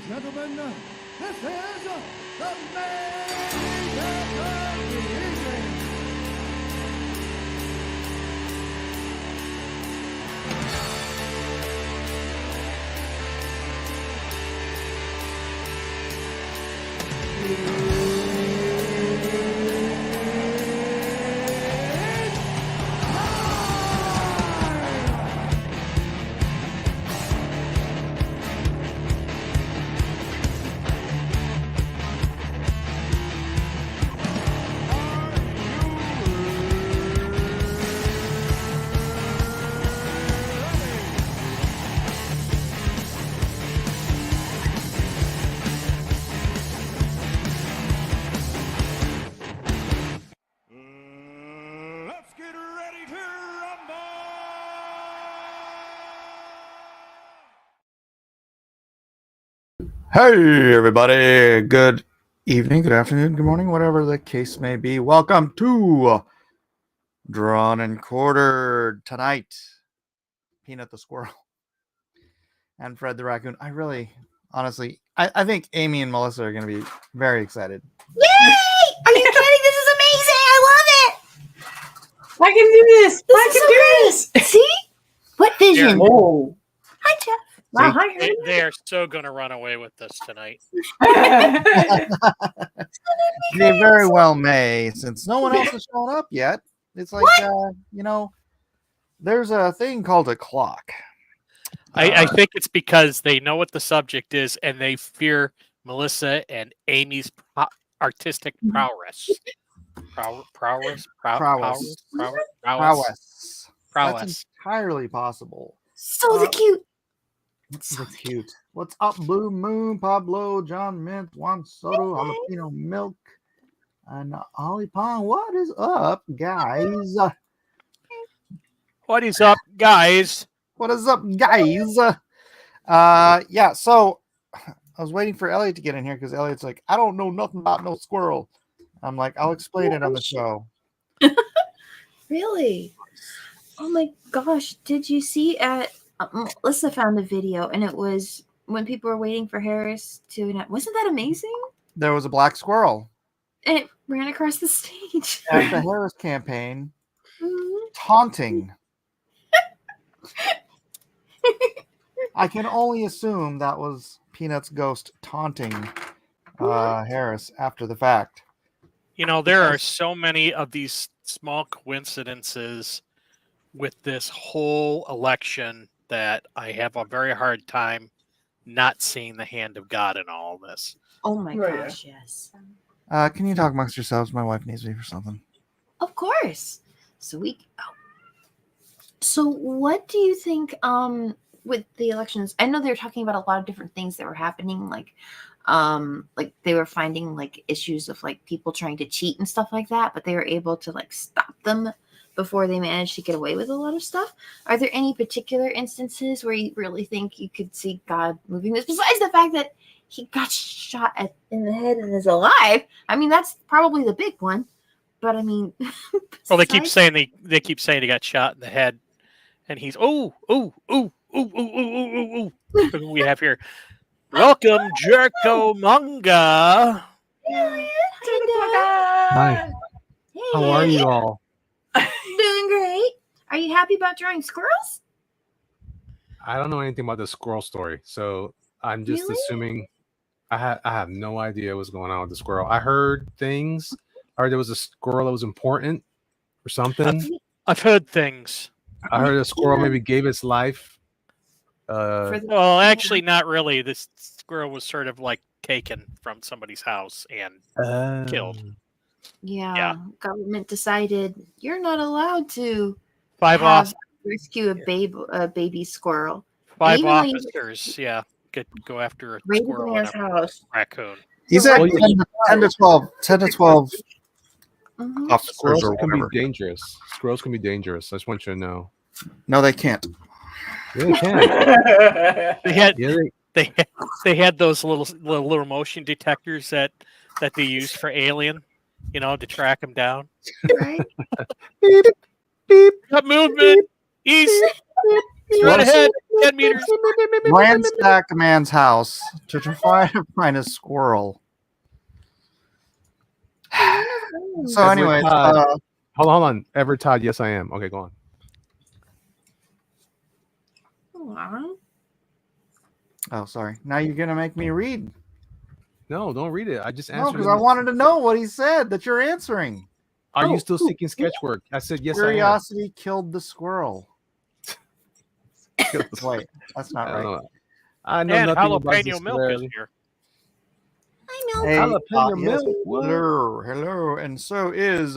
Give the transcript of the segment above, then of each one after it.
gentlemen, this is the makeover of the evening. Let's get ready to rumble! Hey everybody, good evening, good afternoon, good morning, whatever the case may be. Welcome to Drawn and Quartered tonight. Peanut the Squirrel and Fred the Raccoon. Honestly, I think Amy and Melissa are going to be very excited. Yay! Are you kidding? This is amazing! I love it! I can do this! I can do this! See? What vision? Whoa. Hi, Jeff. Wow, hi. They are so going to run away with this tonight. They very well may, since no one else has shown up yet. It's like, there's a thing called a clock. I think it's because they know what the subject is and they fear Melissa and Amy's artistic prowess. Prowess. That's entirely possible. So cute. So cute. What's up, Blue Moon, Pablo, John Mint, Juan Soto, Jalapeno Milk, and Ollie Pong? What is up, guys? What is up, guys? What is up, guys? Yeah, so I was waiting for Elliot to get in here because Elliot's like, I don't know nothing about no squirrel. I'm like, I'll explain it on the show. Really? Oh my gosh. Did you see Melissa found a video and it was when people were waiting for Harris to... Wasn't that amazing? There was a black squirrel. And it ran across the stage. At the Harris campaign, taunting. I can only assume that was Peanut's ghost taunting Harris after the fact. You know, there are so many of these small coincidences with this whole election that I have a very hard time not seeing the hand of God in all of this. Oh my gosh, yes. Can you talk amongst yourselves? My wife needs me for something. Of course. So what do you think with the elections? I know they were talking about a lot of different things that were happening, like they were finding like issues of like people trying to cheat and stuff like that, but they were able to like stop them before they managed to get away with a lot of stuff. Are there any particular instances where you really think you could see God moving this, besides the fact that he got shot in the head and is alive? I mean, that's probably the big one. But I mean, well, they keep saying he got shot in the head, and he's ooh. Look what we have here. Welcome, Jerko Manga. Hi. Hey, How are you all? Doing great. Are you happy about drawing squirrels? I don't know anything about the squirrel story, so I'm just assuming. I have no idea what's going on with the squirrel. I heard things. I heard there was a squirrel that was important or something. I've heard things. I heard a squirrel maybe gave its life. Well, actually, not really. This squirrel was sort of like taken from somebody's house and killed. Yeah. Government decided you're not allowed to rescue a baby squirrel. 5 officers, could go after a squirrel in a house. Raccoon. He's at 10 to 12 officers Squirrels or can whatever. be dangerous. Squirrels can be dangerous. I just want you to know. No, they can't. Yeah, they can. They had those little motion detectors that they used for Alien, to track him down. Right? Beep, beep. Got movement. East. Straight ahead. 10 meters. ransack a man's house to try to find a squirrel. So, Edward anyway, Todd. Hold on. Ever Todd? Yes, I am. Okay, go on. Aw. oh, sorry. Now you're gonna make me read. No, don't read it. I just No, answered. because I wanted to know what he said that you're answering. Are you still seeking sketch work? I said yes. Curiosity killed the squirrel. I am. Wait, that's not I right. don't know. I know And nothing about jalapeno this milk is clearly. here. Hi, Milk. Hey, Jalapeno yes, milk. What? hello, and so is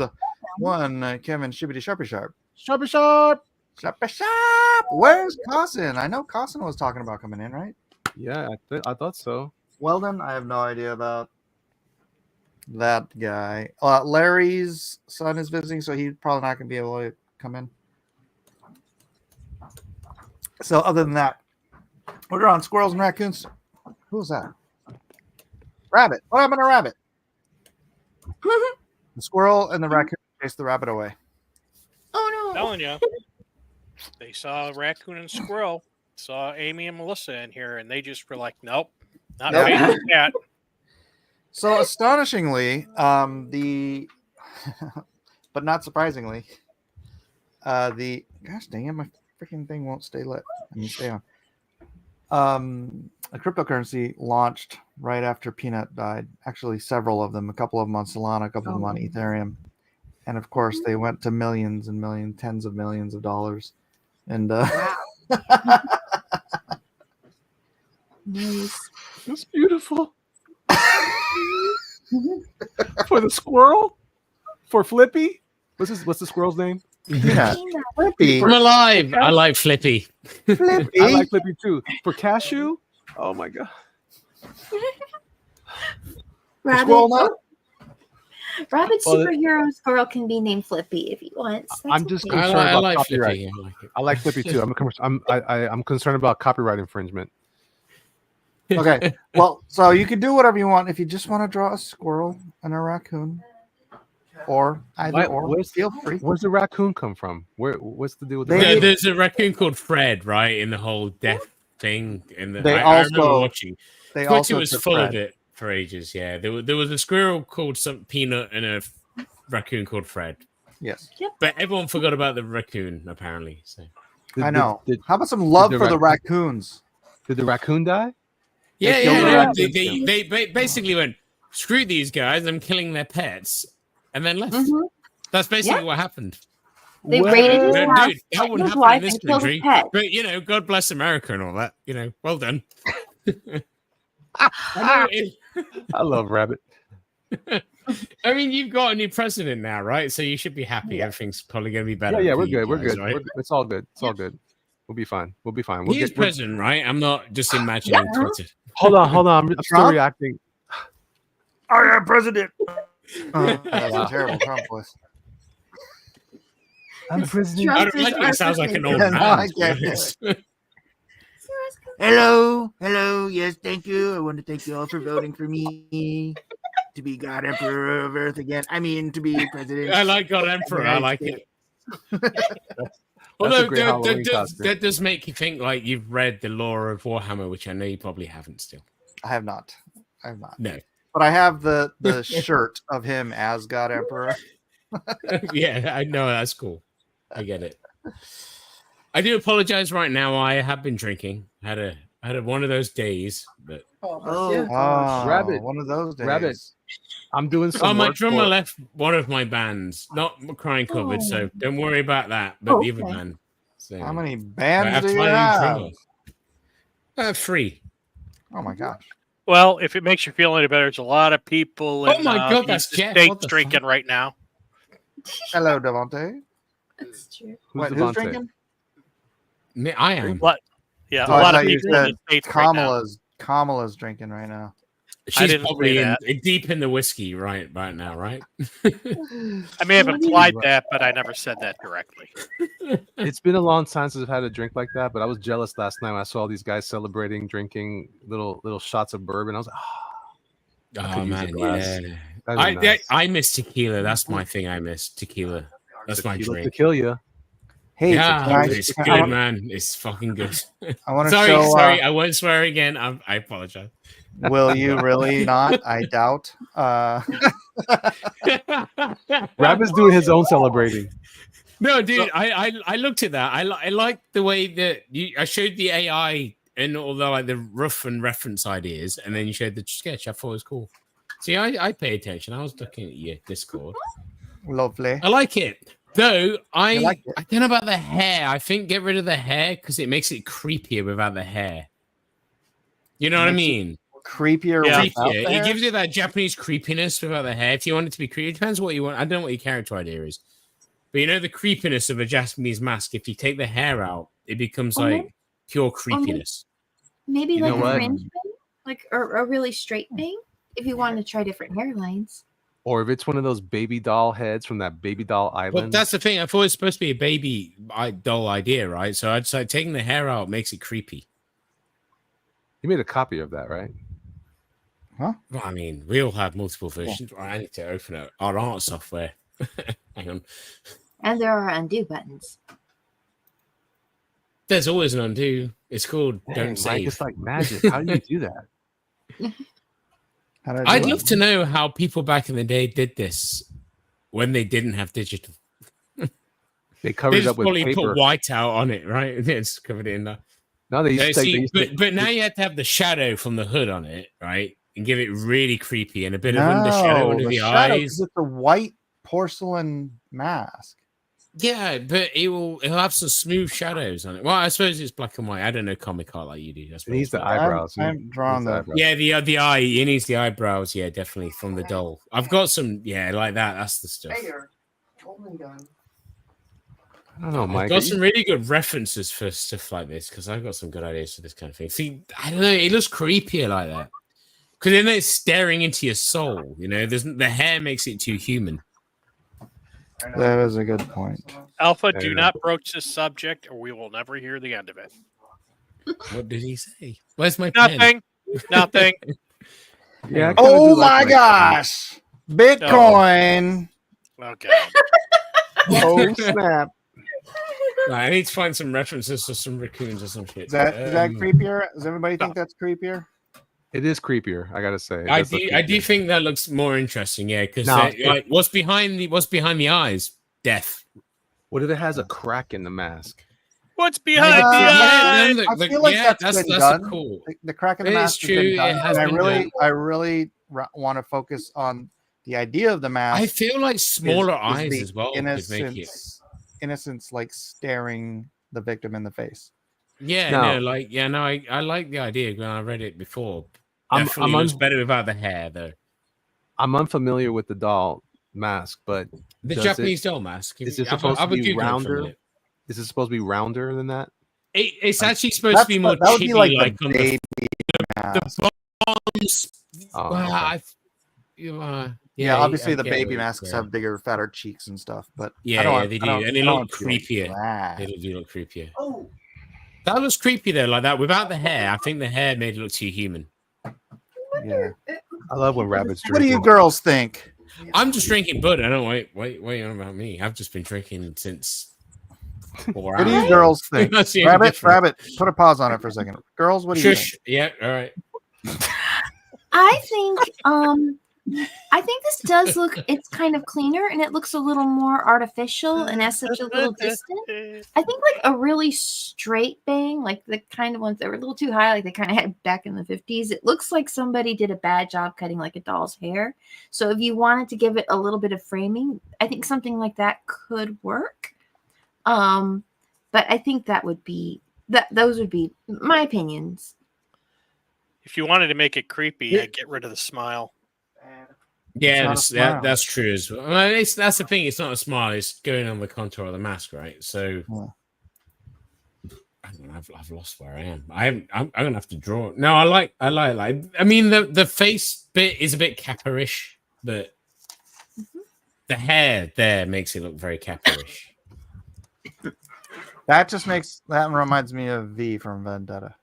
one Kevin Shibbity Sharpy Sharp. Sharpy sharp. Sharpy Sharp. Where's Carson? I know Carson was talking about coming in, right? Yeah, I thought so. Weldon, I have no idea about that guy. Larry's son is visiting, so he's probably not going to be able to come in. So, other than that, we're on squirrels and raccoons. Who's that? Rabbit. What happened to Rabbit? The squirrel and the raccoon chased the rabbit away. Oh no. Telling you, they saw Raccoon and Squirrel, saw Amy and Melissa in here, and they just were like, "Nope, not Nope. paying for that." So, astonishingly, but not surprisingly, gosh dang it, my freaking thing won't stay lit. I mean, stay on. A cryptocurrency launched right after Peanut died. Actually, several of them. A couple of them on Solana, a couple of them on Ethereum, and of course, they went to millions and millions, tens of millions of dollars. And Nice. That's beautiful. For the squirrel? For Flippy? What's the squirrel's name? Peanut, Flippy, I'm alive. I like Flippy. Flippy. I like Flippy too. For Cashew? Oh my god. Squirrel nut. Rabbit Well, superhero squirrel can be named Flippy if he wants. That's I'm just okay. concerned I about like copyright. Flippy. I like it. I like Flippy too. I'm concerned about copyright infringement. Okay. Well, so you can do whatever you want if you just want to draw a squirrel and a raccoon, or either or. Feel free. Where's the raccoon come from? What's the deal with the They- raccoon? There's a raccoon called Fred, right? In the whole death thing. And They I remember also- watching. They Twitter also was took full Fred. of it for ages. Yeah, there was a squirrel called some Peanut and a raccoon called Fred. Yes, But everyone forgot about the raccoon apparently. So I know. Did How about some love the for the raccoons? the raccoon die? yeah, killed the yeah. raccoons They basically went, screw these guys. I'm killing their pets, and then left. Mhm. That's basically Yeah. what happened. They Well, raided his No, house, dude, that wouldn't his happen wife, in this and killed his country. pet. But God bless America and all that. Well done. I know I love Rabbit. I mean, you've got a new president now, right? So you should be happy. Everything's probably going to be better. Yeah, for we're you good. We're guys, good. right? It's all good. It's all good. We'll be fine. We'll be fine. He is president, right? I'm not just imagining Twitter. Hold on. I'm still Trump? reacting. I am president. That's a terrible Trump voice. I'm president. I don't like it. It sounds like an old Yeah, man. no, I to be get it. honest. Hello, yes, thank you. I want to thank you all for voting for me to be God Emperor of Earth again. I mean, to be president. I like God Emperor. I like it. That's Although a great Halloween costume. that does make you think like you've read the lore of Warhammer, which I know you probably haven't still. I have not. No. But I have the shirt of him as God Emperor. Yeah, I know that's cool. I get it. I do apologize right now. I have been drinking. I had one of those days, but Oh, Rabbit. one of those days. Rabbit. I'm doing some my work drummer for- left one of my bands, not Crying Covered, so don't worry about that. But the other okay. band. So How many I bands have do to you find a have? new drummer. 3. Oh my gosh. Well, if it makes you feel any better, there's a lot of people in Oh my God, the that's Jeff. States What the drinking right now. Hello, Devontae. That's true. Wait, Who's who's Devontae? drinking? Me, I am. What? Yeah, Oh, a I lot of thought you people in said the States right now. Kamala's drinking right now. She's didn't probably say deep in the whiskey right now, right? I may have implied that, but I never said that directly. It's been a long time since I've had a drink like that, but I was jealous last night when I saw these guys celebrating, drinking little shots of bourbon. I was like, Oh use a man, glass. yeah. That'd be nice. I miss tequila. That's my thing. I miss tequila. That's my tequila drink. to kill you. Hey, Yeah, can I, it's can- good, I want, man. It's fucking good. I want to sorry, show. sorry, I won't swear again. I apologize. Will you really not? I doubt. Rabbit's doing his own celebrating. No, dude, I looked at that. I like the way that I showed the AI and all the like the rough and reference ideas, and then you showed the sketch. I thought it was cool. See, I pay attention. I was looking at your Discord. Lovely. I like it. Though You like it? I don't know about the hair. I think get rid of the hair because it makes it creepier without the hair. You know what I Makes it mean? Creepier. Yeah. without the Creepier. hair? It gives you that Japanese creepiness without the hair. If you want it to be creepy, it depends what you want. I don't know what your character idea is. But you know the creepiness of a Japanese mask, if you take the hair out, it becomes like pure creepiness. Maybe You like know a what? fringe bang, like or a really straight bang. If you want to try different hairlines. Or if it's one of those baby doll heads from that baby doll Well, island. that's the thing. I thought it was supposed to be a baby doll idea, right? So I'd say taking the hair out makes it creepy. You made a copy of that, right? Well, I mean, we all have multiple versions. Right, I need to open up our art software. Hang on. And there are undo buttons. There's always an undo. It's called Dang, Don't Mike, Save. it's like magic. How do you do that? How did I I'd do love it? to know how people back in the day did this when they didn't have digital. They They covered it just up with probably paper. put white out on it, right? It's covered it in that. No, they No, used to, see, they used to but now you have to have the shadow from the hood on it, right? And give it really creepy and a bit of under shadow under the shadow, 'cause eyes. it's a white porcelain mask. Yeah, but it'll have some smooth shadows on it. Well, I suppose it's black and white. I don't know comic art like you do. I it suppose. needs the But- eyebrows. I'm drawing the. eyebrows. Yeah, the eye. It needs the eyebrows. Yeah, definitely from the doll. I've got some. Yeah, like that. That's the stuff. I don't know, I've Mike. got some really good references for stuff like this because I've got some good ideas for this kind of thing. See, I don't know. It looks creepier like that because then it's staring into your soul. You know, the hair makes it too human. That is a good point. Alpha, There do you go. not broach this subject, or we will never hear the end of it. What did he say? Where's my pen? Nothing. Nothing. Yeah. I kinda Oh do like my gosh! Bitcoin! Okay. Oh snap! Right, I need to find some references to some raccoons or some shit. Is that creepier? Does everybody think that's creepier? It is creepier, I gotta say. It I does look do creepier. think that looks more interesting, yeah, because No, like what's behind the eyes? Death. What if it has a crack in the mask? What's behind Uh, the yeah, eye? then I feel like that's been done. cool. The crack in the It is mask has true, been it done, has and been I really want to focus on the idea of the mask. I feel like smaller is eyes the as well could make it. innocence, like staring the victim in the face. Yeah, No. I like the idea when I read it before. I'm Definitely looks better without the hair though. I'm unfamiliar with the doll mask, but The Does Japanese doll mask. is it Have a- supposed to have a be Google for a rounder? minute. is it supposed to be rounder than that? It's actually supposed to be more that would be chibi, like like the on baby the mask. bombs. Oh, Well, okay. Yeah, obviously I the get baby what masks you're have bigger, fatter cheeks and stuff. But Yeah, I don't yeah, want- they I do, don't- and they I don't look want to be like creepier. that. They do look creepier. Oh, That looks creepy though, like that without the hair. I think the hair made it look too human. yeah. I love when rabbits What do drink. you girls think? I'm just drinking Bud. I don't wait on about me. I've just been drinking since 4 What do you hours. girls think? That's the only Rabbit, difference. rabbit. Put a pause on it for a second. Girls, what do you think? Shush. Yeah, all right. I think this does look, it's kind of cleaner and it looks a little more artificial and as such a little distant. I think like a really straight bang, like the kind of ones that were a little too high, like they kind of had back in the 50s. It looks like somebody did a bad job cutting like a doll's hair. So if you wanted to give it a little bit of framing, I think something like that could work. But I think that would be those would be my opinions. If you wanted to make it creepy, I'd get rid of the smile. Yeah, It's not a smile. that's true as well. Well, that's the thing. It's not a smile. It's going on the contour of the mask, right? So I don't know, I've lost where I am. I'm gonna have to draw. No, I like. I mean, the face bit is a bit Capper-ish, but the hair there makes it look very Capper-ish. That reminds me of V from Vendetta.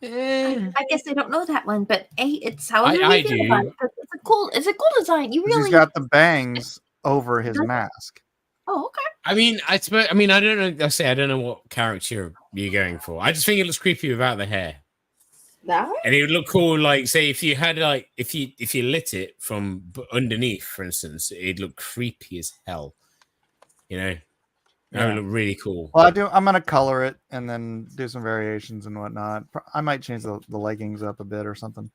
I guess I don't know that one, but it's how I do. It's a cool design. You He's really got the bangs over his mask. Oh, okay. I mean, I don't know. I say I don't know what character you're going for. I just think it looks creepy without the hair, That way? and it would look cool. Like, say, if you had like if you lit it from underneath, for instance, it'd look creepy as hell. You know, that would look really cool. Well, I'm gonna color it and then do some variations and whatnot. I might change the leggings up a bit or something,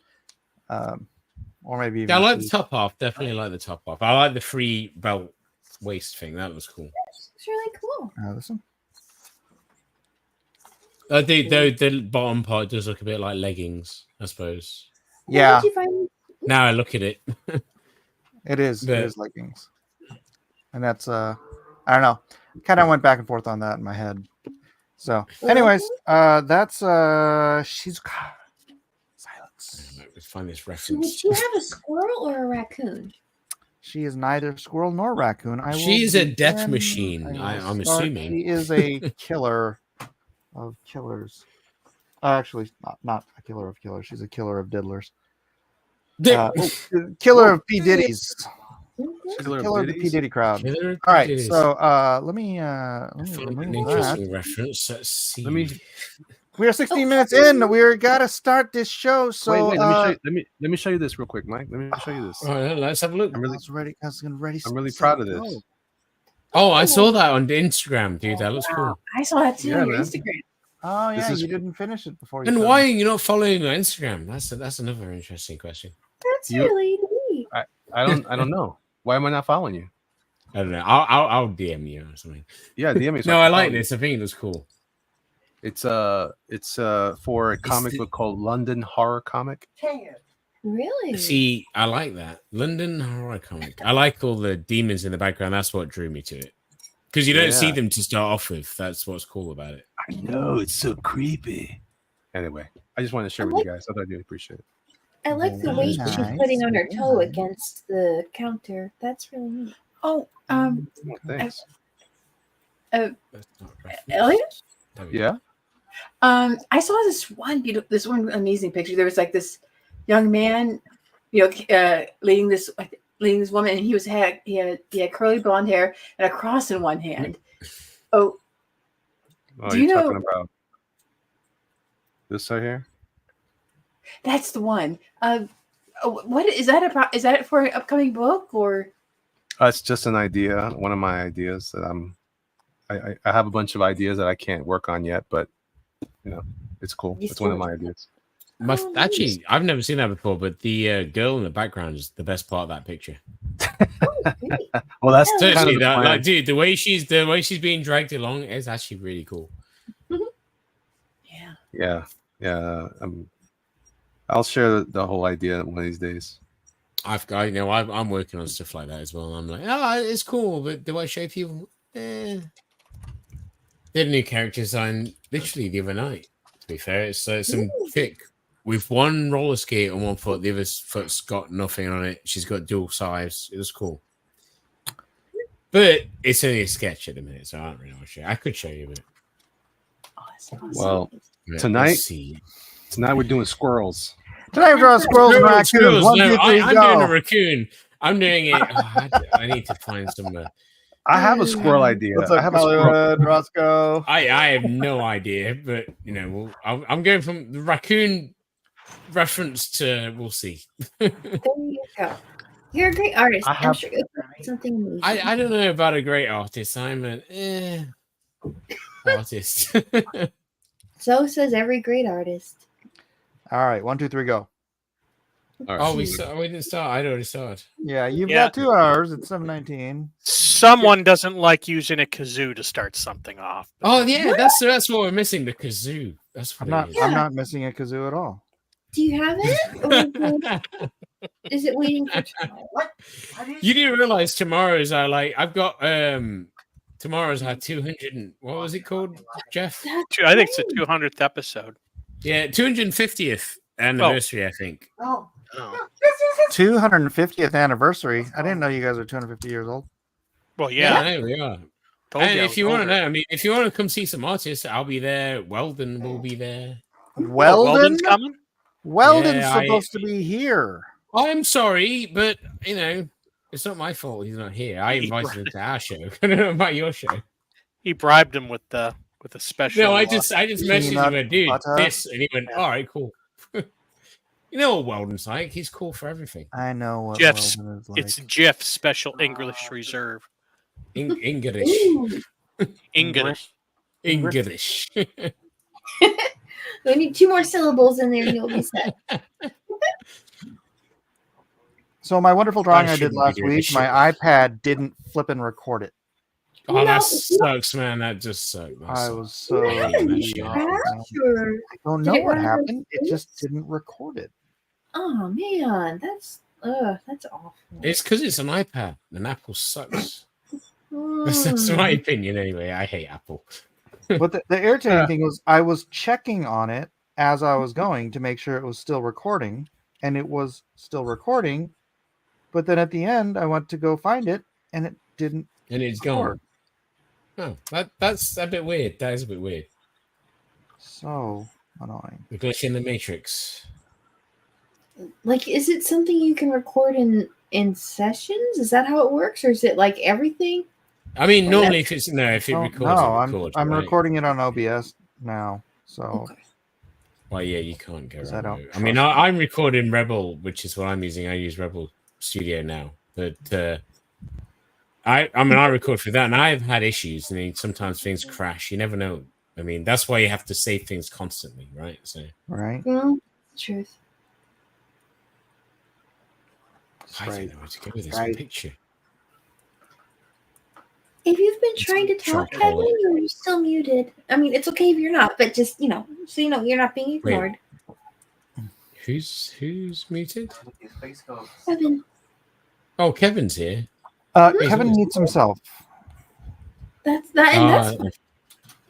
or maybe even. I like the top half. Definitely like the top half. I like the free belt waist thing. That was cool. It's really cool. This one. The bottom part does look a bit like leggings, I suppose. Yeah. What did you find? Now I look at it. It is. But- It is leggings, and that's I don't know. Kind of went back and forth on that in my head. So, anyways, that's she's silence. Let's find this So reference. would she have a squirrel or a raccoon? She is neither squirrel nor raccoon. She's a death machine, I'm assuming. She is a killer of killers. Actually, not a killer of killers. She's a killer of diddlers. Killer of P. Diddy's. She's a killer of the P. Diddy crowd. All right, so let me Find an remove interesting that. reference. Let's see. We are 16 minutes in. We gotta start this show. So wait, let me show you this real quick, Mike. Let me show you this. All right, let's have a look. I'm really ready. I'm really proud of this. Oh, I saw that on the Instagram, dude. That looks cool. I saw that too Yeah, on your man. Instagram. Oh yeah, This is- you didn't finish it before. You And said why it. are you not following on Instagram? That's another interesting question. That's You- really neat. I don't know. Why am I not following you? I don't know. I'll DM you or something. Yeah, DM me. so No, I can like follow you. this. I think it looks cool. It's for a comic book called London Horror Comic. Really? See, I like that London horror comic. I like all the demons in the background. That's what drew me to it. Because you don't see Yeah. them to start off with. That's what's cool about it. I know it's so creepy. Anyway, I just wanted to share with you guys. I thought you'd appreciate it. I like the weight Nice. she's putting on her Very toe nice. against the counter. That's really neat. Oh, Oh, thanks. That's not a reference. Elliot? There we go. Yeah. I saw this one amazing picture. There was like this young man, leading this woman, and he had curly blonde hair and a cross in one hand. Oh, Oh, Do you're you know- talking about this right here? that's the one. What is that? Is that for an upcoming book or? It's just an idea. One of my ideas that I have a bunch of ideas that I can't work on yet, but it's cool. You It's one of still- my ideas. Oh, Actually, I've never seen that before, but the girl in the background is the best part of that picture. Oh, great. Well, that's Yeah. kind of Seriously, the that, plan. like, dude, the way she's being dragged along is actually really cool. Yeah. Yeah. I'll share the whole idea one of these days. I'm working on stuff like that as well. And I'm like, oh, it's cool, but do I show people? Did a new character design literally the other night. To be fair, it's some chick with one roller skate on one foot, the other foot's got nothing on it. She's got dual sides. It was cool, but it's only a sketch at the minute, so I don't really want to show. I could show you, but Awesome. Well, let's Tonight- see. tonight we're doing squirrels. Tonight we're drawing squirrels and raccoons. Squirrels. 1, No, 2, 3, I'm go. doing a raccoon. I'm doing it. I need to find somewhere. I have a squirrel idea. What's I up, have a squirrel. Hollywood, Roscoe? I have no idea, but I'm going from the raccoon reference to we'll see. There you go. You're a great artist. I I'm have- sure you'll find something amazing. I don't know about a great artist. I'm an artist. So says every great artist. All right, 1, 2, 3, go. All right. Oh, we didn't start. I'd already started. Yeah, you've Yeah. got 2 hours. It's 7:19. Someone doesn't like using a kazoo to start something off. Oh yeah, that's what we're missing. The kazoo. That's what I'm it not. I'm not missing a kazoo at all. Do you have it? Or is it waiting for tomorrow? You do realize tomorrow's I've got tomorrow's our 200 what was it called, Jeff? I think it's the 200th episode. Yeah, 250th anniversary, I think. Oh. 250th anniversary. I didn't know you guys are 250 years old. Well, Yeah, yeah. I know we are. Told And you I if was you want to older. know, I mean, if you want to come see some artists, I'll be there. Weldon will be there. Weldon. Weldon's coming. Weldon's Yeah, supposed to be here. I'm sorry, but It's not my fault he's not here. I invited him to our show. I don't know about your show. He bribed him with a special. No, I just messaged him, peanut dude, butter. this, and he went, all right, cool. You know what Weldon's like? He's cool for everything. I know what Jeff's. Weldon is like. It's Jeff's special English reserve. English. Ooh. English. English. We need 2 more syllables in there and you'll be set. So my wonderful drawing I did shouldn't be last doing week, this my shit. iPad didn't flip and record it. Oh, No. that sucks, man. That just sucks. I was so What happened? angry. Sure. I don't Did know it what run out of happened. It space? just didn't record it. Oh man, that's awful. It's because it's an iPad and Apple sucks. That's my opinion anyway. I hate Apple. But the irritating thing was I was checking on it as I was going to make sure it was still recording, and it was still recording. But then at the end, I went to go find it, and it didn't. And it's record. gone. Oh, that's a bit weird. That is a bit weird. So annoying. The glitch in the Matrix. Like, is it something you can record in sessions? Is that how it works, or is it like everything? I mean, Well, normally if it Oh, records, no, it records. I'm right? recording it on OBS now. So Okay. Well, yeah, you can't go. 'Cause I don't I mean, trust I'm recording Rebel, which is what I'm using. I use Rebel Studio now, but I mean, I record for that, and I've had issues. I mean, sometimes things crash. You never know. I mean, that's why you have to save things constantly, right? So right. Truth. I Right. don't know where to go with this Right. picture. If you've been It's trying to talk, chocolate. Kevin, you're still muted. I mean, it's okay if you're not, but just so you know, you're not being ignored. Who's muted? Kevin, Oh, Kevin's here. Kevin mutes himself. that's that, and that's fine.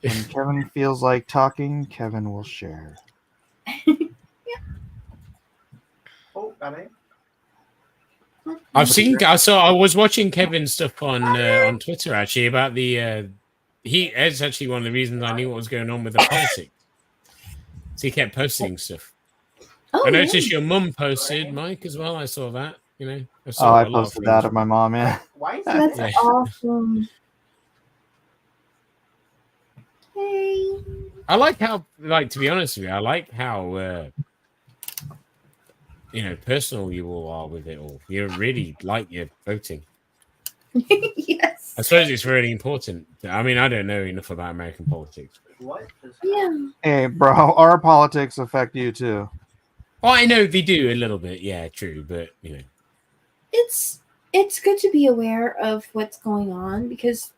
When Kevin feels like talking, Kevin will share. I've seen. So I was watching Kevin's stuff on Twitter actually about the. It's actually one of the reasons I knew what was going on with the politics. So he kept posting stuff. Oh, I noticed yeah. your mum posted, Mike, as well. I saw that. You know, I Oh, saw I a lot of posted that things. of my mom. Yeah. That's Yeah. awesome. Hey. I like how, to be honest with you, I like how, personal you all are with it all. You really like your voting. Yes. I suppose it's really important. I mean, I don't know enough about American politics. Yeah. Hey, bro, our politics affect you too. Oh, I know they do a little bit. Yeah, true. But, It's good to be aware of what's going on because,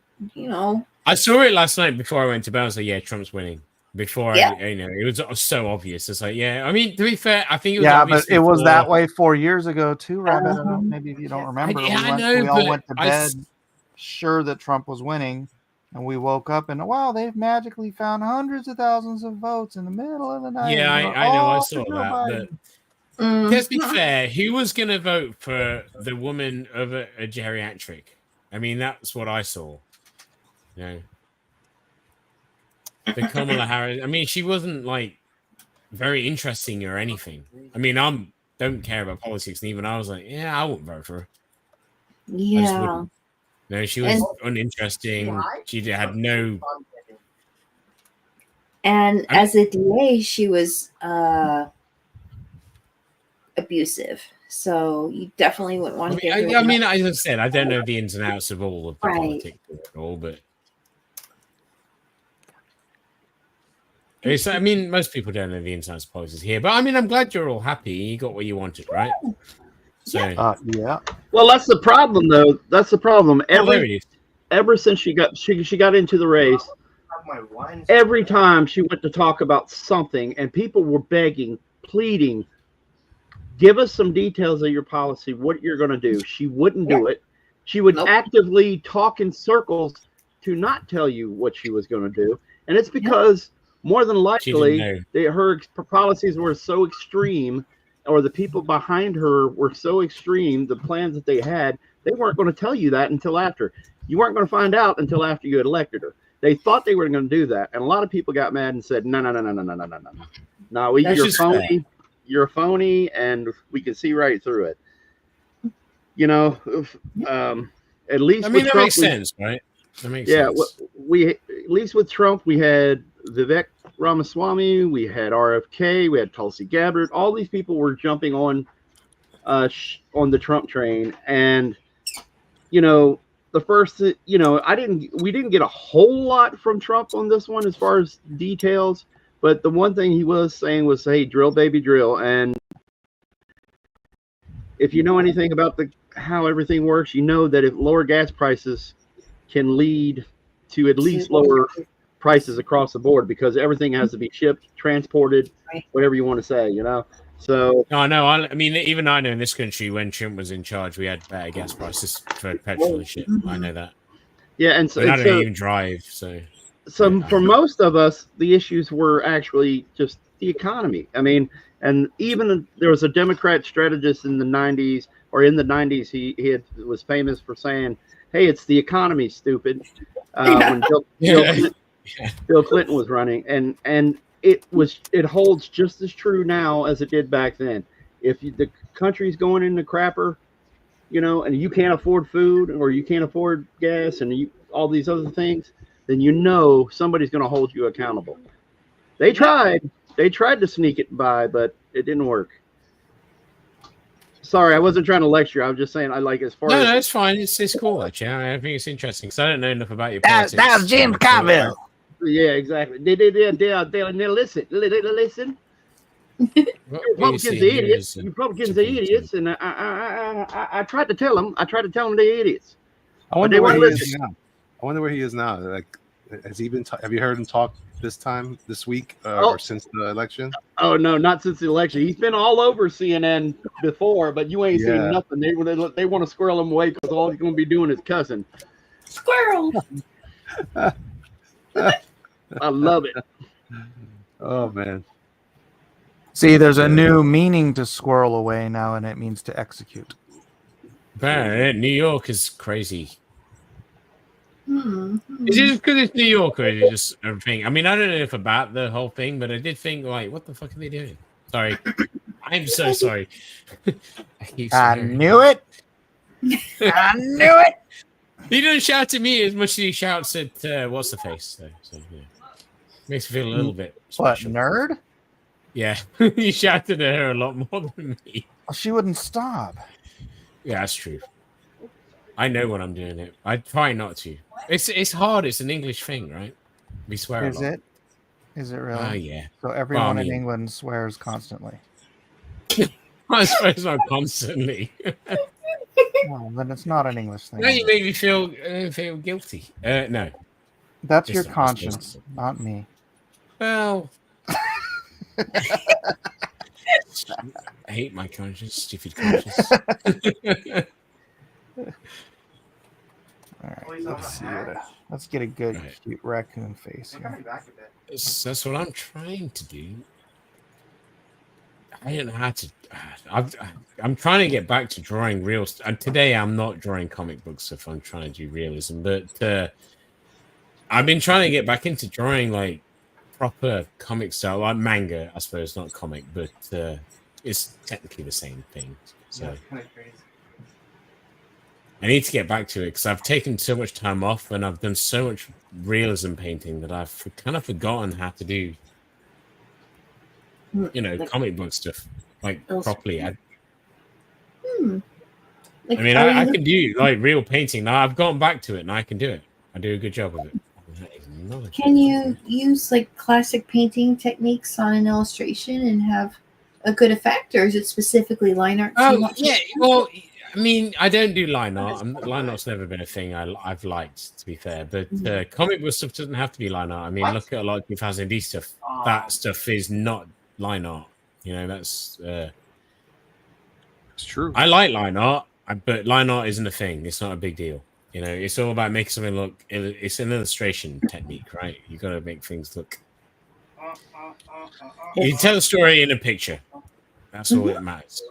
I saw it last night before I went to bed. I was like, yeah, Trump's winning. Before Yeah. it was so obvious. It's like, yeah, I mean, to be fair, I think it was Yeah, obvious but it was before. that way 4 years ago too, Rabbit. I don't know, maybe if you don't remember. I know, we all but went to bed sure that Trump was winning, and we woke up and wow, they've magically found hundreds of thousands of votes in the middle of the night. Yeah, And I know, I "Oh, saw Joe that. Biden." But let's be fair, who was going to vote for the woman of a geriatric? I mean, that's what I saw. The Kamala Harris. I mean, she wasn't very interesting or anything. I mean, don't care about politics, and even I was like, yeah, I won't vote for her. I just yeah. wouldn't. No, she was uninteresting. She had no. And as a DA, she was abusive. So you definitely wouldn't want to get rid I of mean, as I said, I don't know the ins and outs of all of the Right. politics at all, but I mean, most people don't know the ins and outs of politics here. But I mean, I'm glad you're all happy. You got what you wanted, right? So, Yeah. Well, that's the problem, though. That's the problem. there it is. Ever since she got into the race, every time she went to talk about something, and people were begging, pleading, give us some details of your policy, what you're going to do. She wouldn't do it. She would actively talk in circles to not tell you what she was going to do, and it's because more than likely her policies were so extreme, or the people behind her were so extreme, the plans that they had, they weren't going to tell you that until after. You weren't going to find out until after you had elected her. They thought they were going to do that, and a lot of people got mad and said, no. No, you're phony. You're a phony, and we can see right through it. You know, at least I mean, with that Trump, makes sense, right? That makes yeah, sense. we at least with Trump, we had Vivek Ramaswamy, we had RFK, we had Tulsi Gabbard. All these people were jumping on the Trump train, and you know, the first, you know, we didn't get a whole lot from Trump on this one as far as details, but the one thing he was saying was, "Hey, drill, baby, drill," and if you know anything about how everything works, you know that if lower gas prices can lead to at least lower prices across the board because everything has to be shipped, transported, whatever you want to say, you know. So No, I mean, even I know in this country when Trump was in charge, we had better gas prices for petrol and shit. I know that. yeah, and But I don't so even drive, so for most of us, the issues were actually just the economy. I mean, and even there was a Democrat strategist in the '90s, or in the '90s, was famous for saying, "Hey, it's the economy, stupid." When Bill Clinton was running, and it holds just as true now as it did back then. If the country's going into crapper, you know, and you can't afford food or you can't afford gas and all these other things, then you know somebody's going to hold you accountable. They tried to sneak it by, but it didn't work. Sorry, I wasn't trying to lecture. I was just saying, as far as no, it's fine. It's cool actually. I think it's interesting because I don't know enough about your That politics. was Jim Carville. Yeah, exactly. They listen. Republicans are idiots. Republicans are idiots, and I tried to tell them. they're idiots. I wonder where he is now. Like, has he been? Have you heard him talk this week, or since the election? Oh no, not since the election. He's been all over CNN before, but you ain't seen nothing. They want to squirrel him away because all he's going to be doing is cussing. Squirrel. I love it. Oh man. See, there's a new meaning to squirrel away now, and it means to execute. New York is crazy. Hmm. Is it just because it's New York, or is it just everything? I mean, I don't know if about the whole thing, but I did think, like, what the fuck are they doing? Sorry. I'm so sorry. I knew it. I knew it. He doesn't shout at me as much as he shouts at what's the face. So yeah. Makes me feel a little bit special. What, nerd? Yeah, he shouted at her a lot more than me. Well, she wouldn't stop. Yeah, that's true. I know when I'm doing it. I try not to. It's hard. It's an English thing, right? We swear a lot. Is it really? Oh, yeah. So everyone in England swears constantly. I suppose not constantly. Well, then it's not an English thing. Now you make me feel guilty. No. That's your conscience, not me. Well, I hate my conscience, stupid conscience. All right, let's see let's get a good cute raccoon face here. That's what I'm trying to do. I don't know how to. I'm trying to get back to drawing real. Today I'm not drawing comic book stuff. I'm trying to do realism, but I've been trying to get back into drawing like proper comic style, like manga. I suppose not comic, but it's technically the same thing. So I need to get back to it because I've taken so much time off and I've done so much realism painting that I've kind of forgotten how to do. Comic book stuff like properly. I mean, I can do like real painting. Now I've gone back to it and I can do it. I do a good job of it. Can you use like classic painting techniques on an illustration and have a good effect, or is it specifically line art? Oh, yeah. Well, I mean, I don't do line art. Line art's never been a thing I've liked, to be fair. But comic book stuff doesn't have to be line art. I mean, look at a lot of 2000 AD stuff. That stuff is not line art. That's it's true. I like line art, but line art isn't a thing. It's not a big deal. It's all about making something look. It's an illustration technique, right? You got to make things look. You tell a story in a picture. That's all that matters.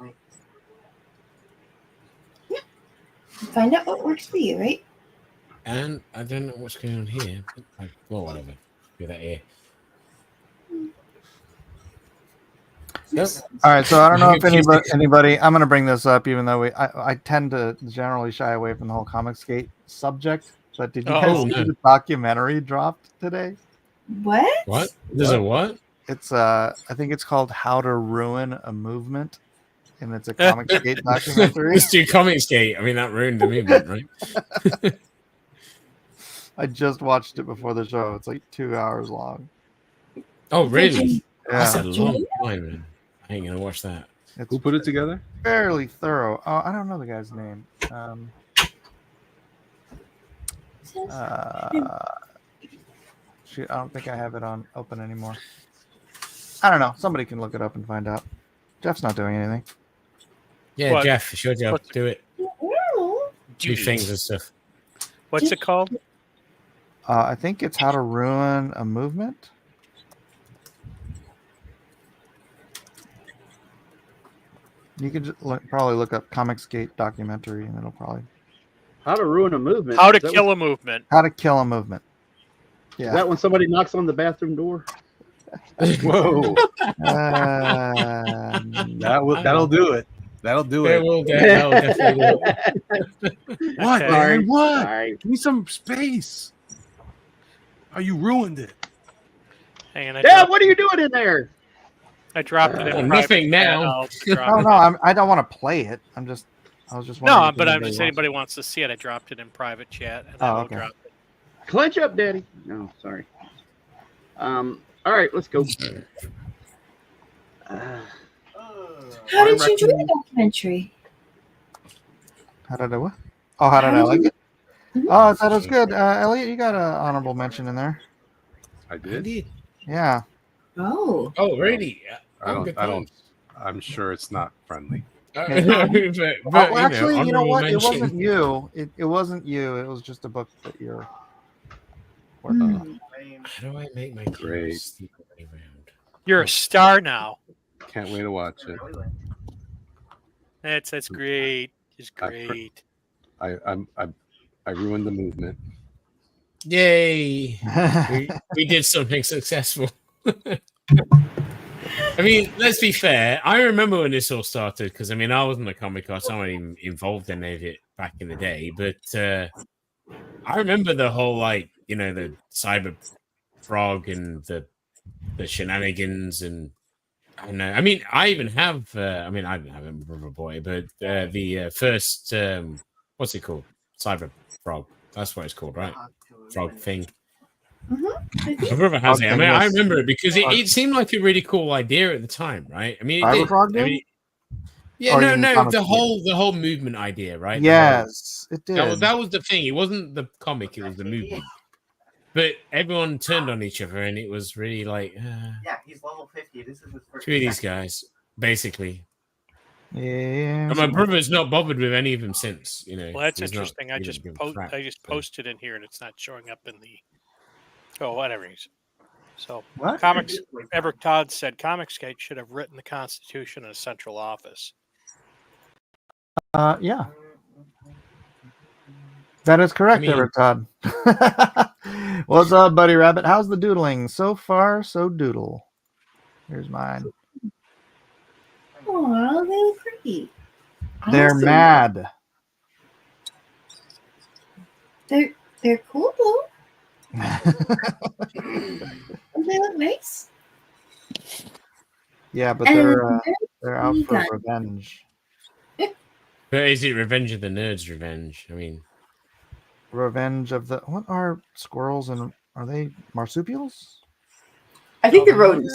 Find out what works for you, right? And I don't know what's going on here. Well, whatever. Do that here. Yep. All right, so I don't know if Confusing. anybody. I'm going to bring this up, even though I tend to generally shy away from the whole Comicsgate subject. But did you guys Oh, see no. the documentary dropped today? What? There's a what? It's I think it's called "How to Ruin a Movement," and it's a Comicsgate documentary. Let's do Comicsgate. I mean, that ruined the movement, right? I just watched it before the show. It's like 2 hours long. Oh, really? That's Yeah, a long time, man. I ain't gonna watch that. it's Who put it together? fairly thorough. Oh, I don't know the guy's name. Shoot, I don't think I have it on open anymore. I don't know. Somebody can look it up and find out. Jeff's not doing anything. Yeah, What? Jeff, it's your job. What? Do it. Do things and stuff. What's it called? I think it's How to Ruin a Movement. You can just probably look up Comicsgate documentary, and it'll probably How to ruin a movement. How to Is that kill a movement. How to Kill a Movement. Is Yeah. that when somebody knocks on the bathroom door? Whoa, that'll do it. That'll do Yeah, it. that'll definitely do it. What, Okay. man? What? Sorry. Give me some space. Oh, you ruined it. Hang on, Dad, what are you doing in there? I dropped it in Well, private nothing chat. now. I'll drop Oh it. no, I don't want to play it. I was just wondering No, if but I'm anybody just wants anybody wants to see it. I dropped it in private chat, and Oh, I will okay. drop it. Clench up, Daddy. No, sorry. All right, let's go. How did you enjoy the documentary? How did I what? Oh, how did I like it? Oh, I thought it was good. Elliot, you got an honorable mention in there. I did. Yeah. Oh. Oh, really? I Oh, good don't. times. I'm sure it's not friendly. But, Well, actually, you know honorable what? It mention. wasn't you. It wasn't you. It was just a book that you're working on. How do I make my Great. camera steep way around? You're a star now. Can't wait to watch it. That's great. It's I great. I ruined the movement. Yay! we did something successful. I mean, let's be fair. I remember when this all started because I mean, I wasn't a comic artist. I wasn't even involved in any of it back in the day. But I remember the whole the cyber frog and the shenanigans and I don't know. I mean, I even have. I didn't have a Brother Boy, but the first what's it called? Cyber frog. That's what it's called, right? Frog thing. My brother has it. I mean, I remember it because it seemed like a really cool idea at the time, right? I mean, it did. Frog I did? mean, yeah, Or no, even no, comic the book? whole movement idea, right? Yes, it did. That was the thing. It wasn't the comic; it was the movement. But everyone turned on each other, and it was really like, Yeah, he's level 50. This is his first. screw these guys, basically. Yeah. And my brother's not bothered with any of them since, Well, that's he's not- interesting. I he just doesn't give a crap, so. posted in here, and it's not showing up in the. Oh, whatever. So, What? comics. Everett Todd said Comicsgate should have written the Constitution in a central office. Yeah. That is correct, Everett Todd. What's up, buddy rabbit? How's the doodling? So far, so doodle. Here's mine. Oh, they look pretty. They're Awesome. mad. They're cool though. They look nice. Yeah, but And they're out for done. revenge. But is it Revenge of the Nerds revenge? I mean, Revenge of the what are squirrels and are they marsupials? I think the rodents.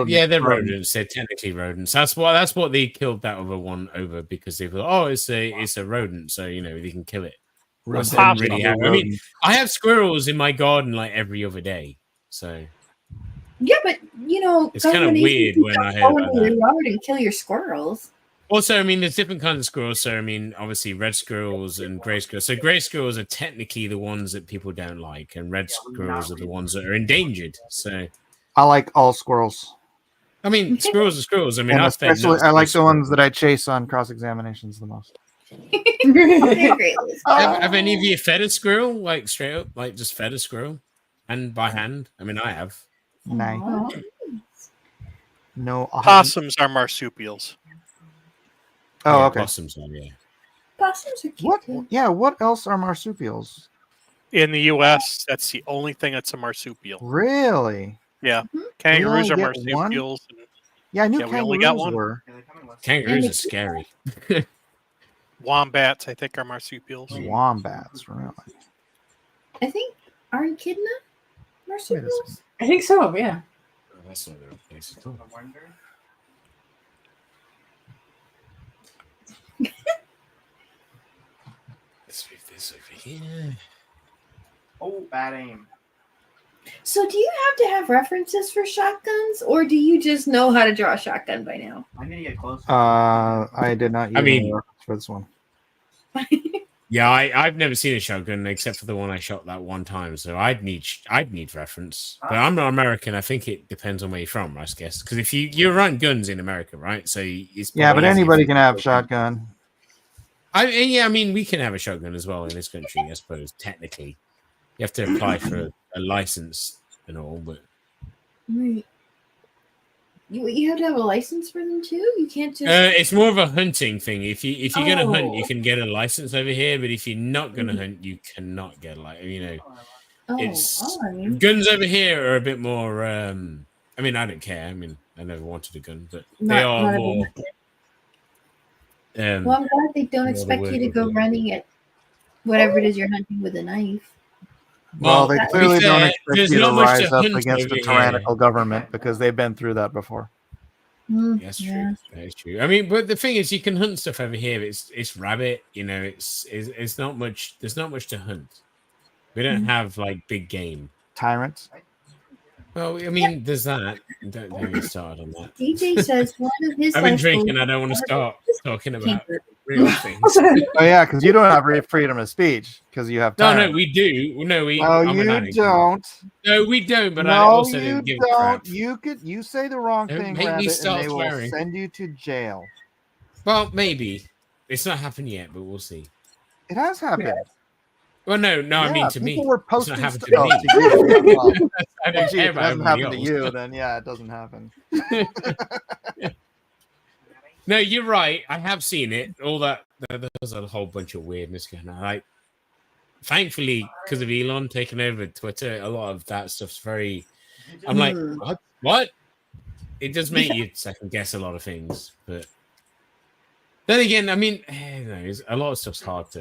yeah, they're Rodents. rodents. They're technically rodents. That's what they killed that other one over because they thought, oh, it's a rodent, so they can kill it. That's Revenge not really of the happen. I mean, rodents. I have squirrels in my garden like every other day, so Yeah, but It's kinda government weird agencies when don't I heard go about into that. your yard and kill your squirrels. Also, I mean, there's different kinds of squirrels. So, I mean, obviously, red squirrels and gray squirrels. So, gray squirrels are technically the ones that people don't like, and red squirrels are the ones that are endangered. So, I like all squirrels. I mean, squirrels are squirrels. I mean, And I've fed especially nuts I to a like the squirrel. ones that I chase on cross examinations the most. They're great. Have any of you fed a squirrel, like straight up, like just fed a squirrel, and by hand? I mean, I have. Nice. No. Possums are marsupials. Oh, Yeah, okay. Possums are, yeah. Possums are cute. What? Too. Yeah. What else are marsupials? In the U.S., that's the only thing that's a marsupial. Really? Yeah, Mhm. kangaroos only are get marsupials. And Yeah, I knew Yeah, we only got kangaroos one. were. Kangaroos And are scary. wombats, I think, are marsupials. Wombats, really? I think aren't echidna Wait a second. marsupials? I think so. Yeah. Oh, that's not the case at all. Let's move this over here. Oh, bad aim. So do you have to have references for shotguns, or do you just know how to draw a shotgun by now? I'm gonna get closer. I did not use I mean- any reference for this one. Yeah, I've never seen a shotgun except for the one I shot that one time, so I'd need reference. But I'm not American. I think it depends on where you're from, I guess. Because if you run guns in America, right? So it's Yeah, but probably easier anybody for can you have to- shotgun. I mean, we can have a shotgun as well in this country, I suppose. Technically, you have to apply for a license and all, but Right. You have to have a license for them too. You can't just. it's more of a hunting thing. If you're gonna hunt, you Oh. can get a license over here. But if you're not gonna hunt, you cannot get Oh, I mean, guns over here are a bit more. I mean, I don't care. I mean, I never wanted a gun, but they are not more. well, I'm glad they don't more the expect you to word go of it. running at whatever it is you're hunting with a knife. Well, they to be clearly don't fair, expect there's you to not much rise to up hunt against over a here. tyrannical government because they've been through that before. That's true. Yeah. That is true. I mean, but the thing is, you can hunt stuff over here. It's rabbit. It's not much. There's not much to hunt. We don't have like big game. Tyrants. Well, I mean, there's that. Don't get me started on that. DJ says one of his. I've been life drinking. goals I don't want to is start talking about keeper. real things. Oh yeah, because you don't have freedom of speech because you have No, tyrants. we do. No, we. No, I'm an you addict. don't. No, we don't. But I No, also you didn't give a crap. don't. You say the wrong Don't thing, make me Rabbit, and start they will swearing. send you to jail. Well, maybe it's not happened yet, but we'll see. It has happened. Well, no, I mean to me. people were It's not posting happened stuff. to me. Well, I don't gee, care if it about hasn't everybody happened to else. you, then yeah, it doesn't happen. No, you're right. I have seen it. All that. There's a whole bunch of weirdness going on. Like, thankfully, because of Elon taking over Twitter, a lot of that stuff's very. I'm like, what? It does make you second guess a lot of things, but then again, I mean, a lot of stuff's hard to.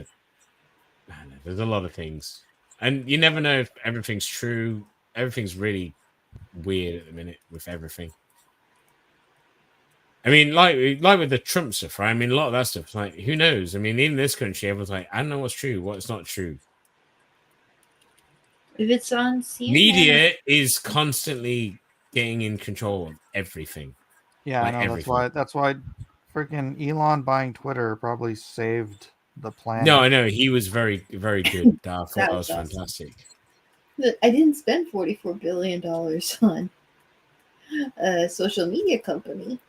I don't know, there's a lot of things, and you never know if everything's true. Everything's really weird at the minute with everything. I mean, like with the Trump stuff, right? I mean, a lot of that stuff, like, who knows? I mean, even in this country, everyone's like, I don't know what's true, what's not true. If it's on CNN, Media is constantly getting in control of everything. Yeah, Like I know. everything. That's why freaking Elon buying Twitter probably saved the planet. No, I know he was very, very good. I thought that was was awesome. fantastic. I didn't spend $44 billion on a social media company.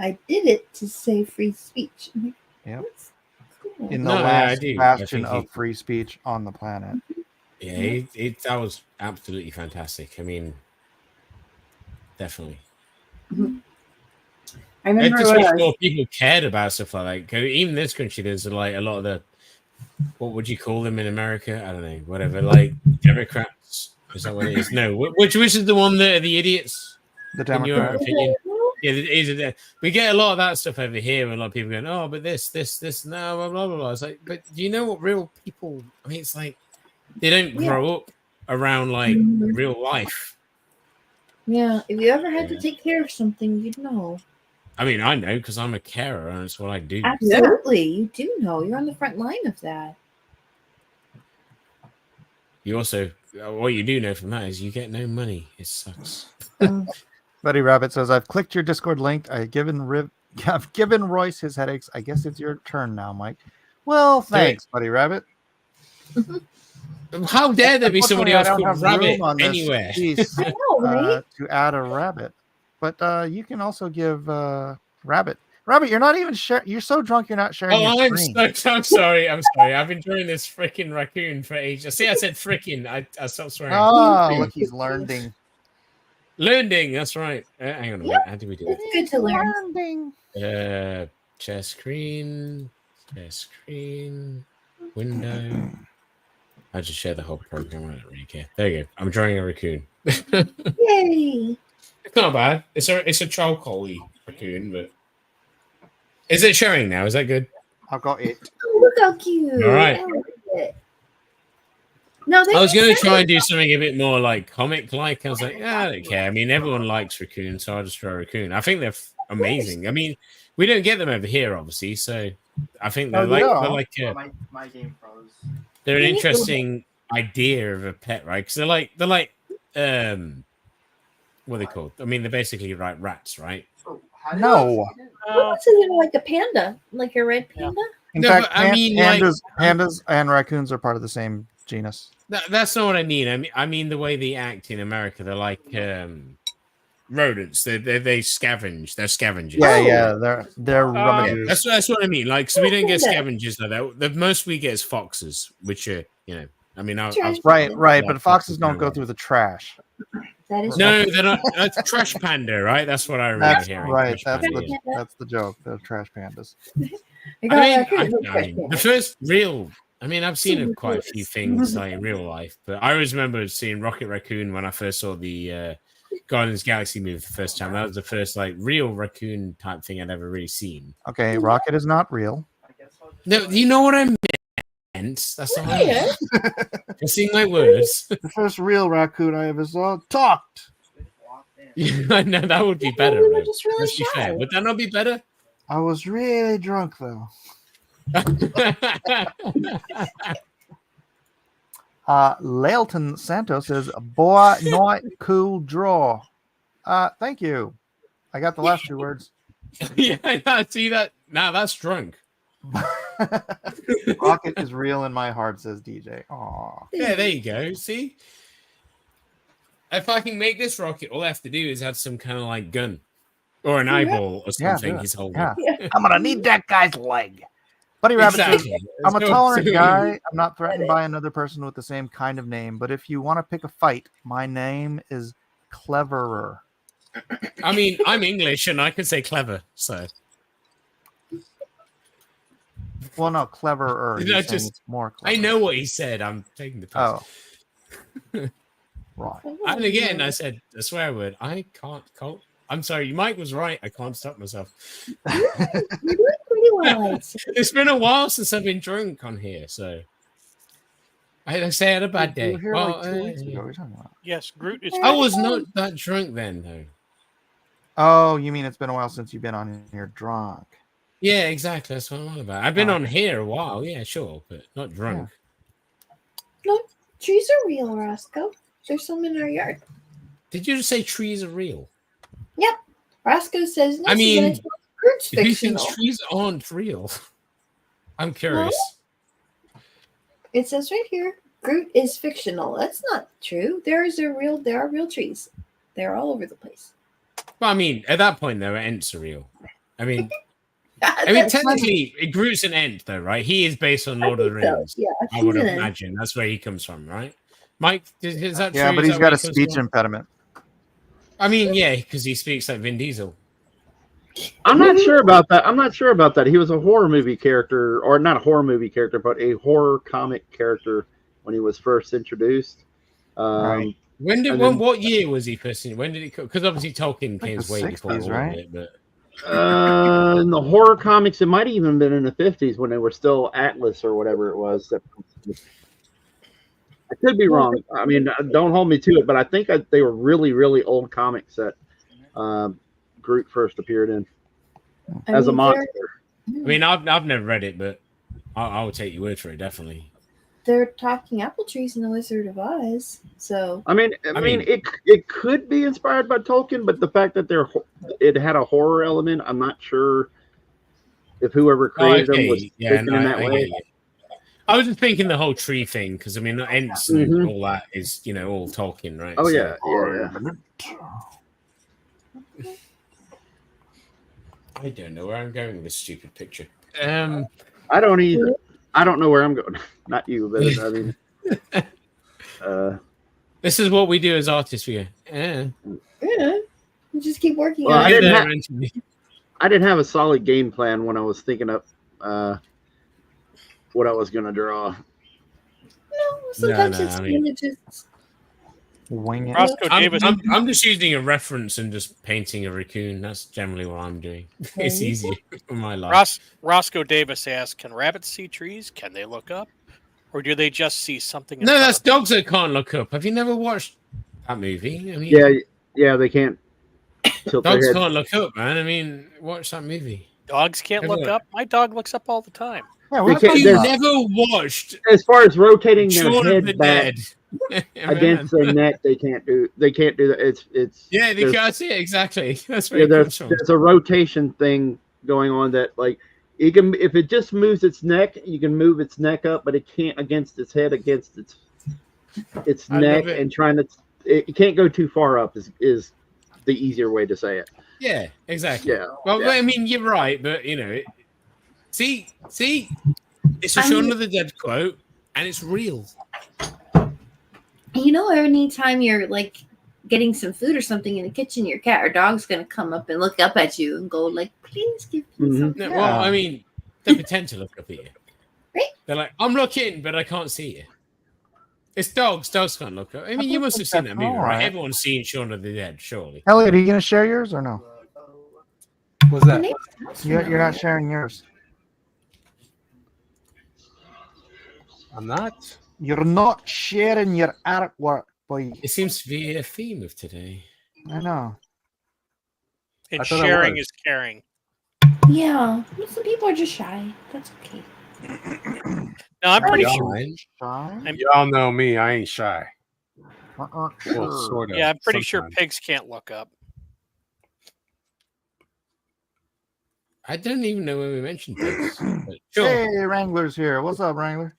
I did it to save free speech. I'm like, Yep. that's cool. In the No, I last do. I bastion think of free speech on the planet. Yeah, that was absolutely fantastic. I mean, definitely. I I remember just wish when I more was, people cared about stuff like that. 'Cause even in this country, there's like a lot of the, what would you call them in America? I don't know, whatever. Like Democrats. Is that what it is? No, which is the one that are the idiots? The In your Democrats. opinion? Yeah, we get a lot of that stuff over here, and a lot of people going, "Oh, but this, no, blah blah blah." It's like, but do you know what real people? I mean, it's like they don't grow up around like real life. Yeah, if you ever had to take care of something, you'd know. I mean, I know because I'm a carer, and it's what I do. Absolutely, you do know. You're on the front line of that. You also, what you do know from that is you get no money. It sucks. Buddy Rabbit says, "I've clicked your Discord link. I've given Royce his headaches. I guess it's your turn now, Mike." Well, thanks, Buddy Rabbit. How dare there be somebody else Unfortunately, I called don't have Rabbit room on this anywhere? piece, I know, right? to add a rabbit, but you can also give Rabbit. Rabbit, you're not even sharing. You're so drunk, you're not sharing. Oh, your screen. I'm sorry. I'm sorry. I've been doing this freaking raccoon for ages. See, I said freaking. I stopped swearing. Oh, look, he's learning. Learning. That's right. Hang on a minute. How do we do It's good to learn. it? Share screen, window. I just share the whole program. I don't really care. There you go. I'm drawing a raccoon. Yay! It's not bad. It's a charcoal-y raccoon, but is it showing now? Is that good? I've got it. Oh, look how cute! All right. I like it. No, I was going to try and do something a bit more like comic-like. I was like, I don't care. I mean, everyone likes raccoons, so I'll just draw a raccoon. I think they're amazing. I mean, we don't get them over here, obviously, so I think they're my game froze. They're an interesting idea of a pet, right? Because they're like what are they called? I mean, they're basically like rats, right? No. What's it like a panda, like a red panda? In No, fact, but I mean, like- pandas and raccoons are part of the same genus. That's not what I mean. I mean the way they act in America. They're like rodents. They scavenge. They're scavengers. Yeah, they're rummagers. That's what I mean. Like, so we don't get scavengers like that. The most we get is foxes, which are I mean, right. But foxes don't go through the trash. That is No, they're not. That's trash panda, right? That's what I remember That's hearing. right. Trash panda. That's the joke. They're trash pandas. I mean, the first real. I mean, I've seen quite a few things like in real life, but I always remember seeing Rocket Raccoon when I first saw the Guardians of the Galaxy movie the first time. That was the first like real raccoon type thing I'd ever really seen. Okay, Rocket is not real. No, you know what I meant. That's all I meant. You're seeing my words. The first real raccoon I ever saw talked. I know that would be better. we were Right? just really Let's be shy. fair. Would that not be better? I was really drunk though. Lailton Santos says, "Boy, not cool draw." Thank you. I got the last two words. Yeah, I see that. Now that's drunk. Rocket is real in my heart, says DJ. Aw. Yeah, there you go. See, if I can make this rocket, all I have to do is have some kind of like gun or an eyeball or something. Yeah, He's holding. yeah. I'm gonna need that guy's leg. Buddy Rabbit says, I'm a tolerant guy. I'm not threatened by another person with the same kind of name. But if you want to pick a fight, my name is Cleverer. I mean, I'm English and I can say clever. So, well, no, cleverer. No, just more. Clever. I know what he said. I'm taking the piss. Oh, right. And again, I said a swear word. I can't. I'm sorry. Mike was right. I can't stop myself. You're doing pretty well. It's been a while since I've been drunk on here, so I say I had a bad day. You were here Well, like 2 weeks ago. What are you talking about? Yes, Groot is. I was not that drunk then, though. Oh, you mean it's been a while since you've been on here drunk? Yeah, exactly. That's what I'm on about. I've been on here a while. Yeah, sure, but not drunk. No, trees are real, Roscoe. There's some in our yard. Did you just say trees are real? Yep. Roscoe says no. I mean, Groot's who fictional. thinks trees aren't real? I'm curious. It says right here, Groot is fictional. That's not true. There are real trees. They're all over the place. Well, I mean, at that point, though, Ents are real. I mean, technically, Groot's an Ent, though, right? He is based on Lord of the Rings. So. Yeah, I would imagine that's where he comes from, right? Mike, is that true? Yeah, but Is he's that got where a he comes speech from? impediment. I mean, yeah, because he speaks like Vin Diesel. I'm not sure about that. He was a horror movie character, or not a horror movie character, but a horror comic character when he was first introduced. Right. What year was he first? When did he? Because obviously Tolkien came the way 60s, before all of right? it, but In the horror comics, it might have even been in the 50s when they were still Atlas or whatever it was. I could be wrong. I mean, don't hold me to it, but I think they were really, really old comics that Groot first appeared in as a monster. I mean, I've never read it, but I will take your word for it, definitely. They're talking apple trees in the Wizard of Oz. So I mean, it could be inspired by Tolkien, but the fact that it had a horror element, I'm not sure if whoever created them was thinking in that way. I was just thinking the whole tree thing because I mean, Ents and all that is all Tolkien, right? Oh So- yeah. I don't know where I'm going with this stupid picture. I don't either. I don't know where I'm going. Not you, but I mean, This is what we do as artists. We go, yeah. Yeah. You just keep working Well, on I it. didn't There have- eventually. I didn't have a solid game plan when I was thinking up what I was going to draw. No, sometimes no, it's I mean- really just. Wing it. Roscoe I'm, Davis. I'm just using a reference and just painting a raccoon. That's generally what I'm doing. It's easier for my life. Roscoe Davis asks, "Can rabbits see trees? Can they look up, or do they just see something?" In No, front that's of them? dogs that can't look up. Have you never watched that movie? I mean, Yeah, they can't tilt their dogs head. can't look up, man. I mean, watch that movie. Dogs can't look Everyone- up. My dog looks up all the time. Yeah, They what can't- about You there's- never watched As far as rotating their Shaun of the head back Dead against their neck, they can't do that. It's Yeah, they there's- can't see it exactly. That's where yeah, it comes from. there's a rotation thing going on that like you can, if it just moves its neck, you can move its neck up, but it can't against its head, against its I neck, love it. and trying to it can't go too far up is the easier way to say it. Yeah, exactly. Yeah. Well, yeah. I mean, you're right, but you know, see, it's a I Shaun mean- of the Dead quote, and it's real. You know, anytime you're like getting some food or something in the kitchen, your cat or dog's gonna come up and look up at you and go like, "Please give me Mhm. something." No, Yeah. well, I mean, the potential look up at you. Right. They're like, I'm looking, but I can't see you. It's dogs. Dogs can't look up. I mean, you must have seen that movie, right? Alright. Everyone's seen Shaun of the Dead, surely. Elliot, are you going to share yours or no? What's The that? name sounds You're familiar. not sharing yours. I'm not. You're not sharing your artwork, boy. It seems to be a theme of today. I know. And I thought I sharing was. is caring. Yeah, some people are just shy. That's okay. No, I'm pretty Yeah. sure. Shy? Y'all know me. I ain't shy. Sure. Well, sort of. Yeah, I'm pretty sure sometimes. pigs can't look up. I don't even know when we mentioned pigs. But sure. Hey, Wrangler's here. What's up, Wrangler?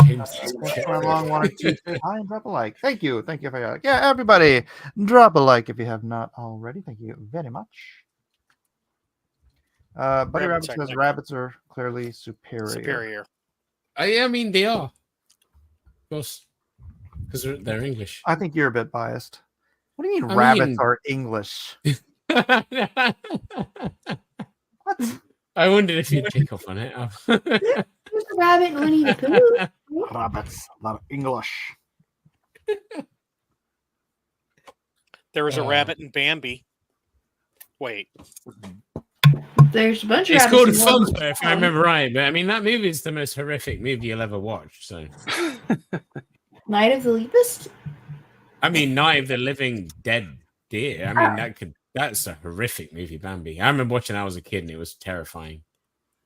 James, Thanks for along 1 or 2 times. Drop a like. Thank you. Thank you for your like. Yeah, everybody, drop a like if you have not already. Thank you very much. Buddy Rabbit Rabbits are says next. rabbits are clearly superior. Superior. I mean, they are. Of course. Because they're English. I think you're a bit biased. What do you mean I rabbits mean- are English? What? I wondered if you'd pick up on it. There's a rabbit and Winnie the Pooh. Rabbits are English. There was a Oh. rabbit in Bambi. Wait, There's a bunch of It's rabbits. called in one Fun, if I remember right. But I mean, that movie is the most horrific movie you'll ever watch. So, Night of the Lepus. I mean, Night of the Living Dead Deer. I mean, that's a horrific movie, Bambi. I remember watching that as a kid, and it was terrifying.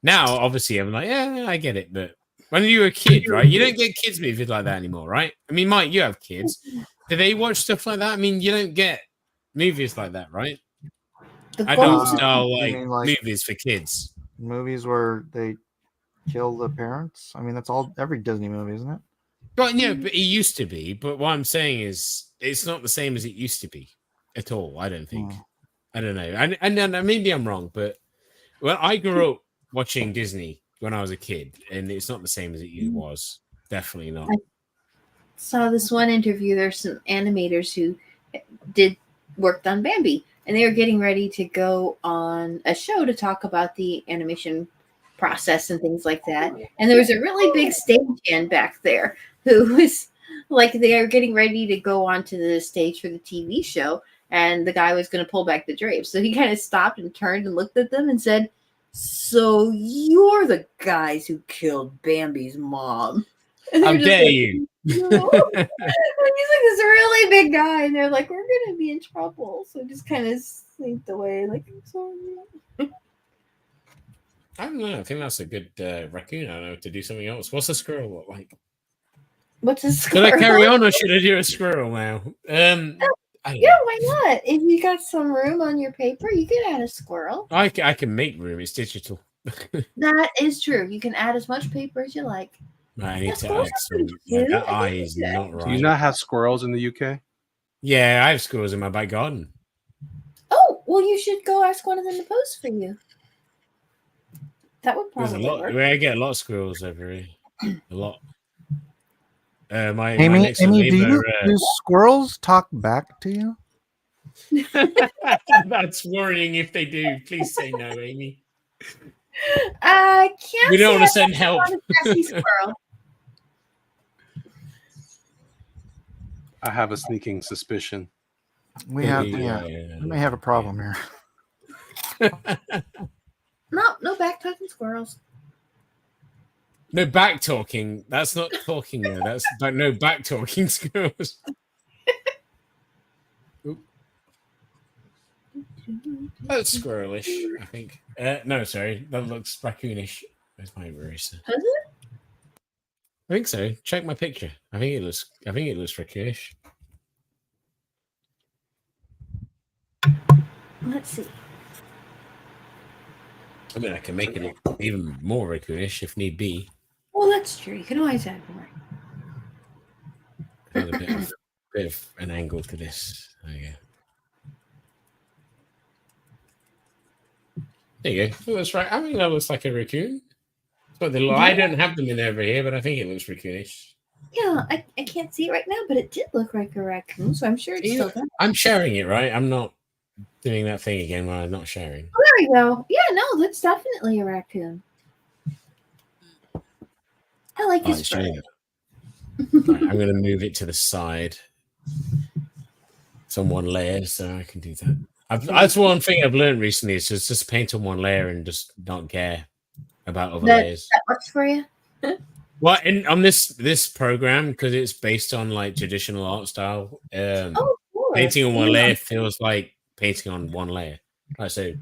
Now, obviously, I'm like, yeah, I get it. But when you were a kid, right, you don't get kids movies like that anymore, right? I mean, Mike, you have kids. Do they watch stuff like that? I mean, you don't get movies like that, right? The Adult Golden- style You like mean, like- movies for kids. Movies where they kill the parents. I mean, that's all every Disney movie, isn't it? But yeah, but it used to be. But what I'm saying is, it's not the same as it used to be at all. I don't think. Hmm. I don't know. And maybe I'm wrong, but well, I grew up watching Disney when I was a kid, and it's not the same as it was. Definitely not. saw this one interview. There's some animators who worked on Bambi, and they were getting ready to go on a show to talk about the animation process and things like that. And there was a really big stagehand back there who was like, they were getting ready to go onto the stage for the TV show, and the guy was going to pull back the drapes. So he kind of stopped and turned and looked at them and said, "So you're the guys who killed Bambi's mom?" And How they're just dare like, you? "No." And he's like this really big guy, and they're like, "We're gonna be in trouble." So just kind of slinked away, like, "I'm sorry." I don't know. I think that's a good raccoon. I don't know to do something else. What's a squirrel look like? What's a Should I squirrel? carry on or should I do a squirrel now? I don't Yeah, know. why not? If you got some room on your paper, you could add a squirrel. I can make room. It's digital. That is true. You can add as much paper as you like. I need That's to cool. add some. Yeah, That I eye think is so. not Do right. you not have squirrels in the UK? Yeah, I have squirrels in my back garden. Oh, well, you should go ask one of them to pose for you. That would There's a probably lot. work. I get a lot of squirrels over here. A lot. My Amy, next door Amy, neighbor. do squirrels talk back to you? That's worrying if they do. Please say no, Amy. I can't We don't say want to send help. I'm a sassy squirrel. I have a sneaking suspicion. We have, we may have a problem here. No back talking squirrels. No back talking. That's not talking though. That's no back talking skills. That's squirrelish, I think. No, sorry, that looks raccoonish. Where's my eraser? Does it? I think so. Check my picture. I think it looks raccoonish. Let's see. I mean, I can make it even more raccoonish if need be. Well, that's true. You can always add more. Add a bit of an angle to this. There you go. There you go. That looks right. I mean, that looks like a raccoon. But I don't have them in over here, but I think it looks raccoonish. Yeah, I can't see it right now, but it did look like a raccoon, so I'm sure it's still there. I'm sharing it, right? I'm not doing that thing again where I'm not sharing. Oh, there we go. Yeah, no, that's definitely a raccoon. I like his fur. Right, I'm going to move it to the side. It's on one layer, so I can do that. That's one thing I've learned recently is just paint on one layer and just not care about other layers. That works for you? Well, on this program, because it's based on like traditional art style, Cool. painting on one layer feels like painting on one layer. Right, so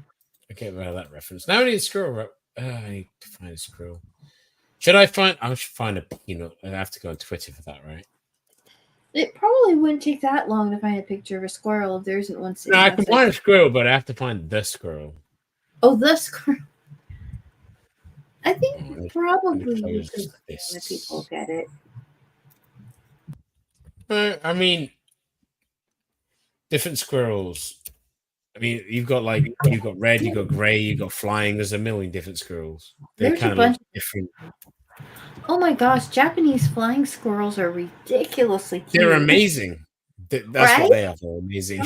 I get rid of that reference. Now I need a squirrel. I need to find a squirrel. I should find a peanut. I have to go on Twitter for that, right? It probably wouldn't take that long to find a picture of a squirrel if there isn't one sitting. No, I can find a squirrel, but I have to find the squirrel. Oh, the squirrel. I think probably you could if people get it. I mean, different squirrels. I mean, you've got red, you've got gray, you've got flying. There's a million different squirrels. They're There's kind a of bunch different. Oh my gosh, Japanese flying squirrels are ridiculously cute. They're amazing. That's Right? what they are. They're amazing.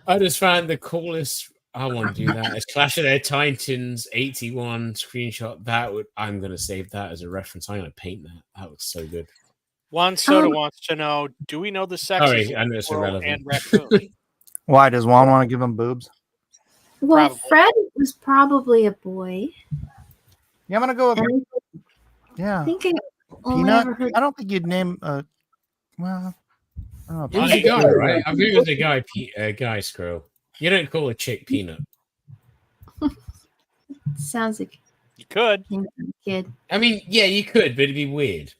I just found the coolest. I want to do that. It's Clash of the Titans 81 screenshot. I'm going to save that as a reference. I'm going to paint that. That looks so good. Juan Soda wants to know: do we know the sexes Sorry, I know of it's squirrel irrelevant. and raccoon? Why does Juan want to give him boobs? Well, Probably. Fred was probably a boy. Yeah, I'm gonna go with. And Yeah, I think I only Peanut. ever heard. I don't think you'd name. Well, I don't It was know. a guy, right? I think it was a guy squirrel. You don't call a chick Peanut. Sounds like You could. a kid. I mean, yeah, you could, but it'd be weird.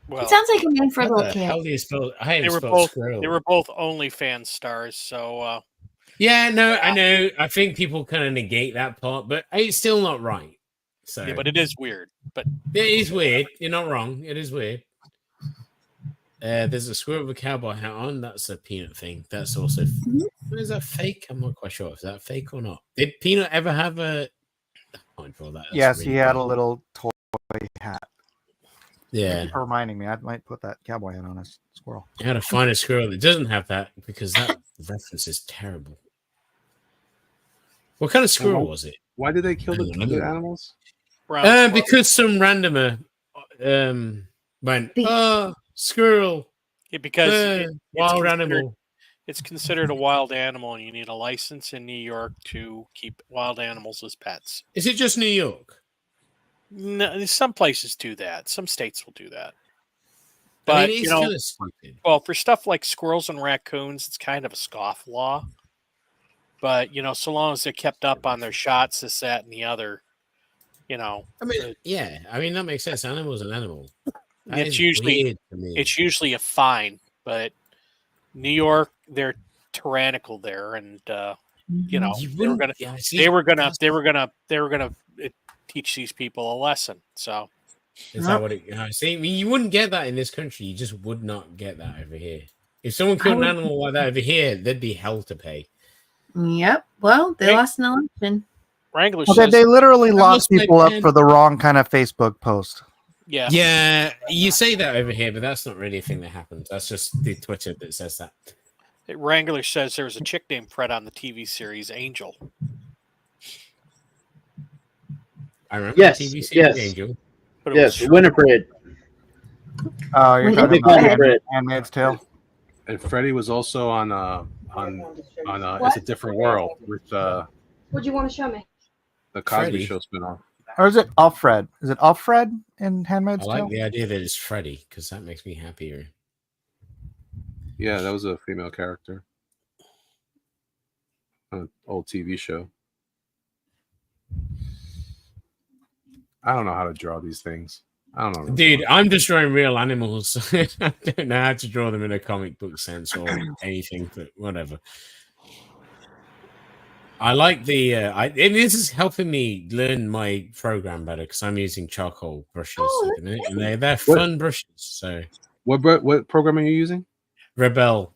Well, It sounds like a name for a How little the kid. hell do you spell? I they had were spelled both squirrel. they were both OnlyFans stars, so Yeah, no, I know. I think people kind of negate that part, but it's still not right. So, yeah, but it is weird. But it is weird. You're not wrong. It is weird. There's a squirrel with a cowboy hat on. That's a Peanut thing. That's also. Is that fake? I'm not quite sure if that fake or not. Did Peanut ever have a? I can't draw that. That's Yes, really he had bad. a little toy hat. Yeah, Thank you for reminding me. I might put that cowboy hat on a squirrel. you had to find a squirrel that doesn't have that because that reference is terrible. What kind of squirrel was it? Why did they kill I don't the know. animals? brown squirrel. Because some randomer went, squirrel, Yeah, because wild animal. it's considered a wild animal, and you need a license in New York to keep wild animals as pets. Is it just New York? No, some places do that. Some states will do that. I But mean, it's kind of stupid. well, for stuff like squirrels and raccoons, it's kind of a scoff law. But so long as they're kept up on their shots, this, that, and the other, I mean, yeah. I mean, that makes sense. Animal's an animal. That it's is usually weird to me. it's usually a fine. But New York, they're tyrannical there, and You they were wouldn't- gonna yeah, see, they were gonna teach these people a lesson. So Is that what it? See, I mean, you wouldn't get that in this country. You just would not get that over here. If someone killed an animal like that over here, there'd be hell to pay. Yep. Well, they Hey. lost an election. Wrangler Okay, says they literally locked lost my people up pen. for the wrong kind of Facebook post. Yeah. Yeah, you say that over here, but that's not really a thing that happens. That's just the Twitter that says that. Wrangler says there was a chick named Fred on the TV series Angel. I remember Yes, the TV series yes. Angel. But it Yes, was Winifred. Oh, you're When talking they about call me Fred. Handmaid's Tale. And Freddie was also on It's a Different World with What'd you want to show me? the Cosby Freddie. Show spinoff. Or is it Alfred? Is it Alfred in Handmaid's I like Tale? the idea that it's Freddy because that makes me happier. Yeah, that was a female character. An old TV show. I don't know how to draw these things. I don't know. Dude, I'm just drawing real animals. I don't know how to draw them in a comic book sense or anything, but whatever. I like the. And this is helping me learn my program better because I'm using charcoal brushes at the minute, and they're fun brushes. So, What program are you using? Rebel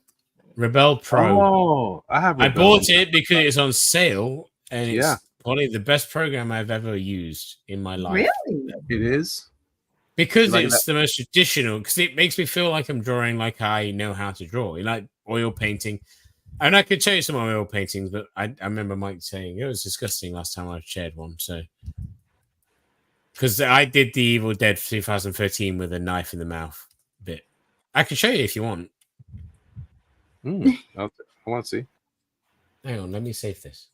Pro. Oh, I have. I Rebel. bought it because it's on sale, and it's probably the best program I've ever used in my life. Really? It is. Because Like it's the most traditional, because it makes me feel like I'm drawing like I know how to draw, like oil painting. And I could show you some oil paintings, but I remember Mike saying it was disgusting last time I shared one. So, because I did the Evil Dead 2013 with a knife in the mouth bit. I can show you if you want. I want to see. Hang on, let me save this.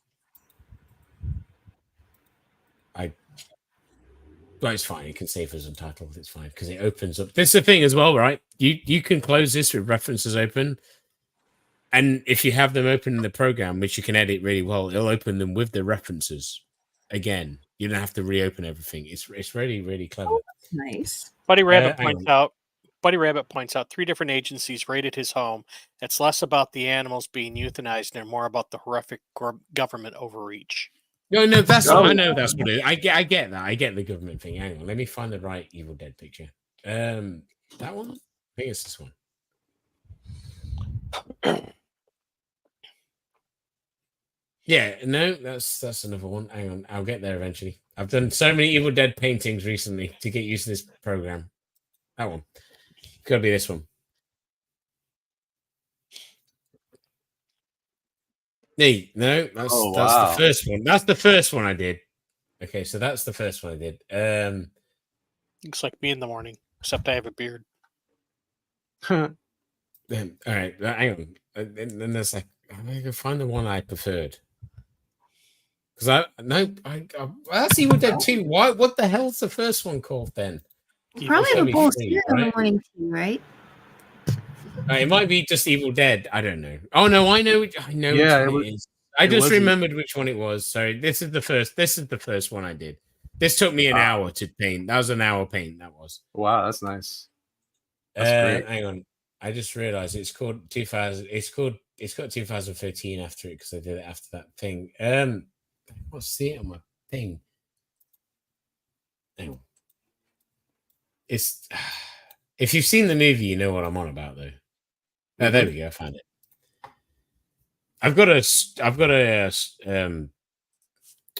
Well, it's fine. You can save as untitled. It's fine because it opens up. This is the thing as well, right? You can close this with references open, and if you have them open in the program, which you can edit really well, it'll open them with the references again. You don't have to reopen everything. It's really really clever. Oh, that's nice. Buddy Rabbit points out 3 different agencies raided his home. It's less about the animals being euthanized and more about the horrific government overreach. No, that's I know that's what it is. I get that. I get the government thing. Hang on, let me find the right Evil Dead picture. That one? I think it's this one. Yeah, no, that's another one. Hang on, I'll get there eventually. I've done so many Evil Dead paintings recently to get used to this program. That one. Could be this one. Hey, no, that's the first one. That's the first one I did. Okay, so that's the first one I did. Looks like me in the morning, except I have a beard. All right, hang on. And then there's like, I'm gonna go find the one I preferred. Because that's Evil Dead 2. Why? What the hell's the first one called then? Probably have a bowl of cereal in the morning too, right? It might be just Evil Dead. I don't know. Oh no, I know. I know. Yeah, which one it is. I just remembered which one it was. Sorry, this is the first one I did. This took me an hour to paint. That was an hour paint. That was. Wow, that's nice. That's great. Hang on. I just realized it's called 2000. It's got 2013 after it because I did it after that thing. I'll see it on my thing. Hang on. It's if you've seen the movie, you know what I'm on about, though. Oh, there we go. I found it. I've got a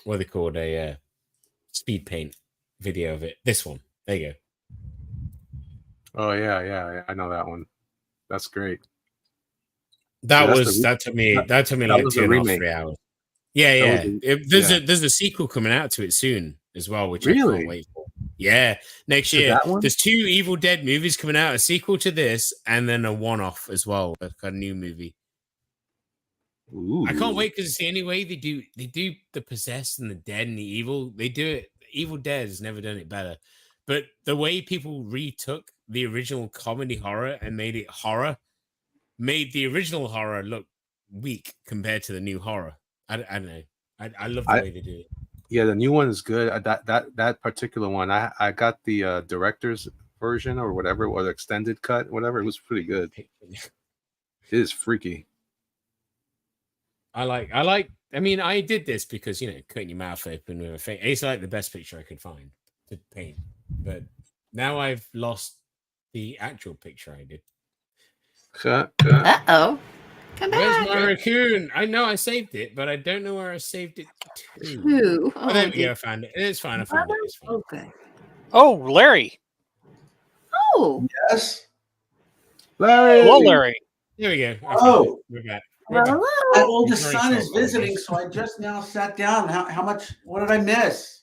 what are they called? A speed paint video of it. This one. There you go. Oh yeah. I know that one. That's great. That took me like 2.5, 3 hours. Yeah. There's a sequel coming out to it soon as well, which I can't wait for. Yeah, next year. There's 2 Evil Dead movies coming out, a sequel to this, and then a one-off as well, a new movie. Ooh. I can't wait because it's the only way they do the possessed and the dead and the evil. They do it. Evil Dead has never done it better. But the way people retook the original comedy horror and made it horror made the original horror look weak compared to the new horror. I don't know. I love the way they do it. Yeah, the new one is good. That particular one, I got the director's version or whatever, or the extended cut, whatever. It was pretty good. It is freaky. I mean, I did this because, cutting your mouth open with a thing. It's like the best picture I could find to paint. But now I've lost the actual picture I did. Uh-oh. Come back. Where's my raccoon? I know I saved it, but I don't know where I saved it to. Who? Oh, there we go. I found it. It's fine. I found it. It's fine. Okay. Oh, Larry. Oh, Yes. Larry. Hello, Larry. Here we go. Okay, Oh. we're back. hello. My oldest Very son short, is visiting, so I just now sat down. How much? What did I miss?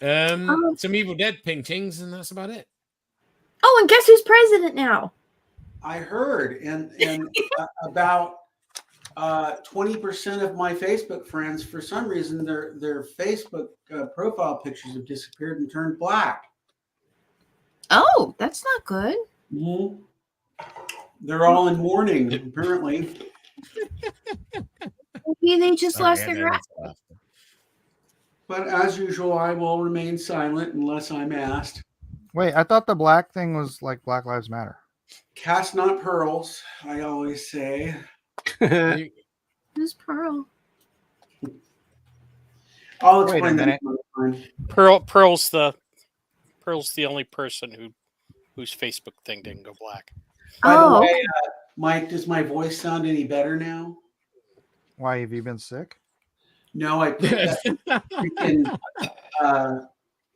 Some Evil Dead paintings, and that's about it. Oh, and guess who's president now? I heard, and about 20% of my Facebook friends, for some reason, their Facebook profile pictures have disappeared and turned black. Oh, that's not good. Mm-hmm. They're all in mourning, apparently. Maybe they just Sorry, lost I their know grass. that's tough. But as usual, I will remain silent unless I'm asked. Wait, I thought the black thing was like Black Lives Matter. Cast not pearls, I always say. You- Who's Pearl? I'll Wait a explain that minute. another time. Pearl's the only person whose Facebook thing didn't go black. By the Oh, way, Mike, does my voice sound any better now? Why have you been sick? No, I put that freaking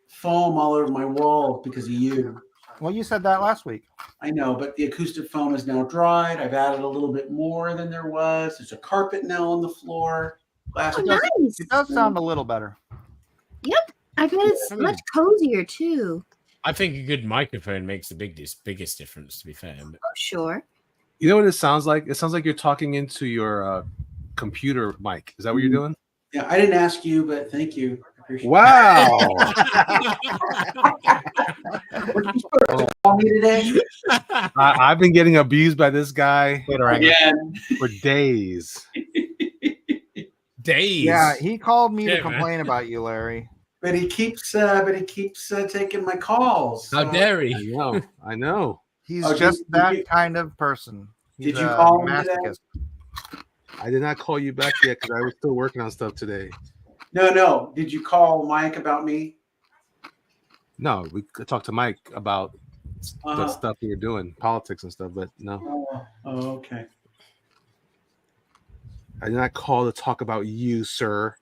foam all over my wall because of you. Well, you said that last week. I know, but the acoustic foam is now dried. I've added a little bit more than there was. There's a carpet now on the floor. Last oh, nice. It does sound a little better. I bet it's I mean- much cozier too. I think a good microphone makes the biggest difference. To be fair, but Oh, sure. You know what it sounds like? It sounds like you're talking into your computer mic. Is that what you're doing? Yeah, I didn't ask you, but thank you. I appreciate Wow. it. Were you supposed to call me today? I've been getting abused by this guy Again. for days. days. Yeah, he called me Yeah, to complain about you, Larry. But he keeps taking my calls. How dare I he? know. I know. He's Oh, just did that you- kind of person. He's Did you a call him today? masochist. I did not call you back yet because I was still working on stuff today. No. Did you call Mike about me? No, we could talk to Mike about the Uh-huh. stuff we were doing, politics and stuff, but no. Oh, okay. I did not call to talk about you, sir.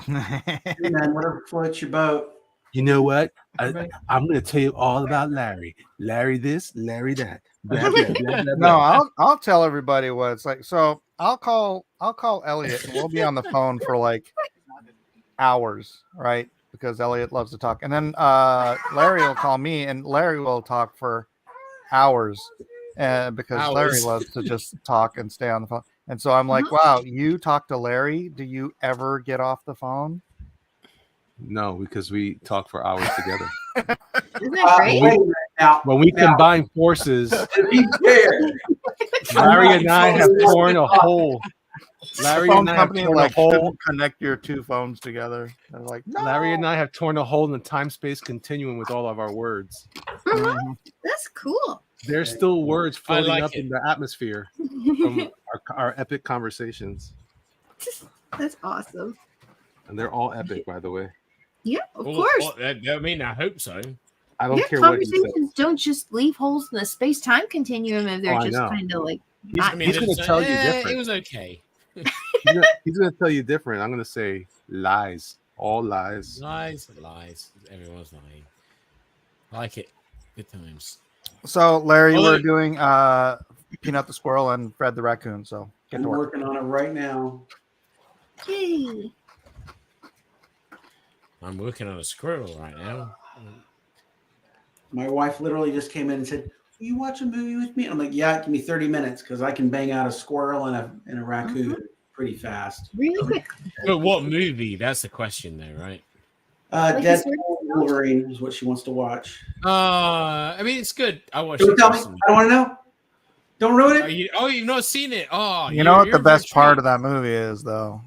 Hey, man, whatever floats your boat. You know what? I'm going to tell you all about Larry. Larry this, Larry that. Blah, blah, blah, blah, No, blah. I'll tell everybody what it's like. So I'll call Elliot and we'll be on the phone for like hours, right? Because Elliot loves to talk. And then Larry will call me and Larry will talk for hours because Larry Hours. loves to just talk and stay on the phone. And so I'm like, wow, you talk to Larry? Do you ever get off the phone? No, because we talk for hours together. Isn't that great? Wait a minute now. When we Now, combine forces, to be fair, Larry and I have torn a hole. Larry Phone and I have company torn a like hole. shouldn't connect your two phones together. They're like, no. Larry and I have torn a hole in the time-space continuum with all of our words. Mhm. That's cool. There's still words I floating like up it. in the atmosphere from our epic conversations, That's awesome. and they're all epic, by the way. Yeah, of Well, course. I mean, I hope so. I don't Yeah, care what he says. conversations don't just leave holes in the space-time continuum if they're Oh, I just know. kind of like He's, not. I mean, he's going to tell you It different. was okay. He's going to tell you different. I'm going to say lies, all lies. Lies. Everyone's lying. I like it. Good times. So Larry, Although- we're doing Peanut the Squirrel and Fred the Raccoon. So get I'm to work. working on it right now. Yay. I'm working on a squirrel right now. My wife literally just came in and said, "Will you watch a movie with me?" And I'm like, "Yeah, give me 30 minutes because I can bang out a squirrel and a raccoon pretty fast." Really quick. But what movie? That's the question, though, right? Like Deadpool this one? Wolverine is what she wants to watch. I mean, it's good. I watched Don't it tell me. recently. I don't want to know. Don't ruin it. You've not seen it? Oh, You know what the best part of that movie is, though?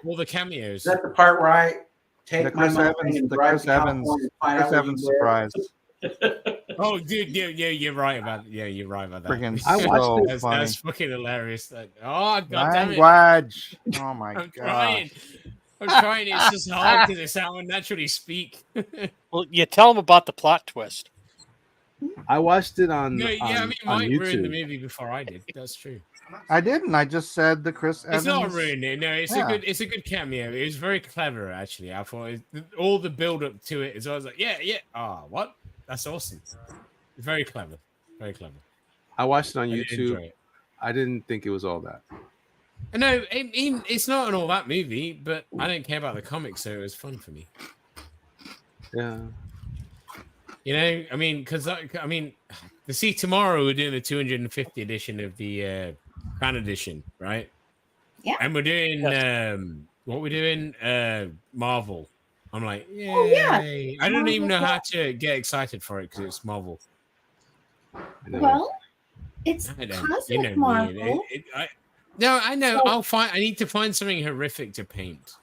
All the cameos. Is that the part where I take The my Chris Mustang Evans, and the drive Chris to Evans, California and find Chris out where Evans you live? surprise. Oh, dude, yeah, you're right about. Yeah, you're right about that. Freaking I watched so That's funny. fucking hilarious. Oh, god damn it! Language. Oh my I'm god. trying. I'm trying. It's just hard because it's how I naturally speak. Well, you tell them about the plot twist. I watched it on, No, yeah, I on, mean, on Mike ruined the YouTube. movie before I did. That's true. I didn't. I just said the Chris Evans. It's not ruining. No, it's Yeah. a good cameo. It was very clever, actually. I thought all the build up to it is. I was like, yeah. Oh, what? That's awesome. Very clever. Very clever. I watched it on I did YouTube. enjoy it. I didn't think it was all that. No, it's not an all that movie, but I don't care about the comics, so it was fun for me. Yeah. You know, I mean, because to see tomorrow we're doing the 250 edition of the fan edition, right? Yeah. And we're doing Yes. what we're doing, Marvel. I'm like, yay. Oh, yeah. I don't even know Marvel, how to get excited for it because it's Marvel. Well, it's I don't, cosmic you know Marvel. me. No, I know. So- I need to find something horrific to paint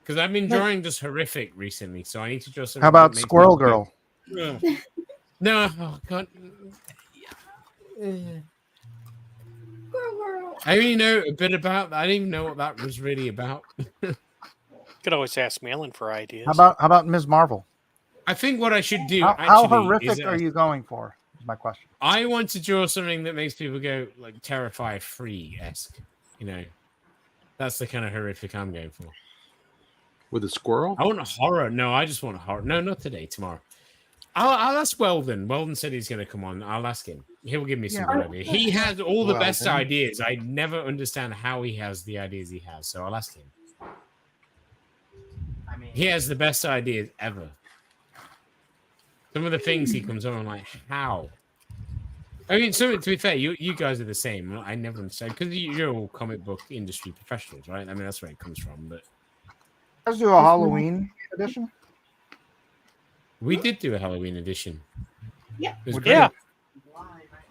because I've been Like- drawing just horrific recently. So I need to draw something. How about that makes Squirrel me go, Girl? "Ugh." No, oh god. I only know a bit about. I didn't even know what that was really about. Could always ask Malin for ideas. How about Ms. Marvel? I think what I should do. How actually, horrific is, are you going for? Is my question. I want to draw something that makes people go like Terrifier 3-esque. You know, that's the kind of horrific I'm going for. With a squirrel? I want a horror. No, I just want a horror. No, not today. Tomorrow. I'll ask Weldon. Weldon said he's going to come on. I'll ask him. He'll give me some good ideas. He has all the best Weldon. ideas. I never understand how he has the ideas he has. So I'll ask him. I mean, He has the best ideas ever. Some of the things he comes on, I'm like, how? I mean, so to be fair, you guys are the same. I never understand because you're all comic book industry professionals, right? I mean, that's where it comes from. But Let's do a Halloween edition. we did do a Halloween edition. Yeah. It was great. Yeah.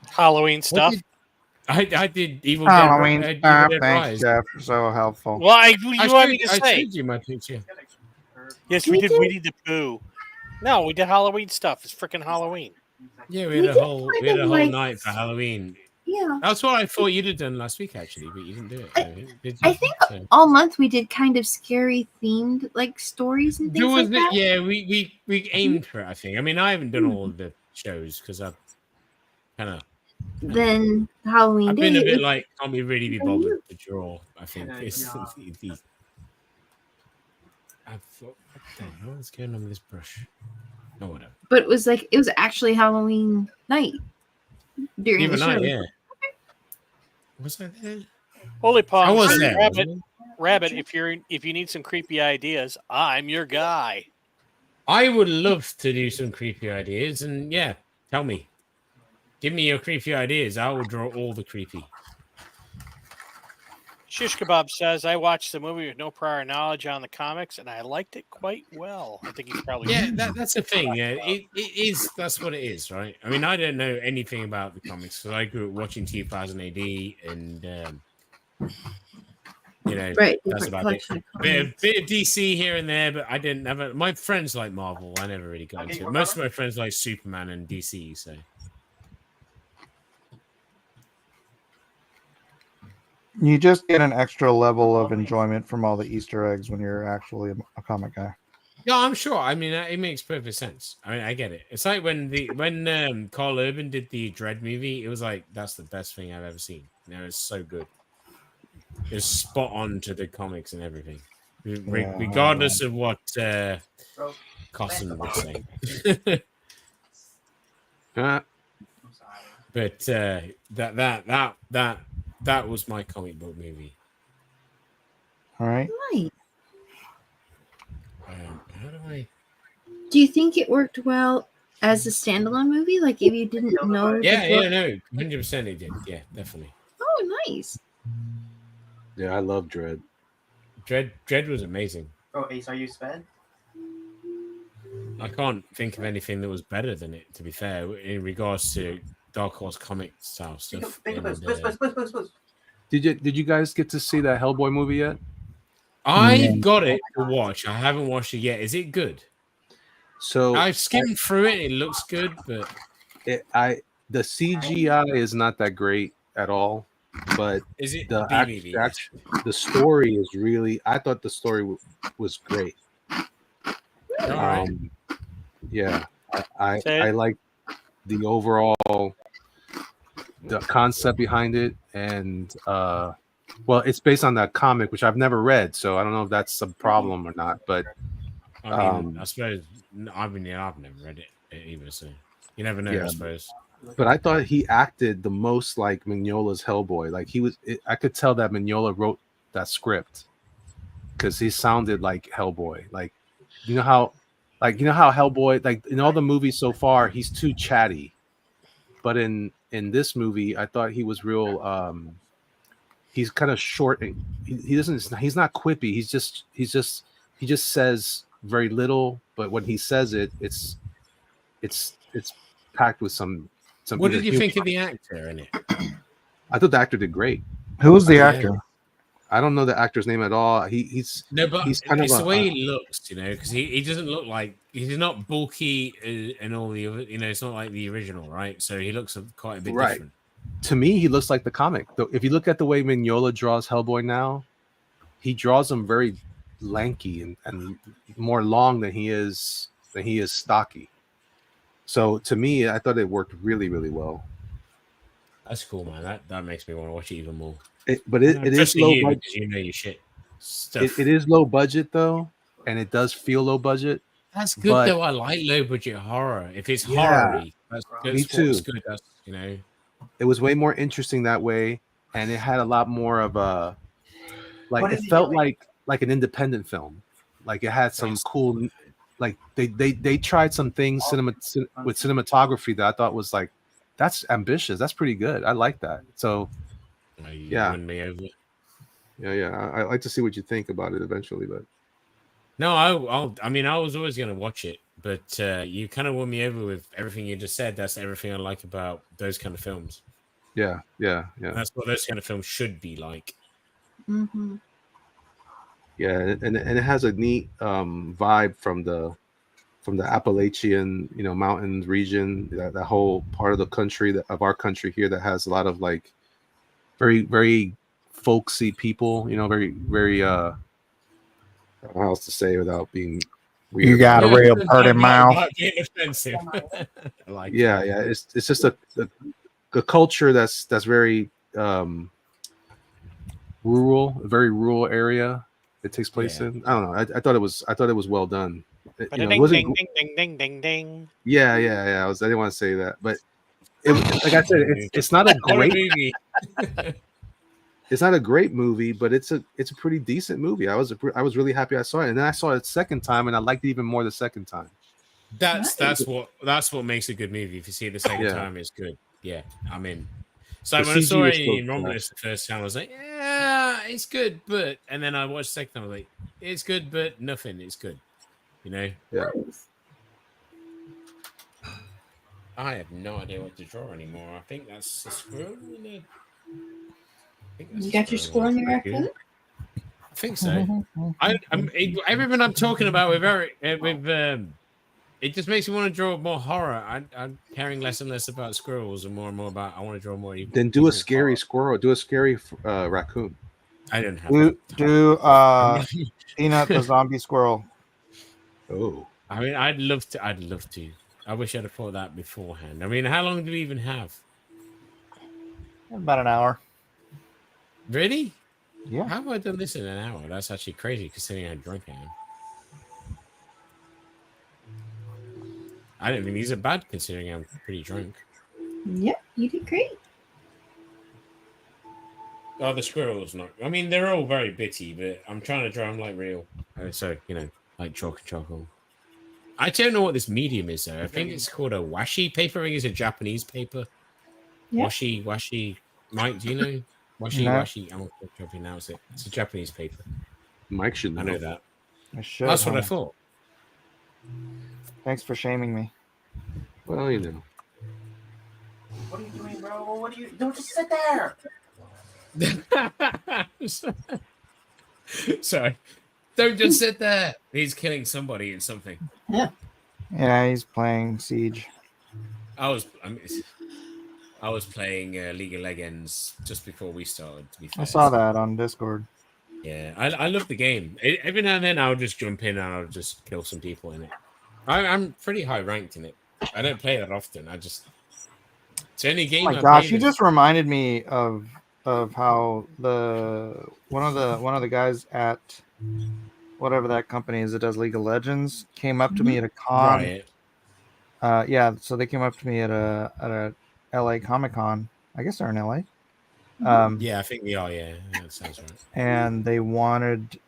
Halloween stuff. I did Evil Halloween Dead, stuff. Evil Dead Thanks, Rise. Jeff. So helpful. Well, you want me to I say? showed you my picture. Yes, we did Winnie the Pooh. No, we did Halloween stuff. It's freaking Halloween. Yeah, we We had a did whole kind we had a of whole like- night for Halloween. Yeah. That's what I thought you'd have done last week, actually, but you didn't do it. Did you? I think So- all month we did kind of scary themed like stories and There things was like that. yeah, we aimed for it. I think. I mean, I haven't done all of the shows because I've kind of Then Halloween I've Day. been a bit it- like can't be really be bothered to draw. I think it's the. I thought, what the hell is going on with this brush? No, whatever. but it was actually Halloween night during Even the I, show. yeah. Was I there? Holy I Palm, was there. Rabbit. If you need some creepy ideas, I'm your guy. I would love to do some creepy ideas, and yeah, tell me. Give me your creepy ideas. I will draw all the creepy. Shish Kebab says, I watched the movie with no prior knowledge on the comics, and I liked it quite well. I think he's probably Yeah, that's the thing. Yeah, it is. That's what it is, right? I mean, I don't know anything about the comics because I grew up watching 2000 AD, and you know, Right. that's different about it. collection of Bit comics. of DC here and there, but I didn't ever. My friends like Marvel. I never really got into it. Most of my friends like Superman and DC. So You just get an extra level of enjoyment from all the Easter eggs when you're actually a comic guy. yeah, I'm sure. I mean, it makes perfect sense. I mean, I get it. It's like when Carl Urban did the Dread movie. It was like that's the best thing I've ever seen. You know, it's so good. It's spot on to the comics and everything, regardless of what Cosson would say. But that was my comic book movie. All right. Right. How do I? Do you think it worked well as a standalone movie? Like if you didn't know the Yeah, book- yeah, no, 100% it did. Yeah, definitely. Oh, nice. Yeah, I love Dread. Dread was amazing. Oh, Ace, are you sped? I can't think of anything that was better than it. To be fair, in regards to Dark Horse comic style stuff. And, Did you guys get to see that Hellboy movie yet? I got it to watch. I haven't watched it yet. Is it good? So I've skimmed through it. It looks good, but the CGI is not that great at all. But is it the B-movie? the story is really? I thought the story was great. All right. Yeah, I like the overall the concept behind it, and well, it's based on that comic which I've never read, so I don't know if that's a problem or not. But I mean, I suppose I've never read it either. So You never know, Yeah. I suppose. But I thought he acted the most like Mignola's Hellboy. Like I could tell that Mignola wrote that script because he sounded like Hellboy. Like you know how Hellboy, like in all the movies so far, he's too chatty. But in this movie, I thought he was real. He's kind of short. He doesn't. He's not quippy. He just says very little. But when he says it, it's packed with some What either did you humor. think of the actor in it? I thought the actor did great. Who was the Yeah. actor? I don't know the actor's name at all. He's No, but he's kind of it's the way he looks, you know, because he doesn't look like he's not bulky and all the other, you know, it's not like the original, right? So he looks quite a bit Right. different. To me, he looks like the comic. Though, if you look at the way Mignola draws Hellboy now, he draws him very lanky and more long than he is stocky. So to me, I thought it worked really, really well. That's cool, man. That makes me want to watch it even more. But it is Especially low you, budget. because you know your shit stuff. It is low budget though, and it does feel low budget. That's good but though. I like low budget horror. If it's Yeah, horror-y, that's me too. what's good. That's, you know. It was way more interesting that way, and it had a lot more of a What it is he felt doing? like an independent film. Like it had some cool, like they tried some things with cinematography that I thought was like, that's ambitious. That's pretty good. I like that. So yeah. Won me over. Yeah. I like to see what you think about it eventually, but No, I mean, I was always going to watch it, but you kind of won me over with everything you just said. That's everything I like about those kind of films. yeah. That's what those kind of films should be like. Mm-hmm. Yeah, and it has a neat vibe from the Appalachian, mountains region, that whole part of the country of our country here that has a lot of like very, very folksy people, very, very I don't know how else to say without being weird. You got a real pretty mouth. Not being offensive. Like Yeah. It's just a culture that's very rural, a very rural area it takes place in. I don't know. I thought it was well done. It Ding, wasn't. ding, ding, ding. Yeah. I didn't want to say that, but like I said, it's not a great movie. It's not a great movie, but it's a pretty decent movie. I was really happy I saw it, and then I saw it a second time, and I liked it even more the second time. That's what makes a good movie. If you see it the second time, it's good. Yeah, I'm in. So The when I CG saw is it so in Romulus the first time, I was like, yeah, it's good, but and then I watched the second time, I was like, it's good, but nothing. It's good. Yeah. I have no idea what to draw anymore. I think that's a squirrel. You got your squirrel and your raccoon? I think so. Everything I'm talking about with Eric, it just makes me want to draw more horror. I'm caring less and less about squirrels and more about I want to draw more. Then do a scary squirrel. Do a scary raccoon. I don't have. Do Peanut the zombie squirrel. Oh, I mean, I'd love to. I wish I'd have thought that beforehand. I mean, how long do we even have? About an hour. Really? Yeah. How have I done this in an hour? That's actually crazy considering how drunk I am. I don't think these are bad considering I'm pretty drunk. Yep, you did great. Oh, the squirrel's not. I mean, they're all very bitty, but I'm trying to draw them like real. So, like chalk and charcoal. I don't know what this medium is, though. I think it's called a washi paper. I think it's a Japanese paper. Yeah. Washi. Mike, do you know? Washi. I'm not sure how to pronounce it. It's a Japanese paper. Mike should know. I know that. I should. That's what I thought. Thanks for shaming me. Well, What are you doing, bro? What are you? Don't just sit there. Sorry. Don't just sit there. He's killing somebody in something. Yeah, he's playing Siege. I was playing League of Legends just before we started. To be fair, I saw that on Discord. Yeah, I love the game. Every now and then, I'll just jump in and I'll just kill some people in it. I'm pretty high ranked in it. I don't play that often. It's the only game. Oh my gosh, you just reminded me of how one of the guys at whatever that company is that does League of Legends came up to me at a con. Right. Yeah, so they came up to me at a LA Comic Con. I guess they're in LA. Yeah, I think we are. Yeah, that sounds right. And they wanted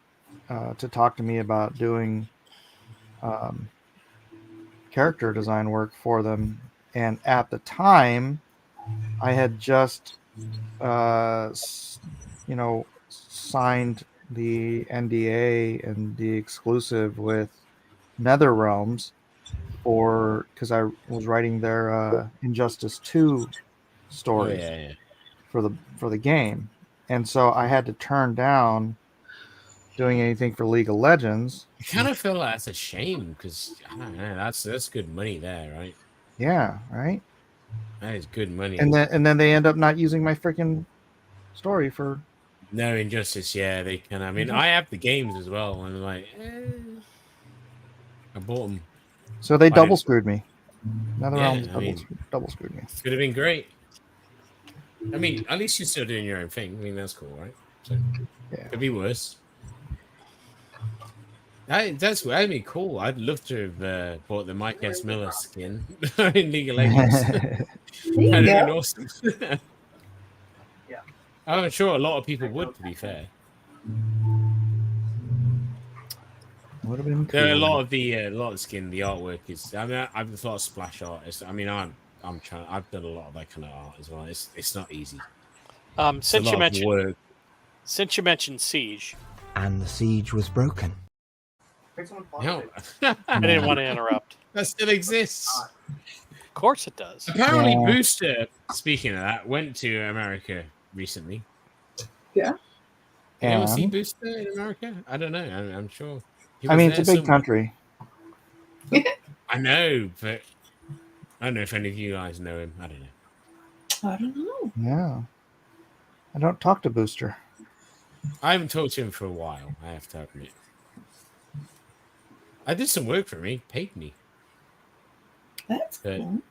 to talk to me about doing character design work for them. And at the time, I had just, signed the NDA and the exclusive with NetherRealms because I was writing their Injustice 2 Oh stories yeah. for the game, and so I had to turn down doing anything for League of Legends. I kind of feel like that's a shame because I don't know. That's good money there, right? Yeah, right. That is good money. And then they end up not using my freaking story for No Injustice. Yeah, they can. I mean, I have the games as well, and I'm like, I bought them. So they I double didn't- screwed me. NetherRealms Yeah, I mean, double screwed me. could have been great. I mean, at least you're still doing your own thing. I mean, that's cool, right? So Yeah. could be worse. That'd be cool. I'd love to have bought the Mike S. Miller skin in League of Legends. There That'd you have go. been awesome. I'm sure a lot of people would, to be fair. Would have been cool. There are a lot of the skin, the artwork is. I mean, I've a lot of splash artists. I mean, I'm trying. I've done a lot of that kind of art as well. It's not easy. It's a Since you lot of work. mentioned Siege, And the siege was broken. No, I didn't want to interrupt. that still exists. Of course it does. Apparently, Yeah. Booster. Speaking of that, went to America recently. Anyone see And Booster in America? I don't know. I'm sure. He I was mean, it's a there big somewhere. country. I know, but I don't know if any of you guys know him. I don't know. I don't know. Yeah. I don't talk to Booster. I haven't talked to him for a while. I have to admit. I did some work for him. He paid me. That's But cool.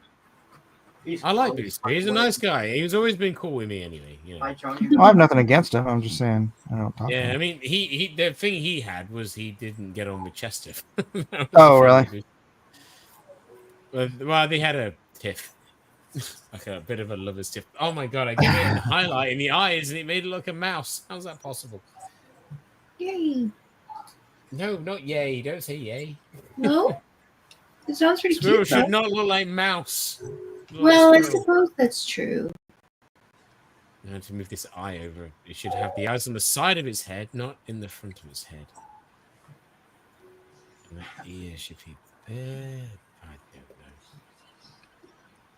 I like Booster. He's a nice guy. He's always been cool with me anyway. You know. I have nothing against him. I'm just saying I don't talk to Yeah, I him. mean, he the thing he had was he didn't get on with Chester. That was Oh, the thing. really? Well, they had a tiff, like a bit of a lover's tiff. Oh my god! I gave it a highlight in the eyes, and it made it look a mouse. How's that possible? Yay. No, not yay. Don't say yay. No? It sounds pretty Squirrel cute. should Though. not look like mouse. Look like Well, I squirrel. suppose that's true. I have to move this eye over. It should have the eyes on the side of its head, not in the front of its head. And that ear should be there. I don't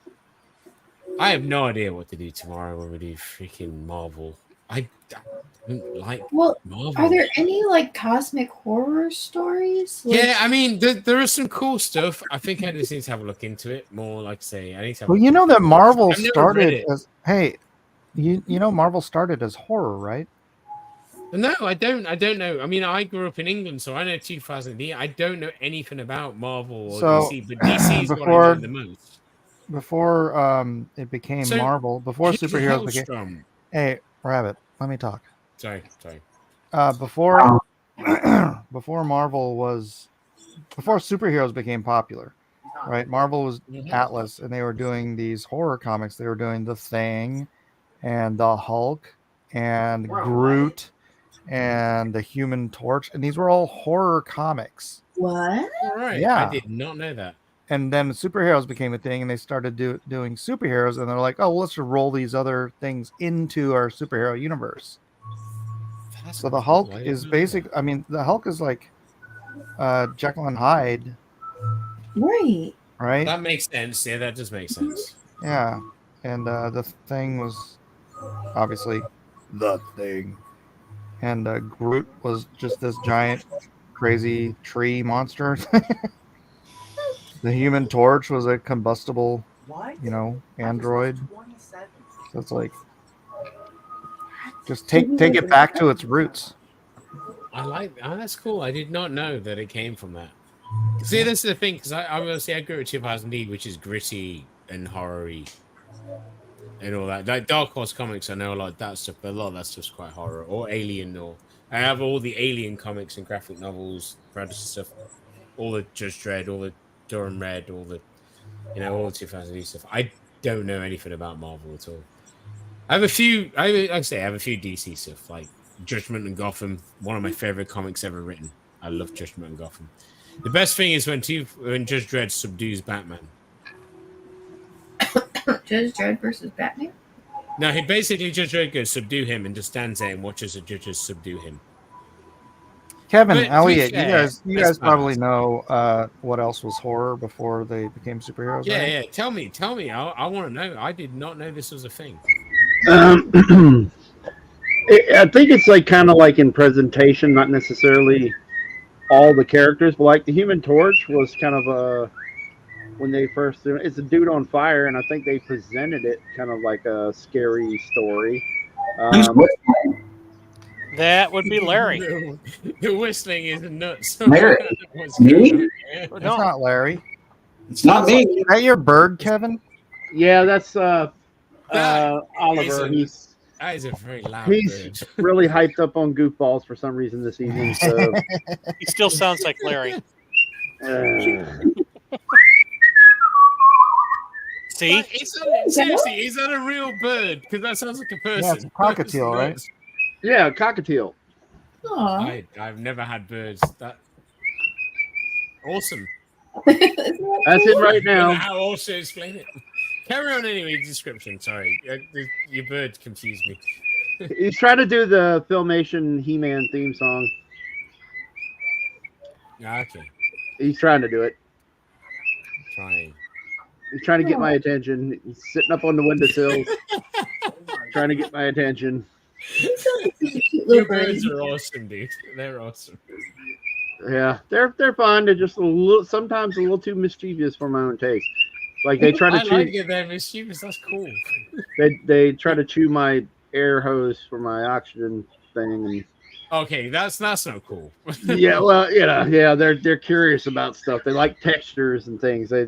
know. I have no idea what to do tomorrow when we do freaking Marvel. I don't like Well, Marvel. are there any like cosmic horror stories? Like, Yeah, I mean, there is some cool stuff. I think I just need to have a look into it more. Like I say, I need to have. Well, a you look know into that it. Marvel I've never read started it. as you know Marvel started as horror, right? No, I don't. I don't know. I mean, I grew up in England, so I know 2000 AD. I don't know anything about Marvel or So, DC, but DC is what I before- know the most. Before it became So, Marvel, before Peter superheroes became. Hellstrom. Hey, Rabbit, let me talk. Sorry. Before before Marvel was before superheroes became popular, right? Marvel was Mhm. Atlas, and they were doing these horror comics. They were doing The Thing, and the Hulk, and Groot, and the Human Torch, and these were all horror comics. what? All right. Yeah. I did not know that. And then superheroes became a thing, and they started doing superheroes, and they're like, oh, well, let's just roll these other things into our superhero universe. That's So the cool. Hulk I didn't is know basic. I mean, the Hulk is like Jekyll and Hyde, Right. right? that makes sense. Yeah, that does make sense. Yeah. And the Thing was obviously the Thing, and Groot was just this giant, crazy tree monster. The Human Torch was a combustible, android. So it's like, just take it back to its roots. I like. Oh, that's cool. I did not know that it came from that. See, this is the thing, because I grew up 2000 AD, which is gritty and horror-y and all that. Like Dark Horse Comics, I know a lot of that stuff, but a lot of that stuff's quite horror or Alien. Or I have all the Alien comics and graphic novels, Predator stuff, all the Judge Dredd, all the Durham Red, all the You know, all 2000 stuff. I don't know anything about Marvel at all. I have a few. Like I say, I have a few DC stuff like Judgment and Gotham. One of my favorite comics ever written. I love Judgment and Gotham. The best thing is when Judge Dredd subdues Batman. Judge Dredd versus Batman. No, he basically Judge Dredd goes subdue him and just stands there and watches the judges subdue him. Kevin, But, Elliot, fair, you guys probably know what else was horror before they became superheroes. Yeah, right? yeah. Tell me. I want to know. I did not know this was a thing. I think it's like kind of like in presentation, not necessarily all the characters, but like the Human Torch was kind of a when they first it's a dude on fire, and I think they presented it kind of like a scary story. That would be Larry. The whistling is nuts. Larry? What's Me? going on? Yeah. It's not Larry. It's not me. Is that your bird, Kevin? Yeah, that's That Oliver. That is a very loud He's bird. really hyped up on goofballs for some reason this evening. So He still sounds like Larry. See? Seriously, is that a real bird? Because that sounds like a person. Yeah, it's a cockatiel, right? Yeah, cockatiel. I've never had birds. That awesome. That's it right I don't know now. how else to explain it. Carry on anyway. Description. Sorry, your bird confused me. He's trying to do the Filmation He-Man theme song. Okay, He's trying to do it. trying. He's trying to get my attention. He's sitting up on the windowsill, trying to get my attention. Your birds are awesome, dude. They're awesome. Yeah, they're fun. They're just sometimes a little too mischievous for my own taste. Like they try to I chew. like it. They're mischievous. That's cool. They try to chew my air hose for my oxygen thing. And Okay, that's not cool. yeah, well, yeah, they're curious about stuff. They like textures and things. They,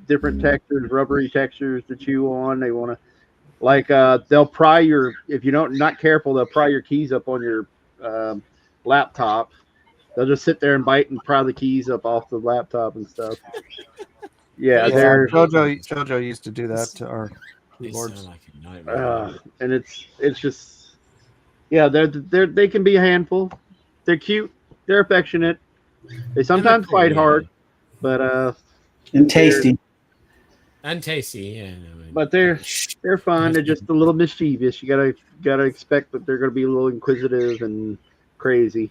different textures, rubbery textures to chew on. They want to, like, they'll pry if you don't not careful, they'll pry your keys up on your laptop. They'll just sit there and bite and pry the keys up off the laptop and stuff. Yeah, they're JoJo used to do that to our keyboards. Like a nightmare. and it's just, yeah, they can be a handful. They're cute. They're affectionate. They sometimes fight hard, but and tasty. And tasty, yeah. But they're fun. They're just a little mischievous. You gotta expect that they're gonna be a little inquisitive and crazy.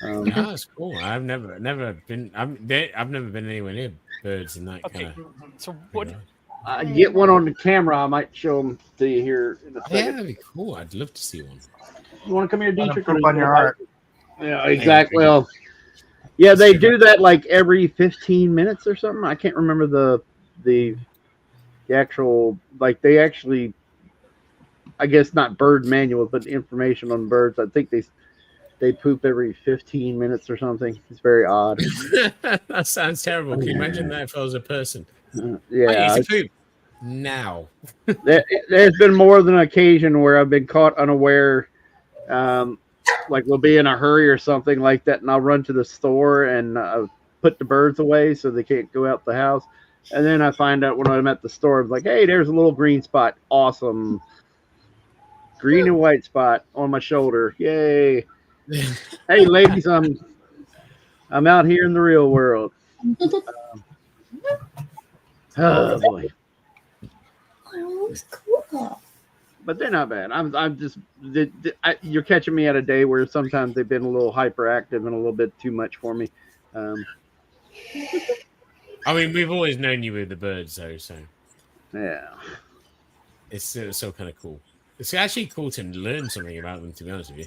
That's cool. I've never been. I've never been anywhere near birds and that kind of. So what? Get one on the camera. I might show them to you here in a Yeah, second. that'd be cool. I'd love to see one. You want to come here, Dietrich? Poop on your heart. Yeah, exactly. Well, yeah, they do that like every 15 minutes or something. I can't remember the actual, like they actually, I guess not bird manual, but information on birds. I think they poop every 15 minutes or something. It's very odd. That sounds terrible. Can you imagine that if I was a person? Yeah. I need to poop now. There's been more than an occasion where I've been caught unaware. Like we'll be in a hurry or something like that, and I'll run to the store and put the birds away so they can't go out the house. And then I find out when I'm at the store, I'm like, hey, there's a little green spot. Awesome. Green and white spot on my shoulder. Yay. Hey, ladies, I'm out here in the real world. Oh, boy. Oh, it's cool. But they're not bad. I'm just you're catching me at a day where sometimes they've been a little hyperactive and a little bit too much for me. I mean, we've always known you with the birds, though. So yeah, it's so kind of cool. It's actually cool to learn something about them. To be honest with you.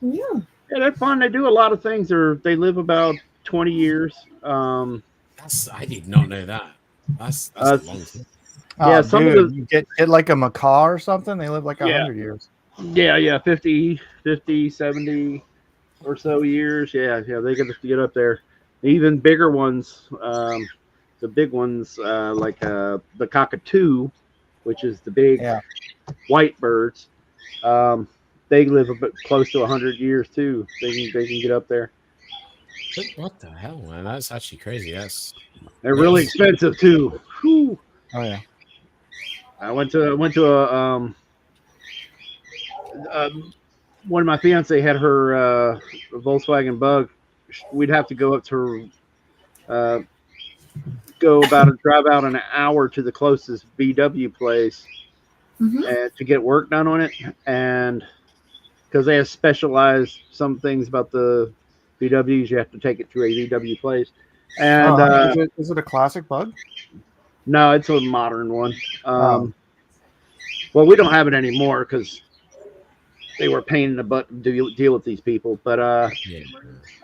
Yeah. Yeah, they're fun. They do a lot of things. They live about 20 years. I did not know that. That's a long time. Yeah, some dude, of the you get like a macaw or something. They live like 100 years. Yeah, 50, 70 or so years. Yeah, they get up there. Even bigger ones, the big ones like the cockatoo, which is the big white birds. They live a bit close to 100 years too. They can get up there. What the hell, man? That's actually crazy. They're really expensive too. Whew. Oh yeah. I went to one of my fiance had her Volkswagen Bug. We'd have to go up to her, drive out an hour to the closest VW place and to get work done on it, and because they have specialized some things about the VWs, you have to take it to a VW place. And is it a classic Bug? no, it's a modern one. Well, we don't have it anymore because they were a pain in the butt to deal with these people. But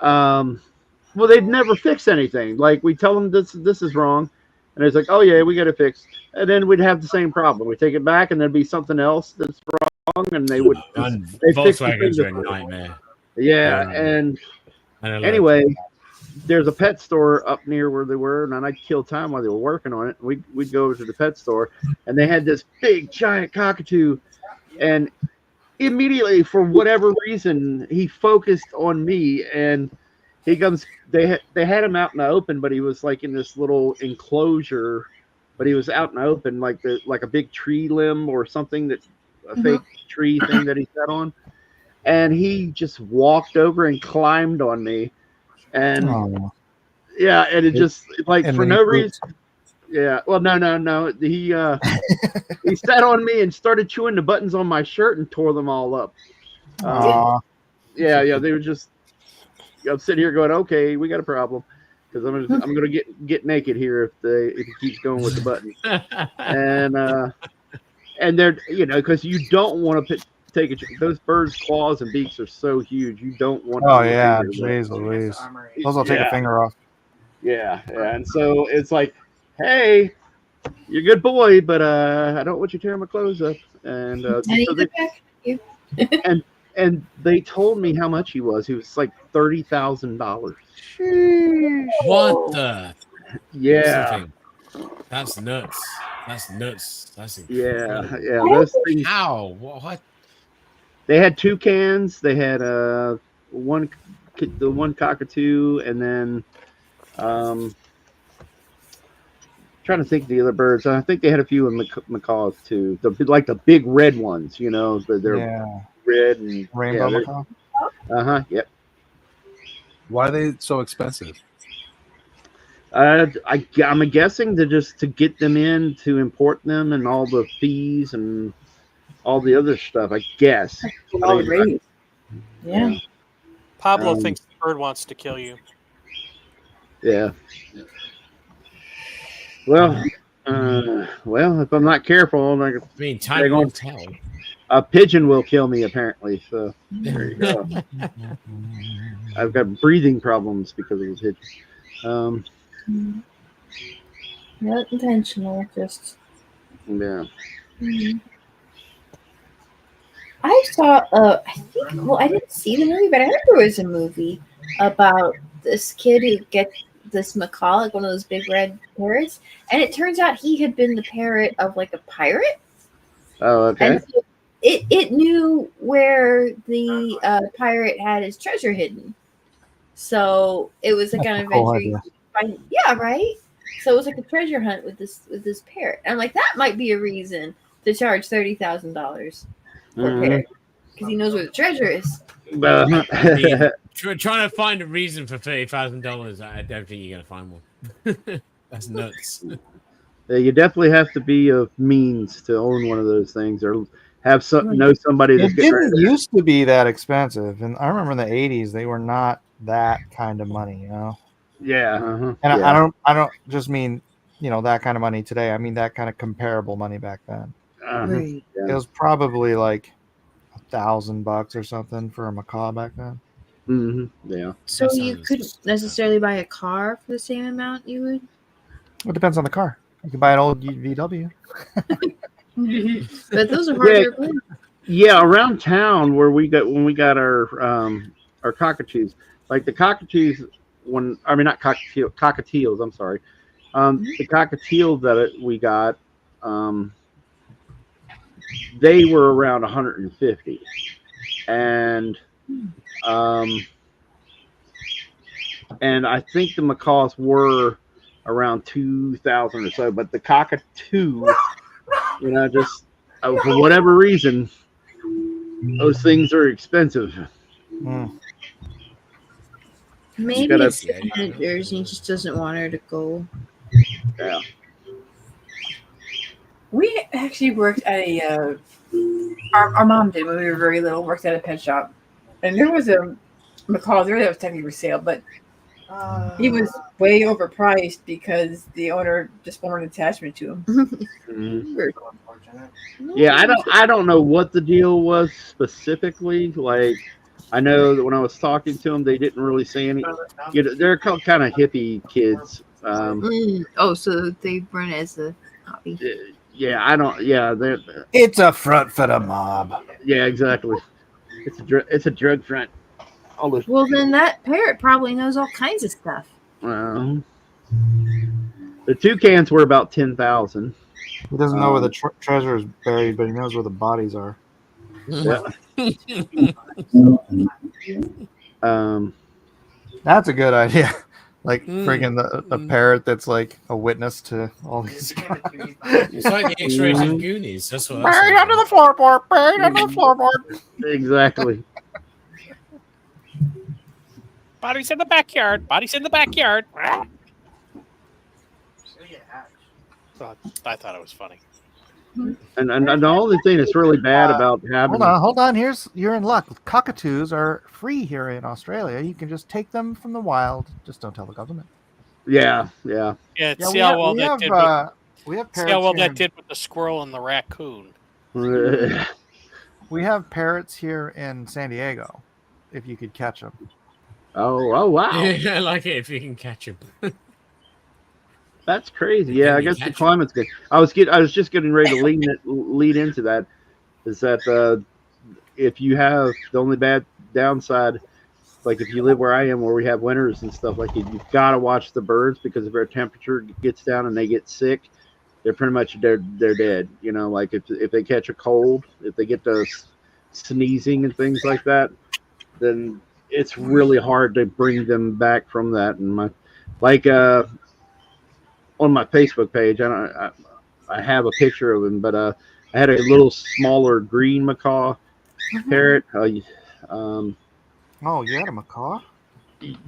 well, they'd never fix anything. Like we tell them this is wrong, and it's like, oh yeah, we got it fixed, and then we'd have the same problem. We take it back, and there'd be something else that's wrong, and they would. Volkswagens are a nightmare. Yeah, and anyway, there's a pet store up near where they were, and I'd kill time while they were working on it. We'd go over to the pet store, and they had this big giant cockatoo, and immediately, for whatever reason, he focused on me, and he comes. They had him out in the open, but he was like in this little enclosure, but he was out in the open, like a big tree limb or something, that a fake tree thing that he sat on, and he just walked over and climbed on me, and yeah, and it just like for no reason. Yeah, well, no. He he sat on me and started chewing the buttons on my shirt and tore them all up. Yeah, they were just. I'm sitting here going, okay, we got a problem, because I'm gonna get naked here if he keeps going with the buttons. and they're because you don't want to take it. Those birds' claws and beaks are so huge. You don't want. Oh yeah, jeez Louise. Those will take a finger off. Yeah, and so it's like, hey, you're a good boy, but I don't want you tearing my clothes up. And and they told me how much he was. He was like $30,000. What the? Yeah. That's nuts. That's nuts. That's incredible. Yeah. Those things. How? What? They had toucans. They had the one cockatoo, and then trying to think of the other birds. I think they had a few in macaws too. The big red ones. They're red and rainbow macaw. Yep. Why are they so expensive? I'm guessing to get them in, to import them, and all the fees and all the other stuff. I guess. Yeah. Pablo thinks the bird wants to kill you. Yeah. Well, if I'm not careful, time will tell. A pigeon will kill me, apparently. So there you go. I've got breathing problems because of the pigeon. Not intentional, just. Yeah. I saw. I think. Well, I didn't see the movie, but I heard there was a movie about this kid who gets this macaw, like one of those big red parrots, and it turns out he had been the parrot of like a pirate. Oh, okay. And so it knew where the pirate had his treasure hidden, so it was like an adventure. Yeah, right. So it was like a treasure hunt with this parrot. And I'm like, that might be a reason to charge $30,000 for a parrot, because he knows where the treasure is. Trying to find a reason for $30,000, I don't think you're gonna find one. That's nuts. You definitely have to be of means to own one of those things, or have know somebody that's. It didn't used to be that expensive, and I remember in the '80s they were not that kind of money, Yeah. And yeah. I don't just mean that kind of money today. I mean that kind of comparable money back then. Right. It was probably like $1,000 or something for a macaw back then. Yeah. So you couldn't necessarily buy a car for the same amount you would? Well, it depends on the car. You can buy an old VW. But those are harder to win. Yeah, around town when we got our cockatoos, like the cockatoos, not cockatiels. I'm sorry. The cockatiels that we got, they were around 150, and and I think the macaws were around 2,000 or so, but the cockatoo, just for whatever reason, those things are expensive. Maybe gotta- it's the managers and he just doesn't want her to go. Yeah. We actually worked at a. Our mom did when we were very little. Worked at a pet shop, and there was a macaw there that was technically for sale, but he was way overpriced because the owner just formed an attachment to him. Mhm. Yeah, I don't know what the deal was specifically. Like, I know that when I was talking to them, they didn't really say any. They're kind of hippie kids. Oh, so they run as a hobby. Yeah, I don't. Yeah, It's a front for the mob. yeah, exactly. It's a drug front. Well, then that parrot probably knows all kinds of stuff. The toucans were about 10,000. He doesn't know where the treasure is buried, but he knows where the bodies are. Yeah. That's a good idea. Like friggin' the parrot that's like a witness to all these guys. It's like the X-rated Goonies. That's what Buried under the floorboard. Buried under the floorboard. Exactly. Bodies in the backyard. Bodies in the backyard. So I thought it was funny. And the only thing that's really bad about having Hold on. You're in luck. Cockatoos are free here in Australia. You can just take them from the wild. Just don't tell the government. Yeah. Yeah, see how well that did. We have See parrots how well here that did with the squirrel and the raccoon. We have parrots here in San Diego. If you could catch them. Oh wow. Yeah, I like it if you can catch them. That's crazy. Yeah, I guess the climate's good. I was just getting ready to lead into that. Is that if you have the only bad downside, like if you live where I am, where we have winters and stuff like it, you've got to watch the birds because if their temperature gets down and they get sick, they're pretty much they're dead. Like if they catch a cold, if they get to sneezing and things like that, then it's really hard to bring them back from that. And on my Facebook page, I have a picture of him, but I had a little smaller green macaw parrot. Oh, you had a macaw?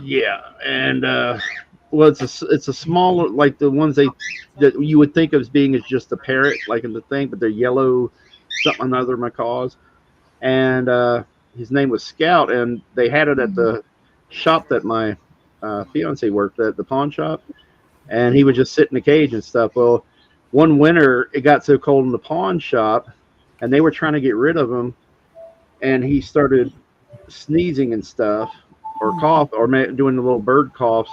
Yeah, and well, it's a smaller, like the ones that you would think of as being as just a parrot, like in the thing, but they're yellow, something other macaws, and his name was Scout, and they had it at the shop that my fiance worked at, the pawn shop. And he would just sit in the cage and stuff. Well, one winter, it got so cold in the pawn shop, and they were trying to get rid of him, and he started sneezing and stuff, or cough, or doing the little bird coughs,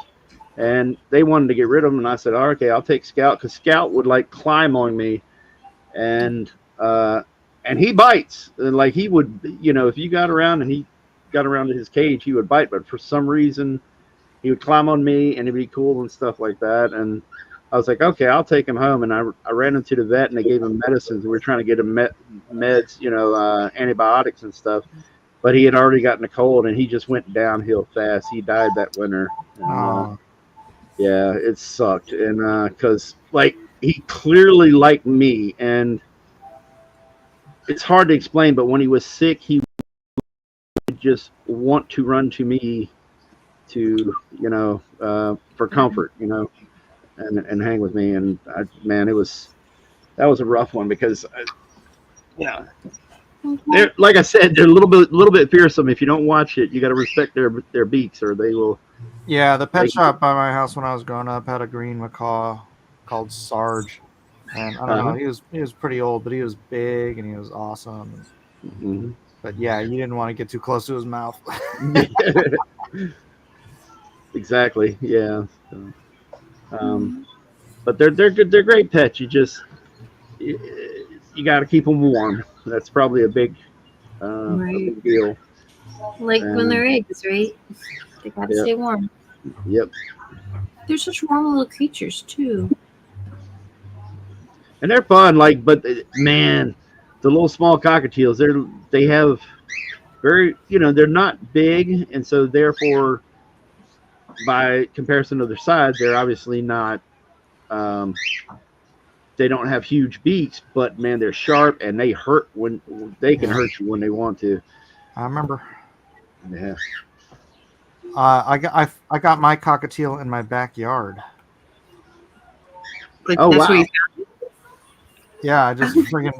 and they wanted to get rid of him. And I said, oh, okay, I'll take Scout, because Scout would like climb on me, and he bites, and like he would, if you got around and he got around to his cage, he would bite, but for some reason, he would climb on me and it'd be cool and stuff like that. And I was like, okay, I'll take him home. And I ran him to the vet and they gave him medicines. We were trying to get him meds, antibiotics and stuff. But he had already gotten a cold and he just went downhill fast. He died that winter. And, yeah, it sucked. And because he clearly liked me. And it's hard to explain, but when he was sick, he would just want to run to me to for comfort, and hang with me. And that was a rough one because they're, like I said, they're a little bit fearsome. If you don't watch it, you got to respect their beaks or they will. Yeah, the pet shop by my house when I was growing up had a green macaw called Sarge, and I don't know, he was pretty old, but he was big and he was awesome. Mm-hmm. But yeah, you didn't want to get too close to his mouth. Exactly. Yeah. But they're good. They're great pets. You got to keep them warm. That's probably a big deal. Like when they're eggs, right? They gotta stay warm. Yep. They're such warm little creatures too. And they're fun. But man, the little small cockatiels, they have very, they're not big, and so therefore by comparison to their size, they're obviously not. They don't have huge beaks, but man, they're sharp and they hurt when they can hurt you when they want to. I remember. Yeah. I got my cockatiel in my backyard. Like, Oh, that's wow. where you Yeah,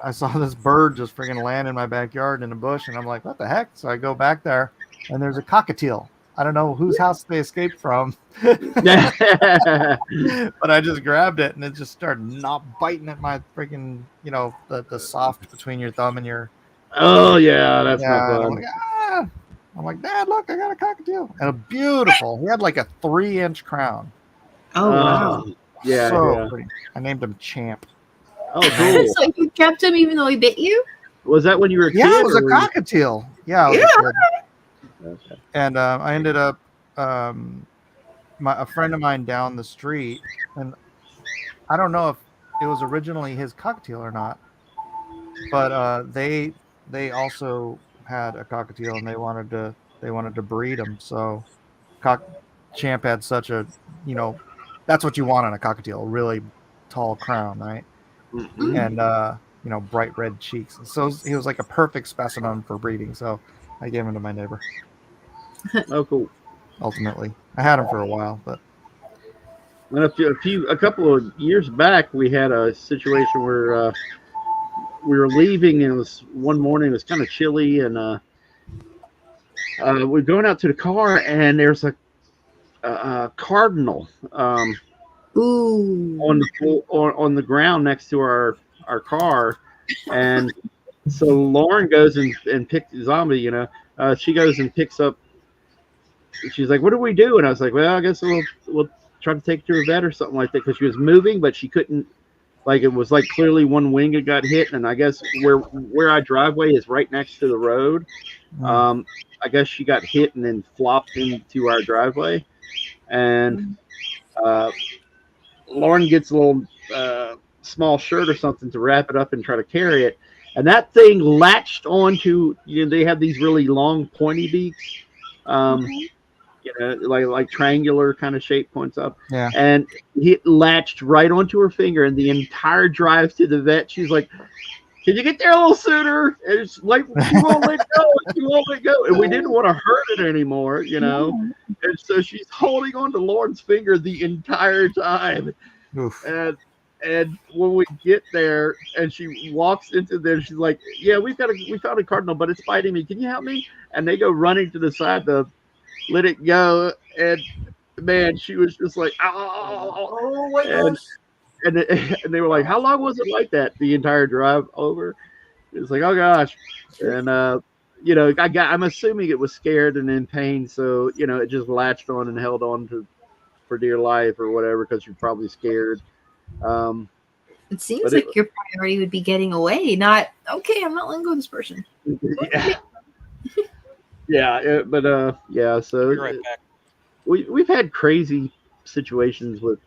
I saw this bird just friggin' land in my backyard in a bush, and I'm like, what the heck? So I go back there, and there's a cockatiel. I don't know whose house they escaped from, but I just grabbed it, and it just started not biting at my friggin', the soft between your thumb and your. Oh yeah, that's not And fun. I'm like, Dad, look, I got a cockatiel, and a beautiful. He had like a 3-inch crown. Oh wow! Yeah, so pretty. I named him Champ. Oh, cool. So you kept him even though he bit you? Was that when you were a kid? Yeah, it was a or cockatiel. Yeah, I was a kid. Okay. And I ended up a friend of mine down the street, and I don't know if it was originally his cockatiel or not, but they also had a cockatiel, and they wanted to breed him. So Champ had such a, that's what you want on a cockatiel, a really tall crown, right? Mm-hmm. And bright red cheeks. So he was like a perfect specimen for breeding. So I gave him to my neighbor. Oh, cool. Ultimately, I had him for a while, but a couple of years back, we had a situation where we were leaving, and it was one morning. It was kind of chilly, and we're going out to the car, and there's a cardinal on the ground next to our car, and so Lauren goes and picks Zombie. She goes and picks up. She's like, "What do we do?" And I was like, "Well, I guess we'll try to take her to a vet or something like that," because she was moving, but she couldn't. Like, it was like clearly one wing had got hit, and I guess where our driveway is right next to the road. I guess she got hit and then flopped into our driveway, and Lauren gets a little small shirt or something to wrap it up and try to carry it, and that thing latched onto. They have these really long pointy beaks. Like triangular kind of shape points up. Yeah. And it latched right onto her finger, and the entire drive to the vet, she's like, "Can you get there a little sooner?" And it's like, she won't let go. She won't let go. And we didn't want to hurt it anymore, And so she's holding on to Lauren's finger the entire time. Oof. And when we get there and she walks into there, she's like, "Yeah, we found a cardinal, but it's biting me. Can you help me?" And they go running to the side to let it go, and man, she was just like, "Oh my gosh!" And they were like, "How long was it like that the entire drive over?" It was like, "Oh gosh," and I'm assuming it was scared and in pain, so it just latched on and held on for dear life or whatever, because you're probably scared. It seems like your priority would be getting away, not okay. I'm not letting go of this person. Yeah. Yeah, so Be right back. we've had crazy situations with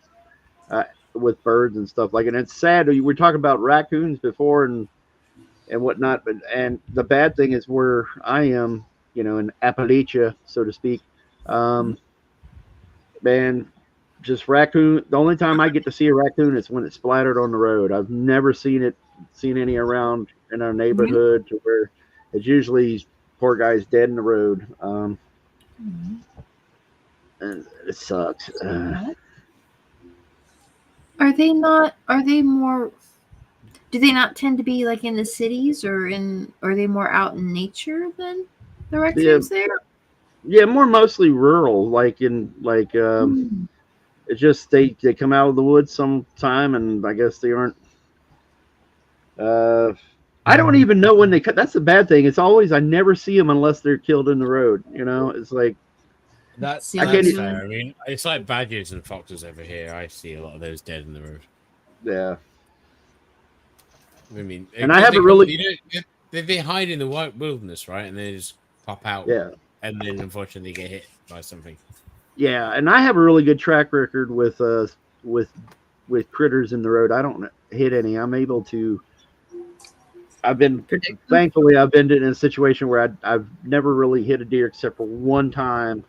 birds and stuff and it's sad. We were talking about raccoons before and whatnot, and the bad thing is where I am, in Appalachia, so to speak. Man, just raccoon. The only time I get to see a raccoon is when it's splattered on the road. I've never seen any around in our neighborhood to where it's usually. Poor guy's dead in the road. And it sucks. Are they more? Do they not tend to be like in the cities, or are they more out in nature than the raccoons there? Yeah, mostly rural. It's just they come out of the woods sometime, and I guess they aren't. I don't even know when they cut. That's the bad thing. It's always I never see them unless they're killed in the road. It's like that's I can't fair. I mean, it's like badgers and foxes over here. I see a lot of those dead in the road. Yeah. I mean, and I haven't really. They hide in the white wilderness, right? And they just pop out. Yeah. And then unfortunately get hit by something. Yeah, and I have a really good track record with critters in the road. I don't hit any. I'm able to. Thankfully, I've been in a situation where I've never really hit a deer except for one time,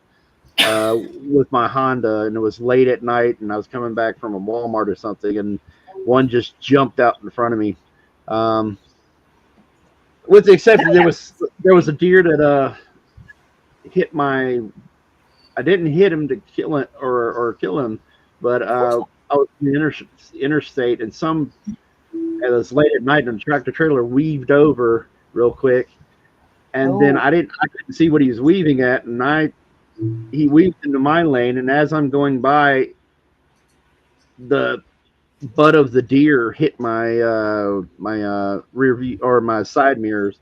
with my Honda, and it was late at night, and I was coming back from a Walmart or something, and one just jumped out in front of me. With the exception, there was a deer that hit my. I didn't hit him to kill it or kill him, but I was in the interstate, and it was late at night, and the tractor trailer weaved over real quick, and then I couldn't see what he was weaving at, and he weaved into my lane, and as I'm going by, the butt of the deer hit my rear view or my side mirrors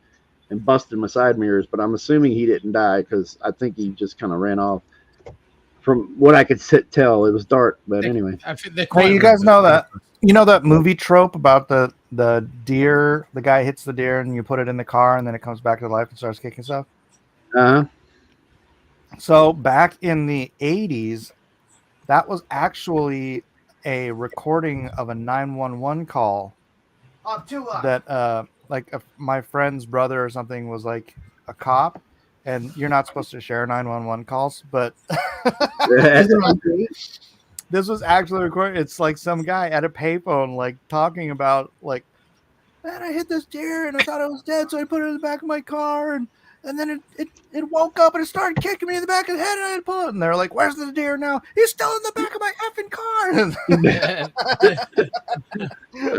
and busted my side mirrors, but I'm assuming he didn't die because I think he just kind of ran off. From what I could tell, it was dark, but anyway. I think they're Hey, quite you guys know that? You know that movie trope about the deer? The guy hits the deer, and you put it in the car, and then it comes back to life and starts kicking stuff. So back in the 80s, that was actually a recording of a 911 call that like my friend's brother or something was like a cop, and you're not supposed to share 911 calls, but this was actually recorded. It's like some guy at a payphone like talking about like, man, I hit this deer and I thought it was dead, so I put it in the back of my car, and then it woke up and it started kicking me in the back of the head, and I had to pull it. And they're like, "Where's the deer now? He's still in the back of my effing car."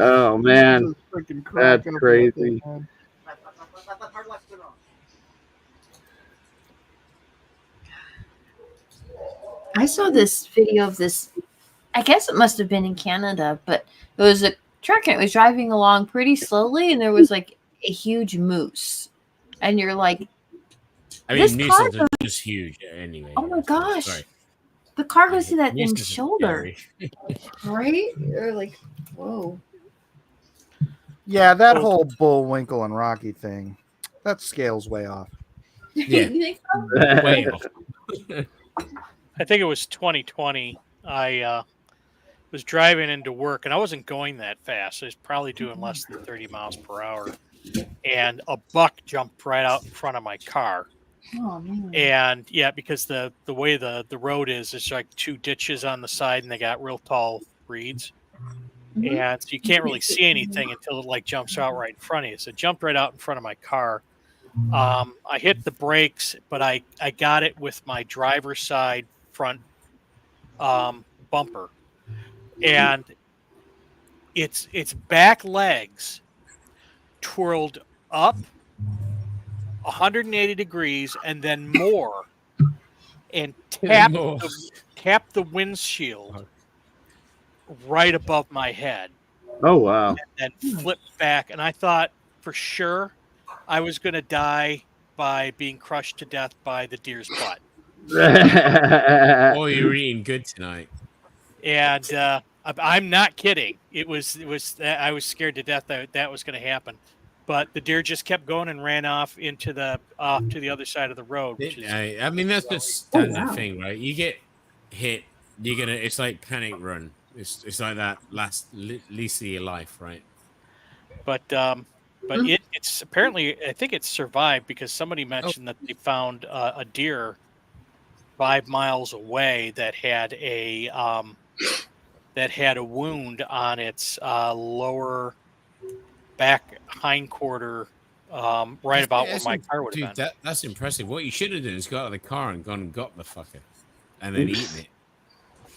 Oh man, that's crazy. I saw this video of this. I guess it must have been in Canada, but it was a truck and it was driving along pretty slowly, and there was like a huge moose, and you're like, I mean, mooses are just huge anyway. oh my gosh. Sorry. The car goes to that Moose thing's is shoulder. Right? You're like, whoa. Yeah, that whole Bullwinkle and Rocky thing, that scales way off. Yeah. You think so? Way off. I think it was 2020. I was driving into work, and I wasn't going that fast. I was probably doing less than 30 miles per hour. And a buck jumped right out in front of my car. Oh, man. And yeah, because the way the road is, it's like two ditches on the side, and they got real tall reeds. And so you can't really see anything until it like jumps out right in front of you. So it jumped right out in front of my car. I hit the brakes, but I got it with my driver's side front bumper, and its back legs twirled up 180 degrees and then more, and tapped the windshield right above my head. Oh wow! And then flipped back, and I thought for sure I was going to die by being crushed to death by the deer's butt. Oh, you're eating good tonight. And I'm not kidding. It was. I was scared to death that was going to happen, but the deer just kept going and ran off into the to the other side of the road. Which is, I mean, that's the standard thing, right? You get hit, you're gonna. It's like panic run. It's like that least of your life, right? But it's apparently, I think it's survived because somebody mentioned that they found a deer 5 miles away that had a wound on its lower back hindquarter, right about where my car would have been. That's impressive. What you should have done is got out of the car and gone and got the fucker, and then eaten it.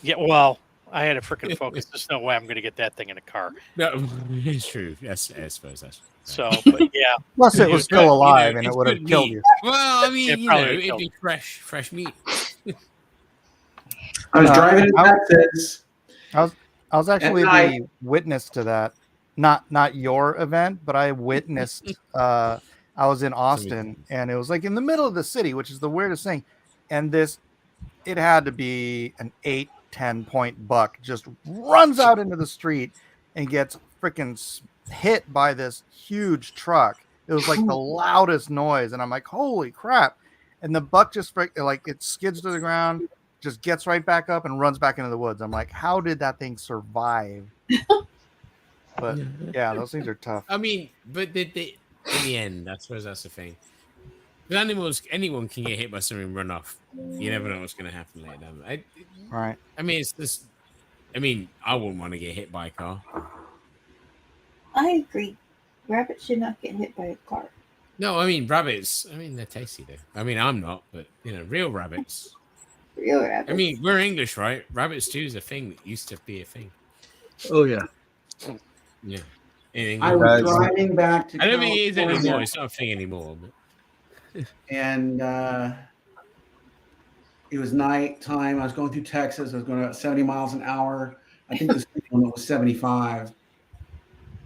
Yeah, well, I had a freaking Focus. There's no way I'm going to get that thing in a car. No, it's true. Yes, I suppose that's. So, but yeah. Plus, it was still alive, and it would have killed you. Well, I mean, it'd be fresh meat. I was driving in Texas. I was actually the witness to that. Not your event, but I witnessed. I was in Austin, and it was like in the middle of the city, which is the weirdest thing. And it had to be an 8-10 point buck just runs out into the street and gets freaking hit by this huge truck. It was like the loudest noise, and I'm like, holy crap. And the buck just like it skids to the ground, just gets right back up and runs back into the woods. I'm like, how did that thing survive? But yeah, those things are tough. I mean, but in the end, I suppose that's the thing. Anyone can get hit by something and run off. You never know what's going to happen later. Right. I mean, it's just. I mean, I wouldn't want to get hit by a car. I agree. Rabbits should not get hit by a car. No, I mean rabbits. I mean they're tasty though. I mean I'm not, but real rabbits. Real rabbits. I mean we're English, right? Rabbit stew is a thing that used to be a thing. Oh yeah. Yeah. I was driving back to I don't think it is California, anymore. It's not a thing anymore. But... and it was nighttime. I was going through Texas. I was going about 70 miles an hour. I think the speed limit was 75,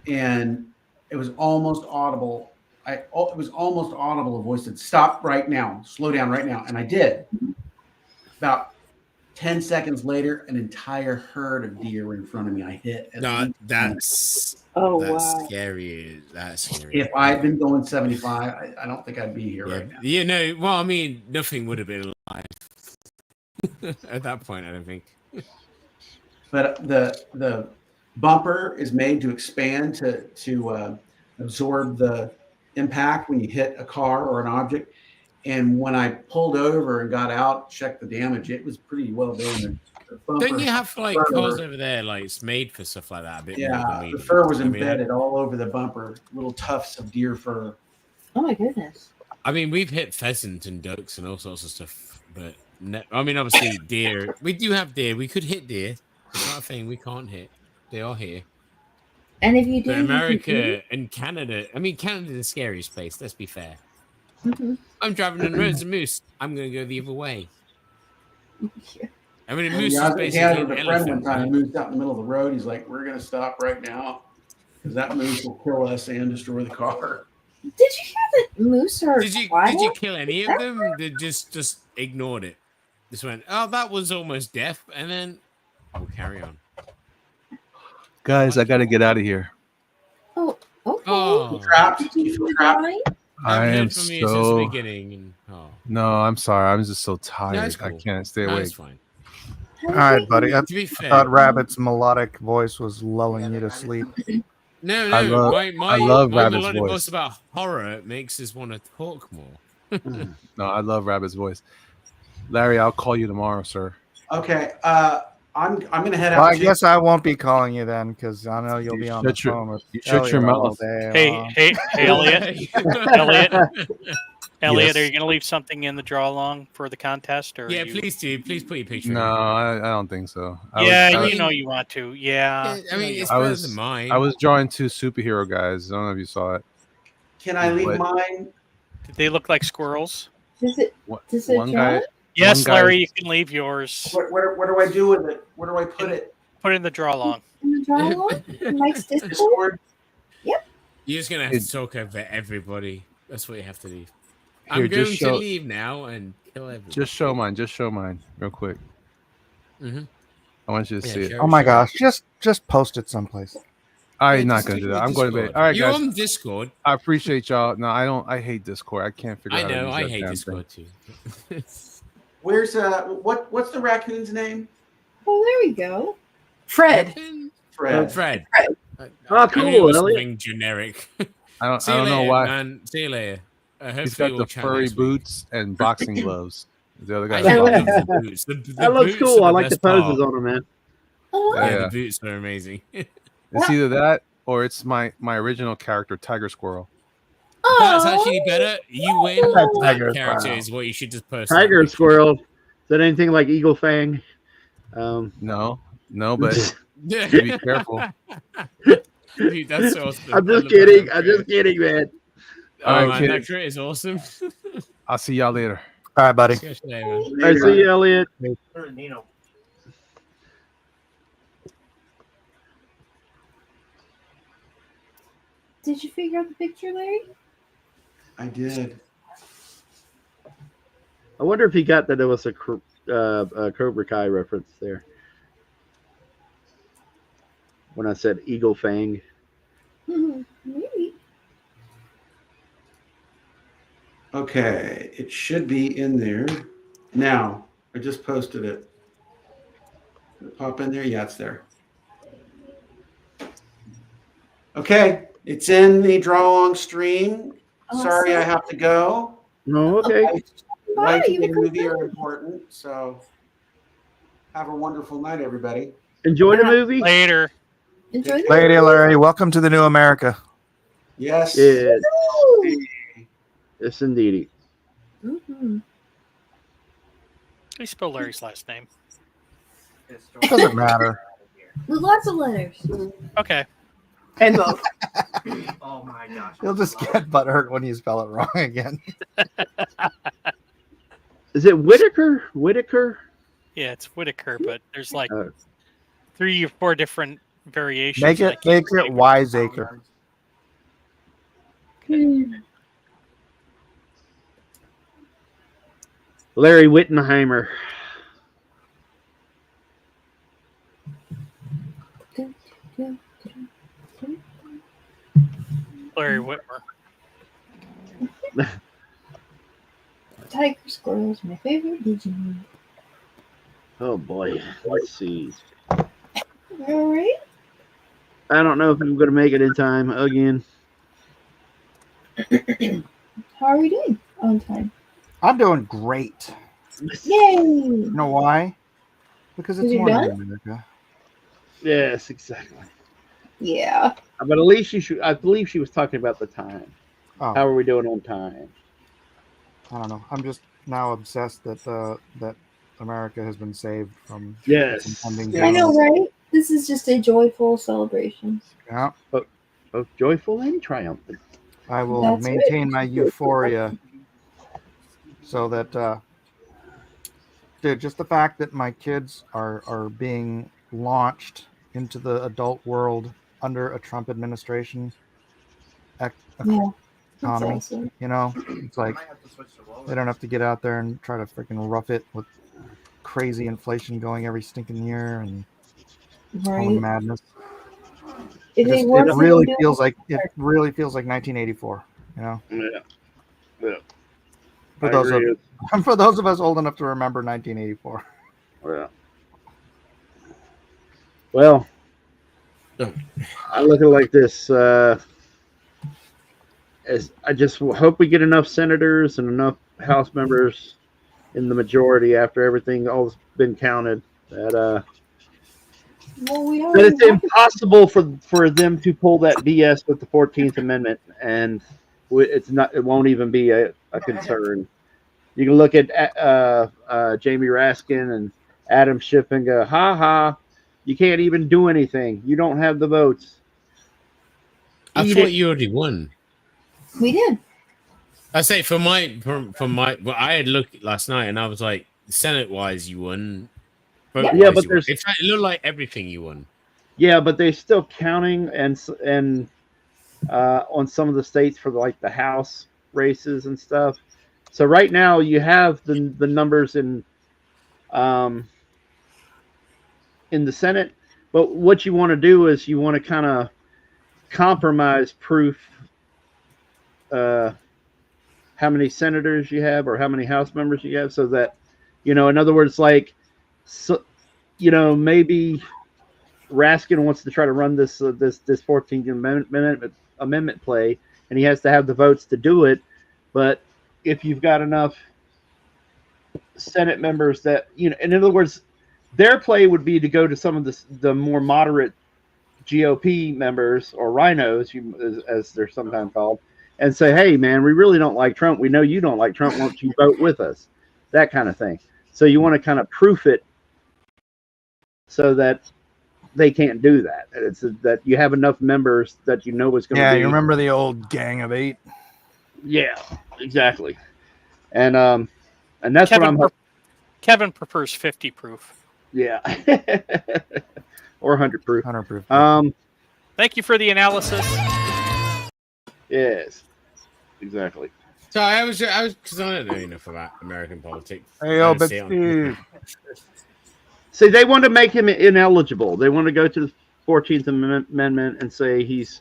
and it was almost audible. It was almost audible. A voice said, "Stop right now! Slow down right now!" And I did. About 10 seconds later, an entire herd of deer were in front of me. I hit. That's scary. That's scary. If I'd been going 75, I don't think I'd be here right now. Well, I mean, nothing would have been alive at that point. I don't think. But the bumper is made to expand to absorb the impact when you hit a car or an object. And when I pulled over and got out, checked the damage, it was pretty well damaged. Don't you have like cars over there, like it's made for stuff like that? A bit more than we the do. fur was embedded all over the bumper, little tufts of deer fur. Oh my goodness! I mean, we've hit pheasant and ducks and all sorts of stuff, but I mean, obviously deer. We do have deer. We could hit deer. It's not a thing we can't hit. They are here. And if you do, but America and Canada. I mean, Canada's the scariest place. Let's be fair. Mm-hmm. I'm driving on roads of moose. I'm going to go the other way. Yeah. I mean, a moose is I was basically with an a friend elephant. one time. He moved out in the middle of the road. He's like, "We're going to stop right now because that moose will kill us and destroy the car." Did you hear that moose are? Did you kill any of them? They just ignored it. Just went, oh, that was almost death, and then we'll carry on. Guys, I got to get out of here. Oh, okay. Oh, trapped? You feel trapped? I am from you since so. the beginning. And, No, I'm sorry. I'm just so tired. That's cool. I can't stay No, awake. that's fine. All right, buddy. I To be fair- thought Rabbit's melodic voice was lulling you to sleep. No, I love- I love my Rabbit's melodic voice. voice about horror makes us want to talk more. No, I love Rabbit's voice. Larry, I'll call you tomorrow, sir. Okay. I'm going to head out. Well, I guess I won't be calling you then because I know you'll be on the Shut your- phone with you shut your Elliot all mouth. day long. Hey, Elliot. Elliot, Yes. are you going to leave something in the draw along for the contest? Or Yeah, you... please do. Please put your picture. No, I don't think so. Yeah, you know you want to. Yeah. I mean, it's I better was than mine. I was drawing two superhero guys. I don't know if you saw it. Can I leave But- mine? Did they look like squirrels? Does it? One One guy. Yes, one guy- Larry, you can leave yours. What do I do with it? Where do I put it? Put it in the draw long. In the drawing? Mike's Discord? Discord? Yep. You're just gonna have to talk over everybody. That's what you have to do. I'm Here, going just to show- leave now and kill everybody. Just show mine. Just show mine, real quick. Mm-hmm. I want you to see it. Oh my gosh! Just post it someplace. I'm not just gonna do do the that. I'm going to bed. Discord. All right, You're guys. on Discord. I appreciate y'all. No, I don't. I hate Discord. I can't figure I out. know. How to I use that hate damn Discord thing. too. Where's what's the raccoon's name? Oh, there we go. Fred. Fred. Fred. Oh, cool, I knew it was Elliot. something generic. I See you don't know later, why. Man. See you later. He's got the furry boots and boxing gloves. The other guy. I love the boots. That looks boots cool. are I like the best part. poses on him, man. Yeah, Yeah. the boots are amazing. It's either that or it's my original character, Tiger Squirrel. That's actually better. You win. That Tiger character Squirrel. is what you should just post. Tiger and Squirrel. Is that anything like Eagle Fang? No, but Yeah. be careful. Dude, that's awesome. I'm I just love kidding. that I'm just kidding, man. Oh, All right, man, kid. that crit is awesome. I'll see y'all later. All right, buddy. Catch you later, man. I see you, Elliot. Did you figure out the picture, Larry? I did. I wonder if he got that there was a Cobra Kai reference there. When I said Eagle Fang. Maybe. Okay, it should be in there. Now, I just posted it. Did it pop in there? Yeah, it's there. Okay, it's in the draw along stream. Sorry, I have to go. No, okay. Life you and the because movie are important. So have a wonderful night, everybody. Enjoy the movie. Later. enjoy the Lady Larry, welcome to the new America. Yes. Yes, Woo! yes, indeedy. Mhm. How do you spell Larry's last name? Doesn't matter. With lots of letters. Okay. And both. Oh my gosh. You'll just get butthurt when you spell it wrong again. Is it Whitaker? Whitaker? Yeah, it's Whitaker, but there's like Oh. 3 or 4 different variations. Make and I it can't make say it which- Wiseacre. Larry Wittenheimer. Larry Whitmer. Tiger Squirrel is my favorite Digimon. Oh boy. Let's see. All right. I don't know if I'm going to make it in time again. How are we doing on time? I'm doing great. Yay! You know why? Because it's Is it morning done? in America. Yes, exactly. Yeah. But at least I believe she was talking about the time. Oh, How are we doing on time? I don't know. I'm just now obsessed that that America has been saved from Yes. its impending I know, doom. right? This is just a joyful celebration. Yeah, Both joyful and triumphant. I will That's maintain my euphoria so that dude, just the fact that my kids are being launched into the adult world under a Trump administration Yeah. That's economy, awesome. you know, it's like they don't have to get out there and try to freaking rough it with crazy inflation going every stinking year and all the Right. madness. If It, it just, works, it really do feels like 1984, you know. Yeah. For I those agree. for those of us old enough to remember 1984. Yeah. Well, I look at it like this. As I just hope we get enough senators and enough House members in the majority after everything all's been counted that Well, we that already it's impossible for them to pull that BS with the 14th Amendment, and it won't even be a concern. You can look at Jamie Raskin and Adam Schiff and go, ha ha, you can't even do anything. You don't have the votes. I Eat thought it. you already won. We did. I say for my well, I had looked last night and I was like, Senate wise, you won. Vote Yeah, wise, but you won. there's In fact, it looked like everything you won. yeah, but they're still counting and on some of the states for like the House races and stuff. So right now you have the numbers in the Senate, but what you want to do is you want to kind of compromise proof how many senators you have or how many House members you have, so that in other words, like maybe Raskin wants to try to run this 14th amendment play, and he has to have the votes to do it. But if you've got enough Senate members that in other words, their play would be to go to some of the more moderate GOP members or rhinos, as they're sometimes called, and say, hey, man, we really don't like Trump. We know you don't like Trump. Won't you vote with us? That kind of thing. So you want to kind of proof it so that they can't do that. It's that you have enough members that what's going to be. Yeah, you remember the old Gang of 8? Yeah, exactly. And that's what I'm. Kevin prefers 50 proof. Yeah. Or 100 proof. 100 proof. Thank you for the analysis. Yes. Exactly. So I was because I don't know enough about American politics. Hey, yo, Big Steve. See, they want to make him ineligible. They want to go to the 14th Amendment and say he's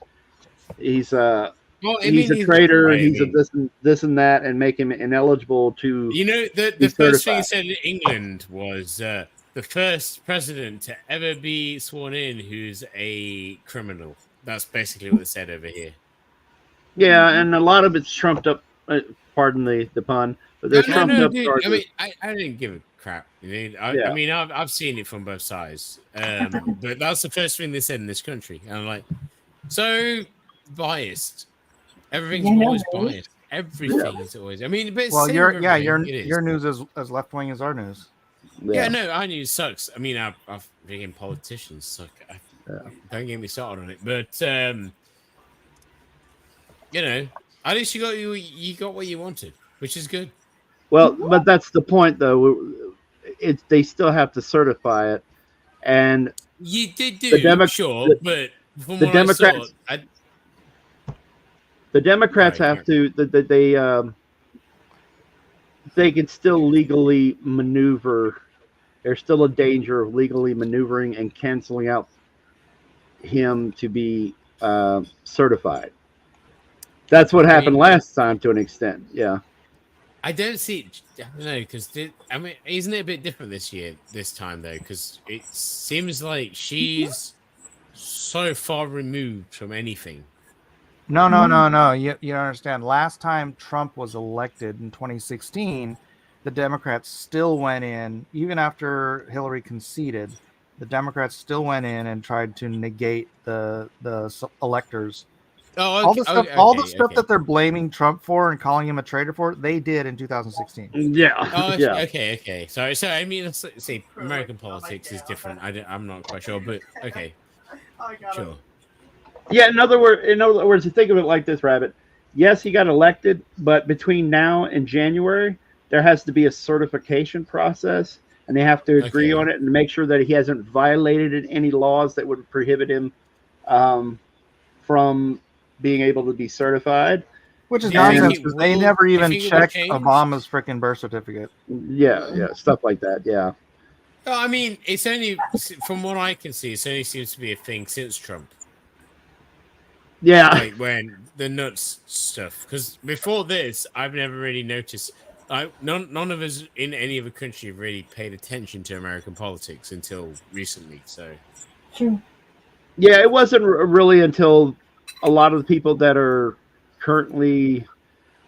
a traitor, he's a this and that, and make him ineligible to. The first thing he said in England was the first president to ever be sworn in who's a criminal. That's basically what they said over here. Yeah, and a lot of it's trumped up Pardon the pun, but they're No, trumped no, up dude. charges. I mean, I didn't give a crap. I mean, I've seen it from both sides. But that's the first thing they said in this country, and I'm like, so biased. Everything's always biased. Everything is always. I mean, but Well, your your news is as left wing as our news. Yeah, no, our news sucks. I mean, our freaking politicians suck. Don't get me started on it. But you know, at least you got what you wanted, which is good. Well, but that's the point, though. They still have to certify it, and you did do sure, but from the what Democrats, I saw, the Democrats Sorry, have to. They can still legally maneuver. There's still a danger of legally maneuvering and canceling out him to be certified. That's what happened last time to an extent. Yeah. I don't see. I don't know because I mean, isn't it a bit different this time though? Because it seems like she's so far removed from anything. No. You don't understand. Last time Trump was elected in 2016, the Democrats still went in, even after Hillary conceded. The Democrats still went in and tried to negate the electors. Oh, okay, all the stuff that they're blaming Trump for and calling him a traitor for, they did in 2016. Yeah. Oh, yeah. Okay. So I mean, see, American politics is different. I'm not quite sure, but okay, sure. Yeah. In other words, you think of it like this, Rabbit. Yes, he got elected, but between now and January, there has to be a certification process, and they have to agree on it and make sure that he hasn't violated any laws that would prohibit him from being able to be certified. Which is nonsense because they never even checked Obama's freaking birth certificate. Yeah, stuff like that. Yeah. Well, I mean, it's only from what I can see, it only seems to be a thing since Trump. Yeah. Like when the nuts stuff, because before this, I've never really noticed. None of us in any other country really paid attention to American politics until recently. So, True. Yeah, it wasn't really until a lot of the people that are currently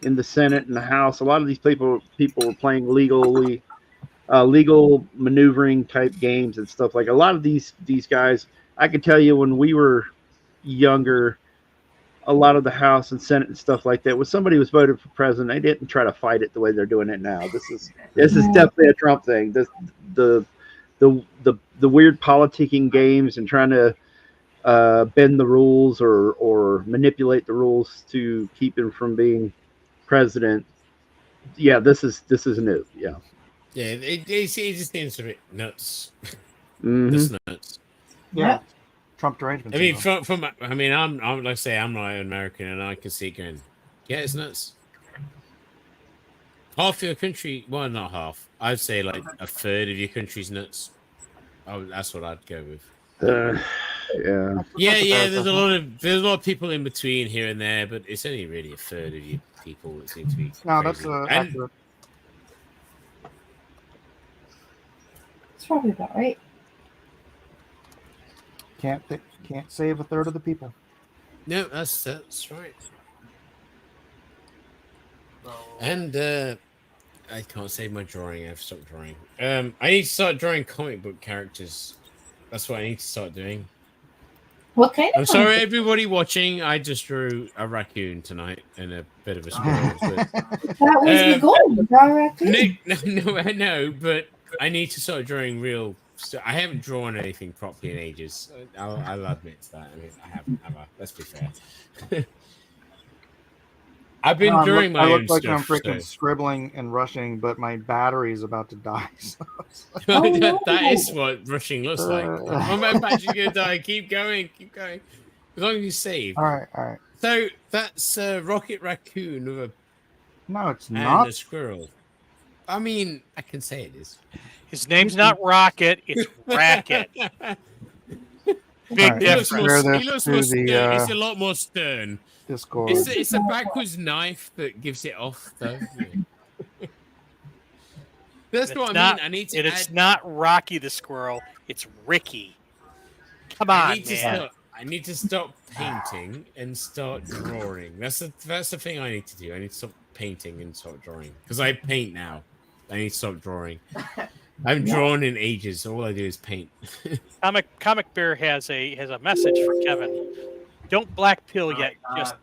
in the Senate and the House, a lot of these people were playing legal maneuvering type games and stuff. Like a lot of these guys, I can tell you when we were younger, a lot of the House and Senate and stuff like that, when somebody was voted for president, they didn't try to fight it the way they're doing it now. This is definitely a Trump thing. The weird politicking games and trying to bend the rules or manipulate the rules to keep him from being president. Yeah, this is new. Yeah. Yeah, it just seems a bit nuts. Mm-hmm. Just nuts. Yeah. Trump derangement. I mean, I mean, I'm like I say, I'm not American, and I can see it going. Yeah, it's nuts. Half your country, well, not half. I'd say like a third of your country's nuts. That's what I'd go with. Yeah. There's a lot of people in between here and there, but it's only really a third of you people that seem to be. No, crazy. that's accurate. It's probably about right. Can't save a third of the people. No, that's right. And I can't save my drawing. I've stopped drawing. I need to start drawing comic book characters. That's what I need to start doing. What kind of? I'm sorry, everybody watching. I just drew a raccoon tonight and a bit of a squirrel. But, that was the goal. Draw a raccoon. No, but I need to start drawing real. I haven't drawn anything properly in ages. I'll admit to that. I mean, I haven't ever. Let's be fair. I've been drawing my own I look like stuff. I'm freaking scribbling and rushing, but my battery is about to die. That is what rushing looks like. My battery's gonna die. Keep going. As long as you save. All right. So that's Rocket Raccoon with No, it's not a squirrel. I mean, I can say it is. His name's not Rocket, it's Racket. Big difference. He looks more stern. It's a lot more stern. Discord. It's a backwards knife that gives it off, though. That's what I mean. I need to. It's not Rocky the Squirrel. It's Ricky. Come on, man. I need to stop painting and start drawing. That's the thing I need to do. I need to stop painting and start drawing because I paint now. I need to stop drawing. I've drawn in ages. So all I do is paint. Comic Bear has a message for Kevin. Don't black pill yet,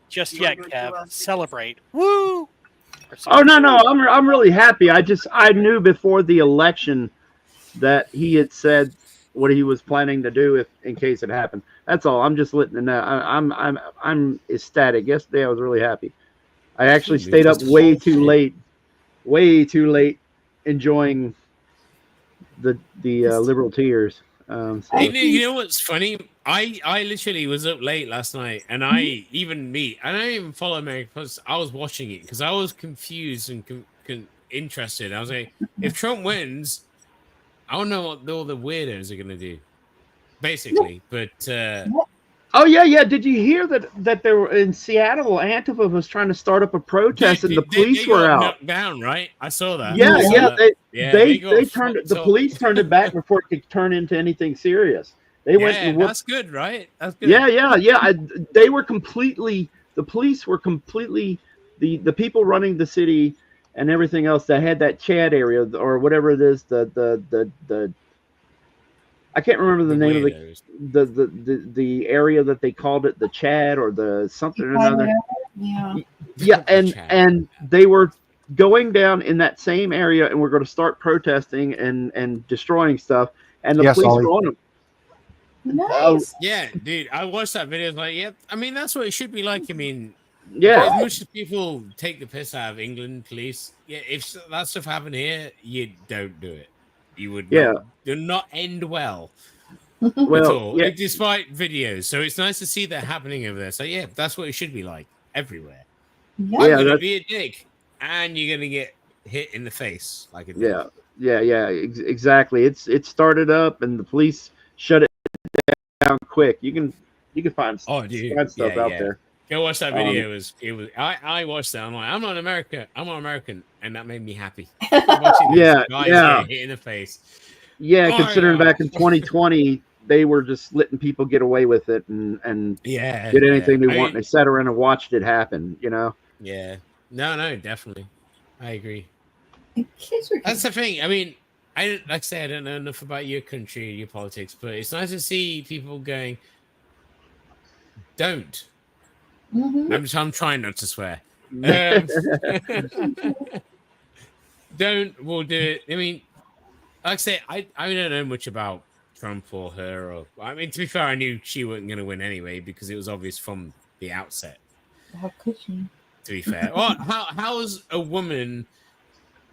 just yet, Kev. Celebrate. Woo! Oh no, I'm really happy. I knew before the election that he had said what he was planning to do if in case it happened. That's all. I'm just letting it know. I'm ecstatic. Yesterday I was really happy. I actually stayed up way too late, enjoying the liberal tears. So. You know what's funny? I literally was up late last night, and I don't even follow America because I was watching it because I was confused and interested. I was like, if Trump wins, I don't know what all the weirdos are gonna do, basically. But oh yeah. Did you hear that they were in Seattle? Antifa was trying to start up a protest, and the police were out. Knocked down, right? I saw that. They turned the police turned it back before it could turn into anything serious. They went. And that's good, right? That's good. Yeah. They were completely. The police were completely the people running the city and everything else that had that Chad area or whatever it is. The I can't remember the name of the area that they called it, the Chad or the something or another. Yeah, and they were going down in that same area, and we're going to start protesting and destroying stuff. And the police were on them. Nice. Yeah, dude, I watched that video. I was like, yeah, I mean, that's what it should be like. I mean, yeah. As much as people take the piss out of England police, yeah, if that stuff happened here, you don't do it. You would not end well. At all, despite videos. So it's nice to see that happening over there. So yeah, that's what it should be like everywhere. Yeah, I'm gonna be a dick, and you're gonna get hit in the face like a dick. Exactly. It started up, and the police shut it down quick. You can find stuff out there. Go watch that video. I watched that. I'm like, I'm not American, and that made me happy. Watching this guy hit in the face. Yeah, considering back in 2020, they were just letting people get away with it and did anything they want. And they sat around and watched it happen. You know. Yeah. No, definitely. I agree. That's the thing. I mean, I don't know enough about your country, your politics, but it's nice to see people going, don't. Mm-hmm. I'm trying not to swear. We'll do it. I mean, like I say, I don't know much about Trump or her. I mean, to be fair, I knew she wasn't going to win anyway because it was obvious from the outset. How could she? To be fair, well, how is a woman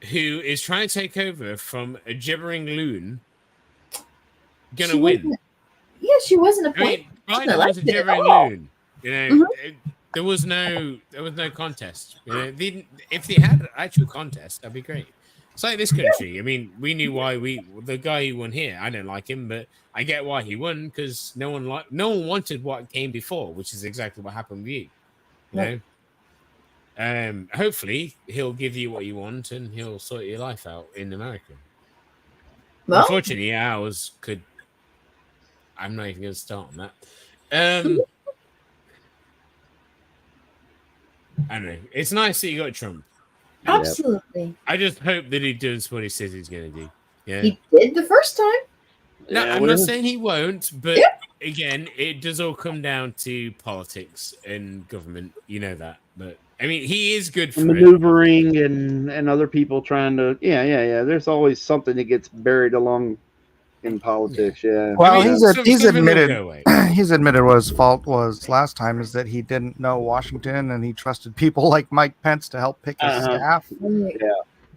who is trying to take over from a gibbering loon gonna win? Yeah, she wasn't a point. I mean, Biden was a gibbering loon. You know, there was no contest. You know, if they had an actual contest, that'd be great. It's like this country. I mean, we knew why the guy who won here. I don't like him, but I get why he won because no one wanted what came before, which is exactly what happened with you. You know. Hopefully he'll give you what you want and he'll sort your life out in America. Well, unfortunately, ours could. I'm not even going to start on that. I don't know. It's nice that you got Trump. Absolutely. I just hope that he does what he says he's going to do. Yeah, he did the first time. No, I'm not saying he won't, but again, it does all come down to politics and government. You know that, but. I mean, he is good for maneuvering and other people trying to. Yeah. There's always something that gets buried along in politics. Yeah. Well, he's admitted what his fault was last time is that he didn't know Washington and he trusted people like Mike Pence to help pick his staff. Yeah.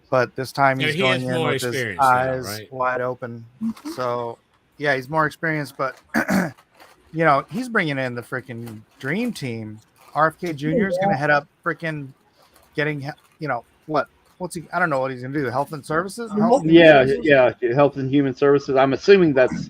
But this time he's going in with his eyes wide open. So yeah, he's more experienced, but he's bringing in the freaking dream team. RFK Jr. is going to head up freaking getting, what's he? I don't know what he's going to do. Health and services? Health and human services. I'm assuming that's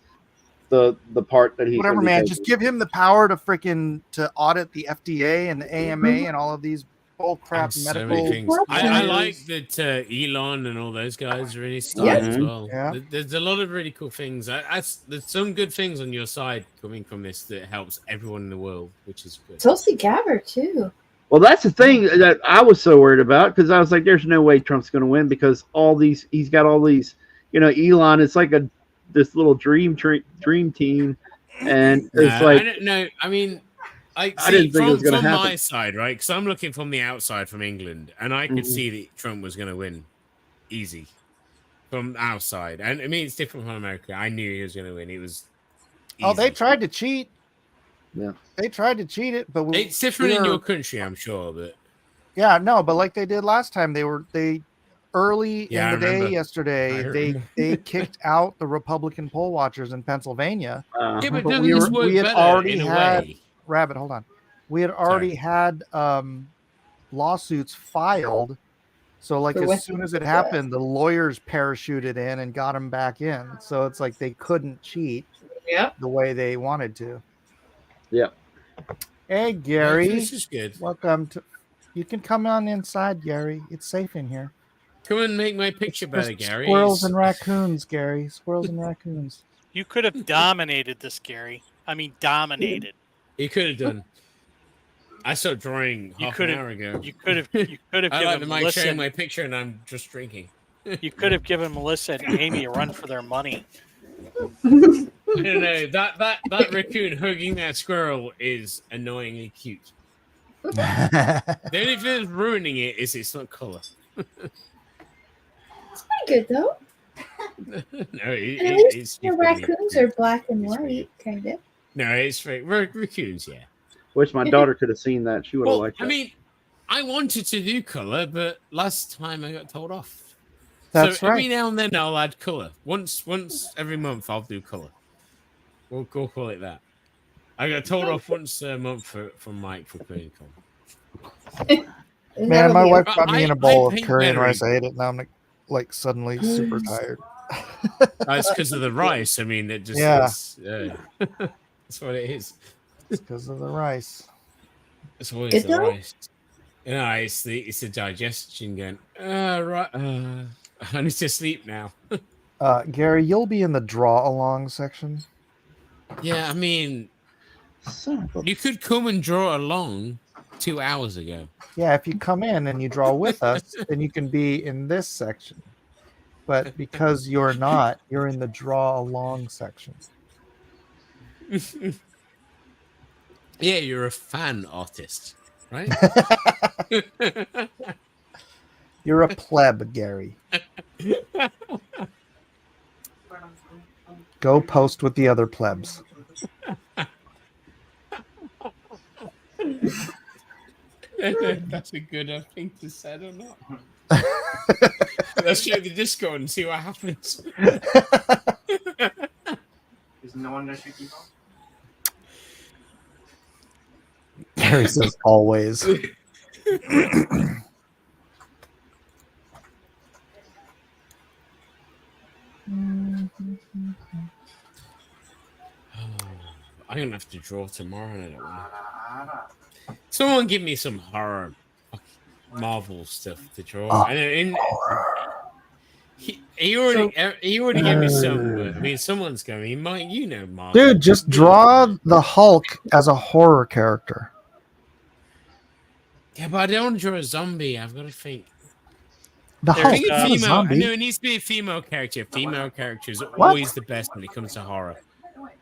the part that he's whatever, man. Just give him the power to freaking to audit the FDA and the AMA and all of these bull crap medical. I like that Elon and all those guys are in his style as well. Yeah. There's a lot of really cool things. There's some good things on your side coming from this that helps everyone in the world, which is good. Tulsi Gabbard too. Well, that's the thing that I was so worried about because I was like, "There's no way Trump's going to win because he's got all these, Elon. It's like this little dream team, and No, it's I like don't know. I mean, I I see didn't think it was going to from happen." my side, right? Because I'm looking from the outside from England, and I could see that Trump was going to win easy from outside. And I mean, it's different from America. I knew he was going to win. It was easy. Oh, they tried to cheat. Yeah, they tried to cheat it, but it's different in your country, I'm sure. But yeah, no, but like they did last time, they early in the day yesterday, they kicked out the Republican poll watchers in Pennsylvania. Yeah, but But doesn't this work we had better already in a had way? Rabbit. Hold on, we had already had lawsuits filed. So like as soon as it happened, the lawyers parachuted in and got them back in. So it's like they couldn't cheat the way they wanted to. Yeah. Hey Gary, this is good. Welcome to. You can come on inside, Gary. It's safe in here. Come and make my picture better, Gary. Squirrels and raccoons, Gary. Squirrels and raccoons. You could have dominated this, Gary. I mean, dominated. You could have done. I started drawing half an hour ago. You could have. You could have I given like the mic Melissa showing my picture, and I'm just drinking. You could have given Melissa and Amy a run for their money. I don't know. That raccoon hugging that squirrel is annoyingly cute. The only thing that's ruining it is it's not color. It's pretty good though. No, And at least the raccoons are black and white, kind of. No, it's fake. Raccoons, yeah. Wish my daughter could have seen that. She would have liked it. I mean, I wanted to do color, but last time I got told off. That's so right. Every now and then I'll add color. Once every month I'll do color. We'll call it that. I got told off once a month from Mike for putting color. Man, my wife got me in a bowl of paint curry and better. rice. I ate it. Now I'm like suddenly super tired. It's because of the rice. I mean, it just that's what it is. It's because of the rice. It's always the rice. It's the digestion going. Right. I need to sleep now. Gary, you'll be in the draw along section. Yeah, I mean, you could come and draw along 2 hours ago. Yeah, if you come in and you draw with us, then you can be in this section. But because you're not, you're in the draw along section. Yeah, you're a fan artist, right? You're a pleb, Gary. Go post with the other plebs. That's a good thing to say or not. Let's show the Discord and see what happens. Is no one gonna shoot you off? Gary says always. I'm gonna have to draw tomorrow. And I don't know. Someone give me some horror, Marvel stuff to draw. I know he already gave me some. I mean, someone's going. He might, Marvel. Dude, just draw the Hulk as a horror character. Yeah, but I don't want to draw a zombie. I've got to think. The Hulk, not a female. zombie. No, it needs to be a female character. Female characters are always the best when it comes to horror.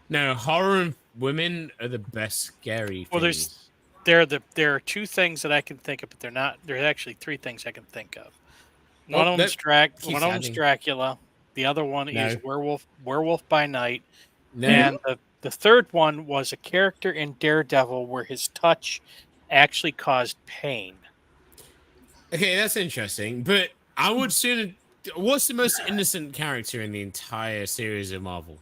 No, horror and women are the best scary. Well, things. there are two things that I can think of, but they're not. There's actually three things I can think of. One of them's Dracula. The other one is Werewolf by Night. No. And the third one was a character in Daredevil where his touch actually caused pain. Okay, that's interesting. But I would sooner. What's the most innocent character in the entire series of Marvel?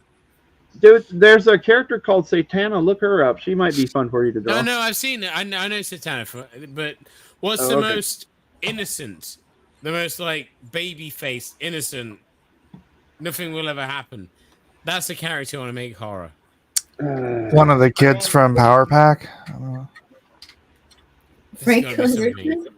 Dude, there's a character called Satana. Look her up. She might be fun for you to draw. No, I've seen it. I know Satana, but what's the most innocent? The most like baby face, innocent. Nothing will ever happen. That's the character I want to make horror. One of the kids from Power Pack. Frank Richmond.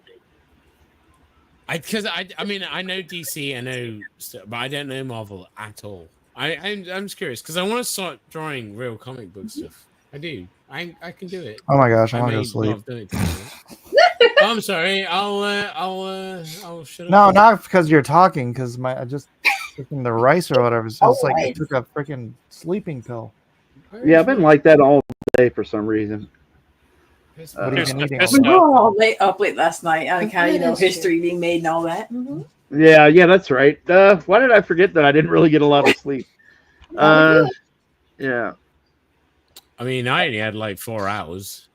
Because I mean I know DC, I know stuff, but I don't know Marvel at all. I'm just curious because I want to start drawing real comic book stuff. I do. I can do it. Oh my gosh, I I want to may go sleep. not have done it I'm sorry. I'll shut up. No, not because you're talking. Because I just freaking the rice or whatever. It's Oh, like I rice. took a freaking sleeping pill. Yeah, I've been like that all day for some reason. What have you been eating? We were all up late last night on account of history being made and all that. Yeah, that's right. Why did I forget that I didn't really get a lot of sleep? Yeah. I mean, I only had like 4 hours.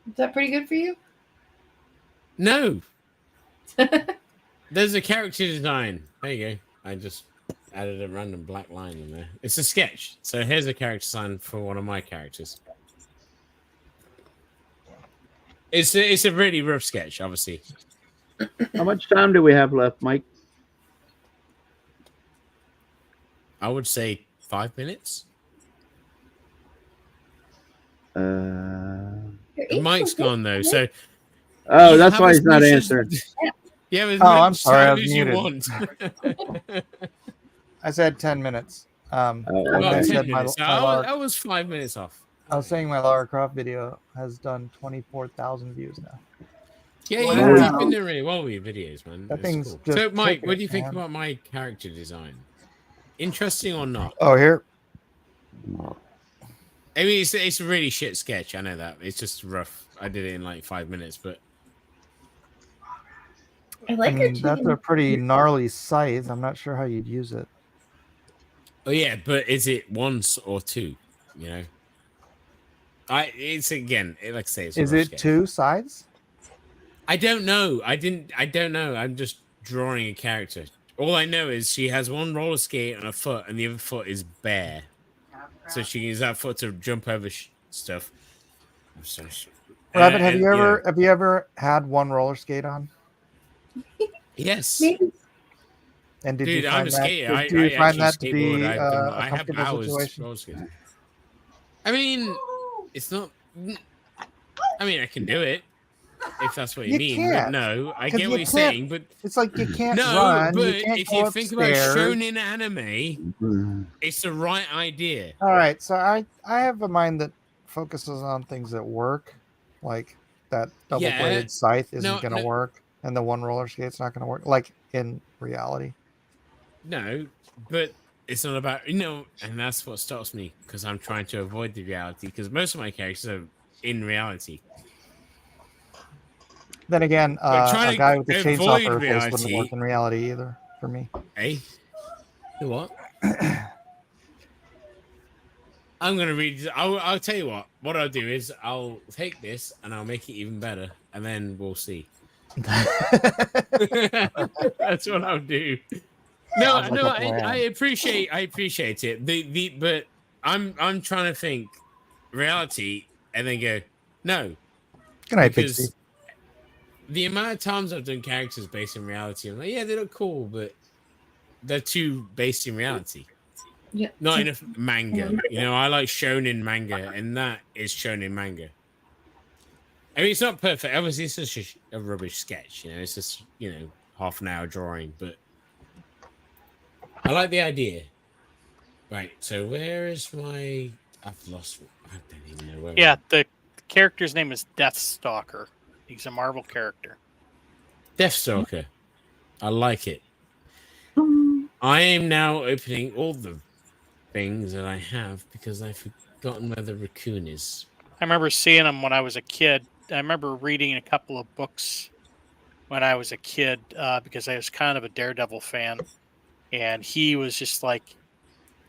Is that pretty good for you? No. There's a character design. There you go. I just added a random black line in there. It's a sketch. So here's a character design for one of my characters. It's a really rough sketch, obviously. How much time do we have left, Mike? I would say 5 minutes. The mic's gone though, so. Oh, that's why he's not answering. Yeah, as I'm much sorry, I time was as you muted. want. I said 10 minutes. Well, I 10 said minutes. I was 5 minutes off. I was saying my Lara Croft video has done 24,000 views now. Yeah, Wow. you've been doing really well with your videos, man. That It's thing's cool. just So, Mike, kicking what do you it, think man. about my character design? Interesting or not? Oh, here. I mean, it's a really shit sketch. I know that. It's just rough. I did it in like 5 minutes, but I mean, that's a pretty gnarly scythe. I'm not sure how you'd use it. oh yeah, but is it once or two? You know, it's again, like I say, it's a Is rough it sketch. 2 scythes? I don't know. I don't know. I'm just drawing a character. All I know is she has one roller skate on a foot, and the other foot is bare, so she can use that foot to jump over stuff. I'm so Rabbit, have you ever had one roller skate on? Yes. And did Dude, you I'm find a that? skater. Do you find that to skateboard. be I've done, a I have comfortable hours situation? roller skating. I mean, it's not. I mean, I can do it if that's what you mean. Can't, but no, I 'cause get what you you're can't- saying. But it's like you can't no, run. but You can't if go you think about upstairs. shonen anime, it's the right idea. All right, so I have a mind that focuses on things that work, like that double-bladed scythe isn't going to work, and the one roller skate's not going to work, like in reality. No, but it's not about and that's what stops me because I'm trying to avoid the reality because most of my characters are in reality. Then again, trying a guy to with a chainsaw avoid for a face wouldn't reality- work in reality either for me. Hey, you what? I'm gonna read. I'll tell you what. What I'll do is I'll take this and I'll make it even better, and then we'll see. That's what I'll do. No, Sounds like a plan. I appreciate it. But I'm trying to think reality and then go no. Good night, because Bixby. the amount of times I've done characters based in reality, I'm like, yeah, they look cool, but they're too based in reality. Yeah. Not enough manga. I like shonen manga, and that is shonen manga. I mean, it's not perfect. Obviously, it's just a rubbish sketch. It's just half an hour drawing, but I like the idea. Right. So where is my? I've lost. I don't even know where. Yeah, the character's name is Deathstalker. He's a Marvel character. Deathstalker. I like it. I am now opening all the things that I have because I've forgotten where the raccoon is. I remember seeing him when I was a kid. I remember reading a couple of books when I was a kid because I was kind of a Daredevil fan, and he was just like,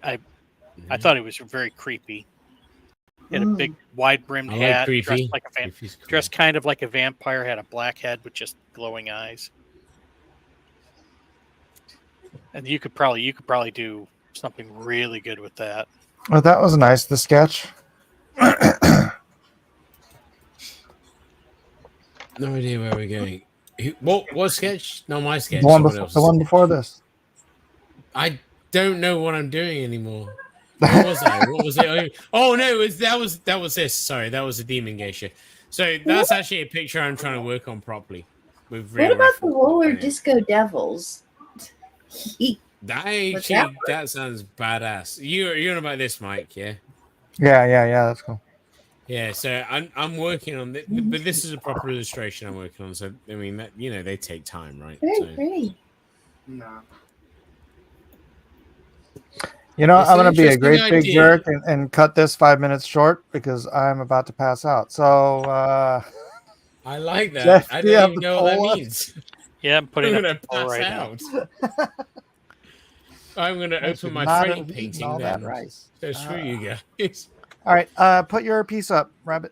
I thought he was very creepy. He had a big, wide-brimmed hat, dressed like a dressed kind of like a vampire. Had a black head with just glowing eyes. And you could probably do something really good with that. Well, that was nice. The sketch. No idea where we're going. What sketch? No, my sketch. The one before this. I don't know what I'm doing anymore. What was that? What was it? Oh no, that was this. Sorry, that was a demon geisha. So that's actually a picture I'm trying to work on properly. With What about the roller disco devils? That sounds badass. You're on about this, Mike, yeah? Yeah, that's cool. Yeah, so I'm working on this, but this is a proper illustration I'm working on. So I mean, that they take time, right? Very So pretty. No. You know, it's I'm an going to be a interesting great big idea. jerk and cut this 5 minutes short because I'm about to pass out. So, I like that. Jeff, I do you don't have even the know what that poll up? means. Yeah, I'm putting I'm up gonna the poll pass right now. out. I'm gonna I open should my not Freddy have eaten painting all that then. rice. So screw you guys. All right, put your piece up, Rabbit.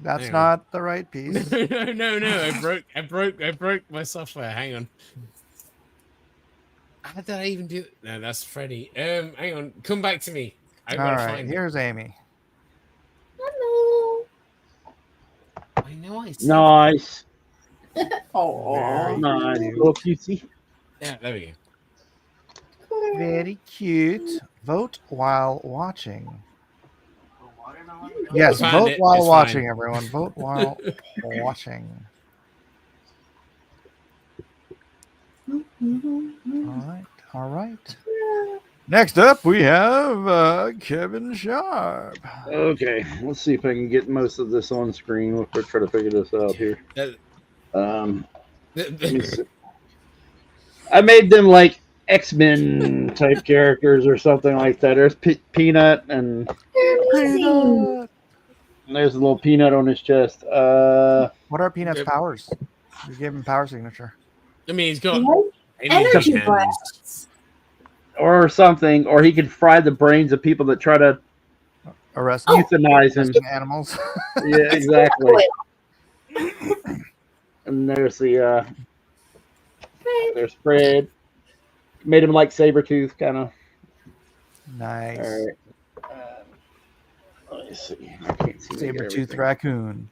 That's Hang on. not the right piece. No. I broke my software. Hang on. How did I even do it? No, that's Freddy. Hang on. Come back to me. I All gotta right, find it. here's Amy. Hello. I know I saved Nice. Oh, Nice. cute. Little cutesy. it. Yeah, there we Very cute. Vote while watching. Watermelon? Yes, I found vote it. while It's watching, fine. everyone. Vote while watching. All right. Next up, we have Kevin Sharp. Okay, let's see if I can get most of this on screen. We'll try to figure this out here. Let me see. I made them like X-Men type characters or something like that. There's Peanut and Peanut. there's a little peanut on his chest. What are Peanut's powers? You gave him power signature. I mean, he's got energy hands. blasts. Or something, or he could fry the brains of people that try to Arrest euthanize him. Animals. Yeah, exactly. And there's the there's Fred. Made him like Sabretooth, kind of. Nice. All right. Let me see. I can't see Saber-toothed raccoon.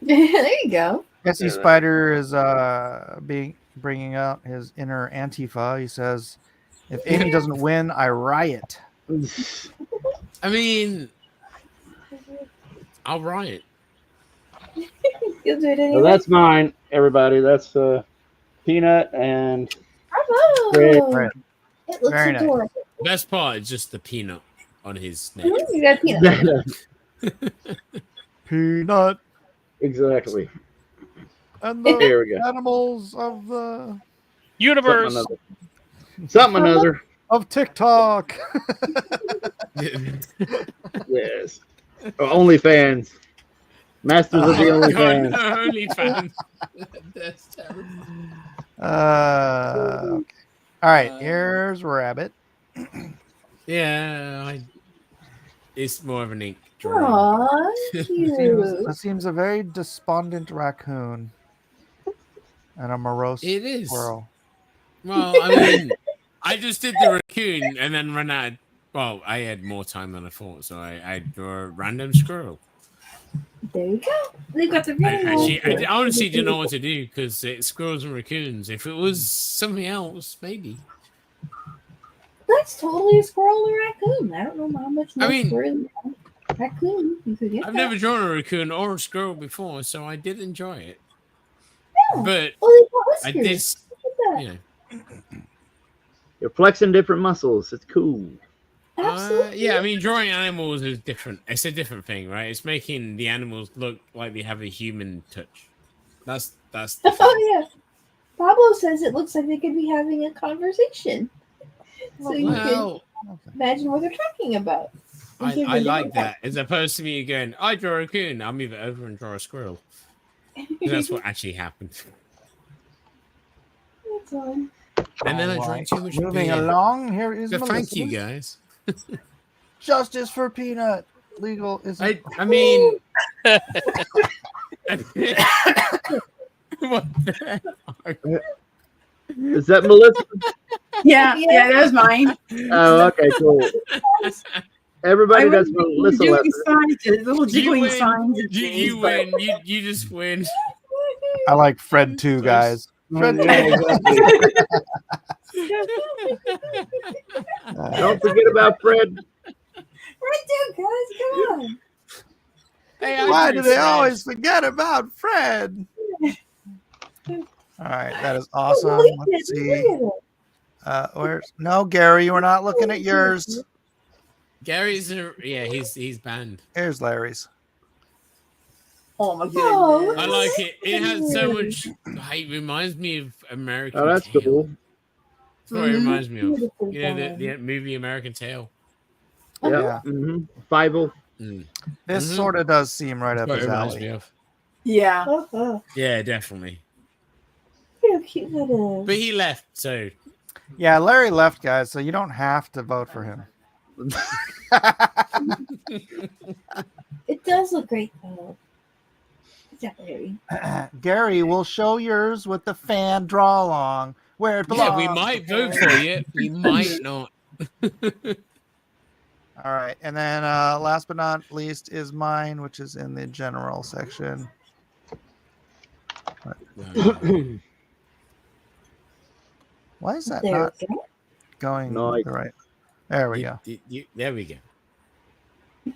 There you go. Jesse Spider is bringing out his inner Antifa. He says, "If Amy doesn't win, I riot." I mean, I'll riot. You'll do it So anyway. that's mine, everybody. That's Peanut and Bravo. Fred. It looks Very nice. adorable. Best part is just the peanut on his neck. You got peanut. Peanut. Exactly. And There we the go. animals of the Universe. Something another. of TikTok. Yes. OnlyFans. Masters of the OnlyFans. OnlyFans. That's terrible. Okay. All right. Here's Rabbit. Yeah, it's more of an ink drawing. Aw, cute. That seems a very despondent raccoon and a morose It is. squirrel. Well, I mean, I just did the raccoon and then ran out. Well, I had more time than I thought, so I drew a random squirrel. There you go. They got the Actually, I honestly didn't know what to do because it's squirrels and raccoons. If it was something else, maybe. That's totally a squirrel and a raccoon. I don't know how much more I mean, squirrel raccoon you could get. I've never drawn a raccoon or a squirrel before, so I did enjoy it. Yeah. But Oh, they got I did, whiskers. Look at that. you know. You're flexing different muscles. It's cool. Yeah, I mean, drawing animals is different. It's a different thing, right? It's making the animals look like they have a human touch. That's. Oh yeah. Pablo says it looks like they could be having a conversation. So you can imagine what they're talking about. I like that. As opposed to me going, I draw a raccoon, I'll move it over and draw a squirrel. That's what actually happened. That's all. And then I All drank right. too much Moving beer. along, here is So Melissa. thank you, guys. Justice for Peanut. Legal is. I mean, what the heck? Is that Melissa? Yeah, that was mine. Oh, okay, cool. Everybody that's Melissa doing left. signs, little jiggling win. signs. You win. You just win. I like Fred too, guys. Fred Yeah, exactly. Don't forget about Fred. Right there, guys. Come on. Hey, Why do they always forget about Fred? All right, that is awesome. Look at Let's it, see. look at it. Where's no Gary? We're not looking at yours. Gary's he's banned. Here's Larry's. Oh my goodness! I like it. It has so much. It reminds me of American. Oh, that's Tail. cool. That's what it reminds me of. You know the movie American Tail. Yeah. Mm-hmm. Fievel. This sort of does seem right up That's what his it reminds alley. me of. Yeah. Yeah, definitely. How cute that is. But he left, so Yeah, Larry left, guys, so you don't have to vote for him. It does look great though. Larry. Gary, we'll show yours with the fan draw along where it belongs. yeah, we might vote for you. We might not. All right, and then last but not least is mine, which is in the general section. Why is that There not we go. going Nice. the right? There we go. There we go.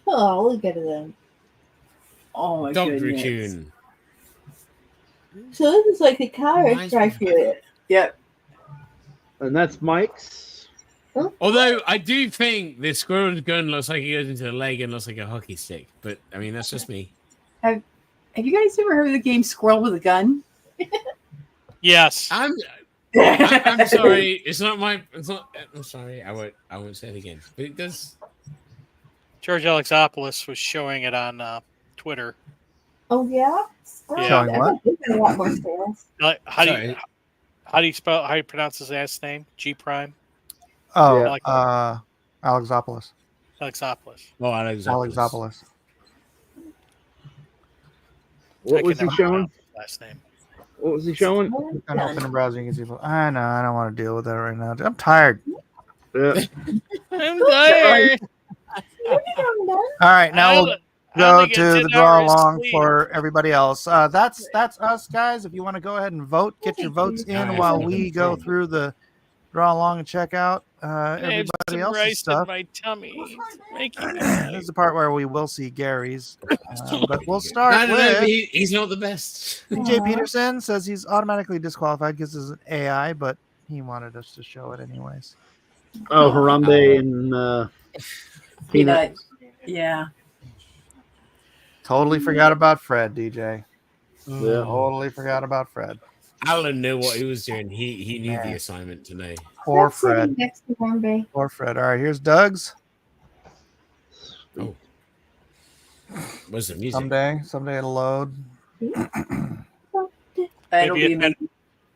Oh, look at them. Oh my Dog goodness. Raccoon. So this is like the car Reminds me drive through it. Yep. And that's Mike's. Although I do think the squirrel's gun looks like it goes into the leg and looks like a hockey stick, but I mean that's just me. Have you guys ever heard of the game Squirrel with a Gun? Yes. I'm sorry. It's not my. It's not. I'm sorry. I won't say it again. But it does. George Alexopoulos was showing it on Twitter. Oh yeah. Showing what? A lot more squirrels. How do you spell? How do you pronounce his last name? G Prime. Oh, Yeah. Alexopoulos. Alexopoulos. Oh, Alexopoulos. What was he showing? Last name. What was he showing? And open the browser. You can see. I know. I don't want to deal with that right now. I'm tired. Yeah. I'm tired. All right, now we'll go to the draw along for everybody else. That's us, guys. If you want to go ahead and vote, get your votes in while we go through the draw along and check out everybody else's stuff. My tummy. This is the part where we will see Gary's, but we'll start I don't know, with he's not the best. DJ Peterson says he's automatically disqualified because it's an AI, but he wanted us to show it anyways. Oh, Harambe and Peanut. Yeah. Totally forgot about Fred, DJ. Yeah. Totally forgot about Fred. Alan knew what he was doing. He knew the assignment today. Poor Fred. Next to Harambe. Poor Fred. All right, here's Doug's. Oh. What's the music? Someday it'll load.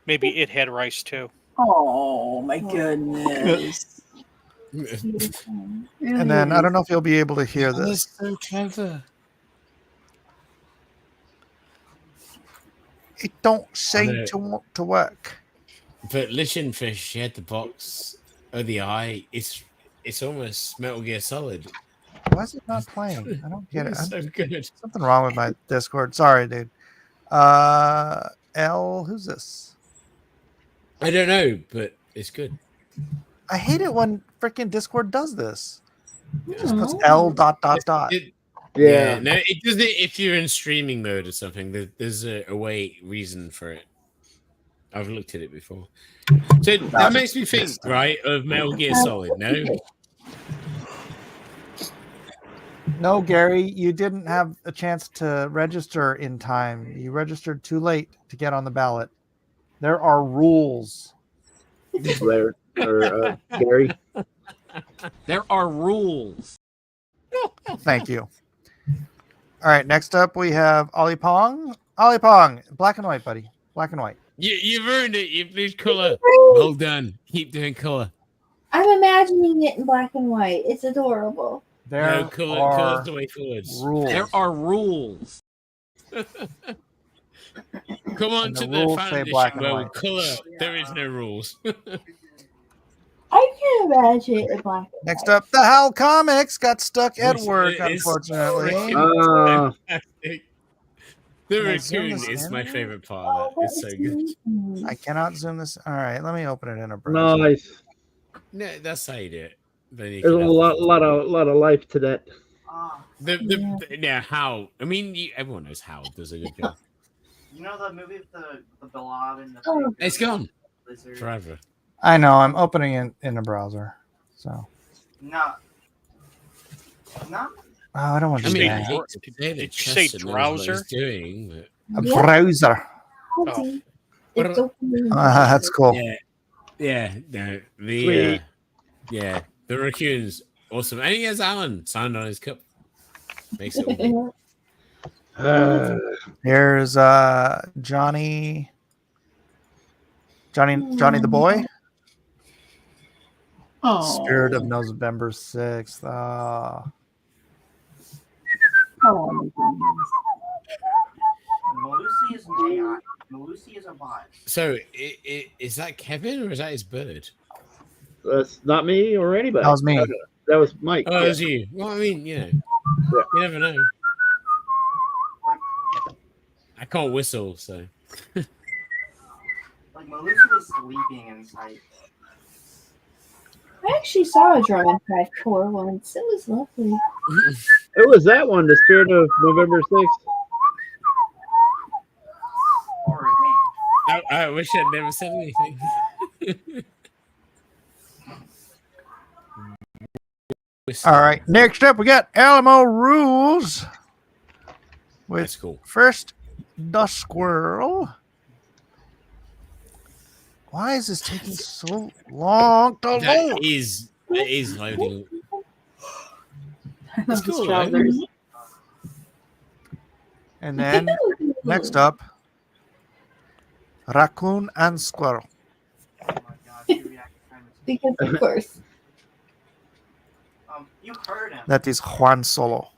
Maybe it had rice too. Oh my goodness. And then I don't know if you'll be able to hear That's this. so clever. It don't seem to work. But Lichen Fish, she had the box of the eye. It's almost Metal Gear Solid. Why is it not playing? I don't get it. It's so good. Something wrong with my Discord. Sorry, dude. L, who's this? I don't know, but it's good. I hate it when freaking Discord does this. It just puts L dot. Yeah, no, it does it if you're in streaming mode or something. There's a reason for it. I've looked at it before. So that makes me think, right, of Metal Gear Solid. No, Gary, you didn't have a chance to register in time. You registered too late to get on the ballot. There are rules. Gary. There are rules. Thank you. All right, next up we have Ollie Pong. Ollie Pong, black and white, buddy. Black and white. You've earned it. You've used color. Well done. Keep doing color. I'm imagining it in black and white. It's adorable. There color's the way forwards. Rules. There are rules. Come on And to the the rules say foundation. black and Well, white. color. There is no rules. I can imagine it in black and Next up, the Howl Comics got stuck at work, It's unfortunately. fantastic. The Can I zoom Raccoon this is in? my favorite part of it. It's so good. I cannot zoom this. All right, let me open it in a browser. Nice. No, that's how you do it. Then you There's a can lot of life to that. how? I mean, everyone knows how does a good job. You know the movie with the blob and the Oh. It's gone lizard? forever. I know. I'm opening it in a browser. So. No. No. Oh, I don't want to I do mean, that. Did you say drowser? Doing, but... A Yeah. browser. Oh. What It's about- opening. That's cool. Yeah. No, Sweet. the Raccoon's awesome. And he has Alan signed on his cup. Makes it all good. Here's Johnny the boy. Spirit of November 6th. Malusi is an AI. Malusi is a bot. So, is that Kevin or is that his bird? That's not me or anybody. That was me. That was Mike. Oh, it was you. Well, I mean, you never know. I can't whistle, so. Like Malusi was sleeping inside. I actually saw a drum and pad core once. It was lovely. Who was that one? The Spirit of November 6th? I wish I'd never said anything. All right. Next up, we got Alamo Rules. That's cool. First, the Squirrel. Why is this taking so long to load? That is loading. That's cool. Though. And then next up, Raccoon and Squirrel. Oh my god, Because of course. You heard him. That is Juan Solo.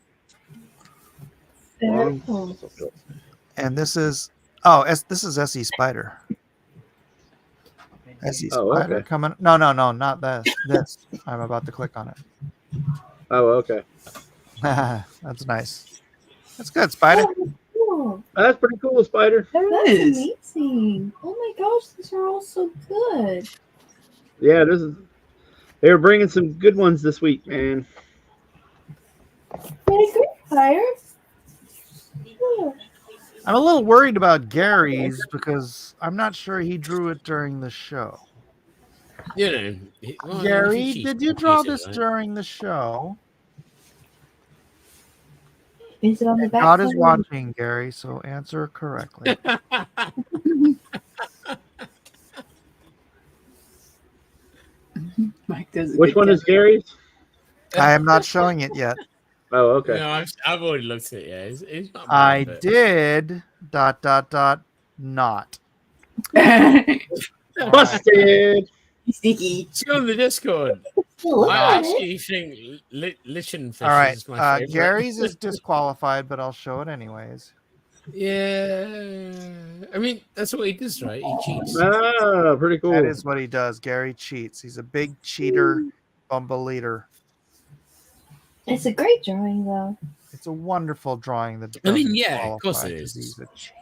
And this is this is SE Spider. SE Spider coming. No, not this. This. I'm about to click on it. Oh, okay. That's nice. That's good, Spider. Cool. That's pretty cool, Spider. That's amazing. Oh my gosh, these are all so good. Yeah, they were bringing some good ones this week, man. Very good, Fire. Yeah. I'm a little worried about Gary's because I'm not sure he drew it during the show. Gary, did you draw this during the show? Is it on the back? God is watching, Gary, so answer correctly. Mike does. Which one is Gary's? I am not showing it yet. Oh, okay. No, I've already looked at it. Yeah, it's not bad, I but... did ... not. Busted. Sneaky. It's on the Discord. I actually think Lichen Fish All right, is my favorite. Gary's is disqualified, but I'll show it anyways. Yeah, I mean that's what he does, right? He cheats. Ah, pretty cool. That is what he does. Gary cheats. He's a big cheater, bumble leader. It's a great drawing, though. It's a wonderful drawing. That I mean, doesn't yeah, of course qualify it 'cause is. He's a cheater.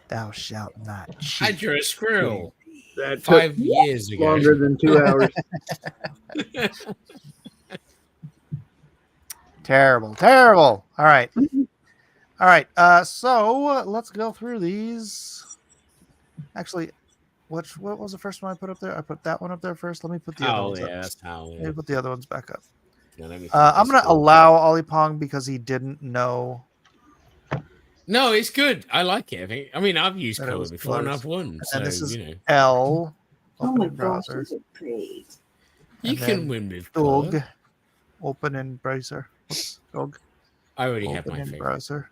Thou shalt not cheat. I drew a squirrel That 5 years ago. longer than 2 hours. Terrible. All right. So let's go through these. Actually, what was the first one I put up there? I put that one up there first. Let me put the other ones up. That's how. Let me put the other ones back up. Yeah, I'm going to allow Ollie Pong because he didn't know. No, it's good. I like it. I mean, I've used That it color was before and close. I've won. So, And this is you know, L. Oh Open my in gosh, browser. these are great. you And can then win with Dog. color. Open in browser. Oops, dog. I already have Open my in favorite. browser.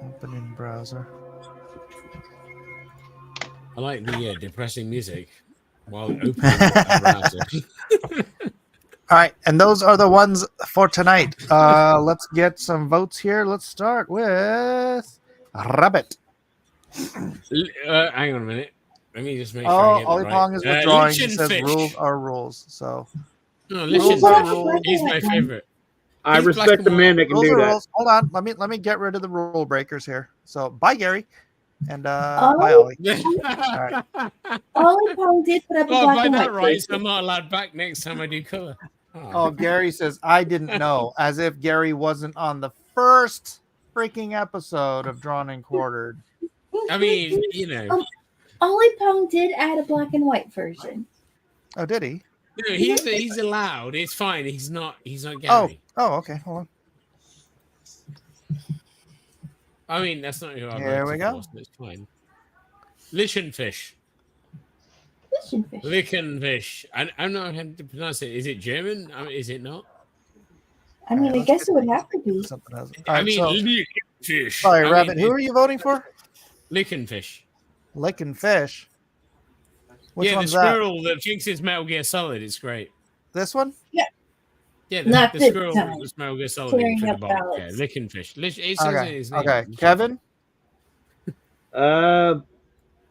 Open in browser. I like the depressing music while opening a browser. All right, and those are the ones for tonight. Let's get some votes here. Let's start with Rabbit. Hang on a minute. Let me just make sure I Oh, get Ollie it Pong right. is withdrawing. He Lichen says Fish. rules are rules. So No, Rules Lichen are Fish. rules. He's my favorite. I He's black respect and the man white. that can rules do are that. rules. Hold on. Let me get rid of the rule breakers here. So bye, Gary, and Oh. bye, Ollie. All right. Ollie Pong did put up a Oh, black by and that white right, poster. I'm not allowed back next time I do color. Oh, Gary says I didn't know, as if Gary wasn't on the first freaking episode of Drawn and Quartered. I mean, you know, Ollie Pong did add a black and white version. Oh, did he? no, he's allowed. It's fine. He's not Gary. Oh, okay. Hold on. I mean, that's not who I Here we voted go. for, so it's fine. Lichtenfish. Lichtenfish. Lichtenfish. I'm not how to pronounce it. Is it German? I mean, is it not? I mean, I guess it would have to be. Something else. I mean, Lichtenfish. Sorry, I Rabbit. mean, Who are you voting for? Lichtenfish. Licking Fish. Which Yeah, the one's that? squirrel that jinxes Metal Gear Solid. It's great. This one? Yeah. Yeah, Not the this squirrel time. that was Metal Gear Solid Clearing for the up bomb. Yeah, ballots. Lichtenfish. It says Okay. in his name. Okay. Kevin?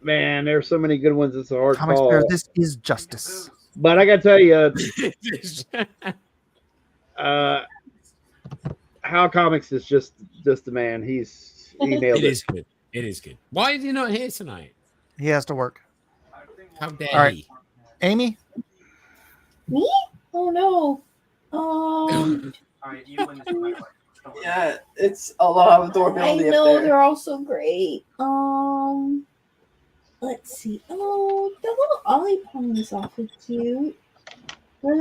Man, there's so many good ones. It's a hard Comic call. Bear, this is justice. But I gotta tell you, How Comics is just the man. He nailed It it. is good. It is good. Why is he not here tonight? He has to work. How dare All right. he? Amy? Me? Oh no. Alright, you win this one, by the way. Don't worry. Yeah, it's a lot of I durability up know there. they're all so great. Let's see. Oh, the little Ollie Pong is awfully cute. The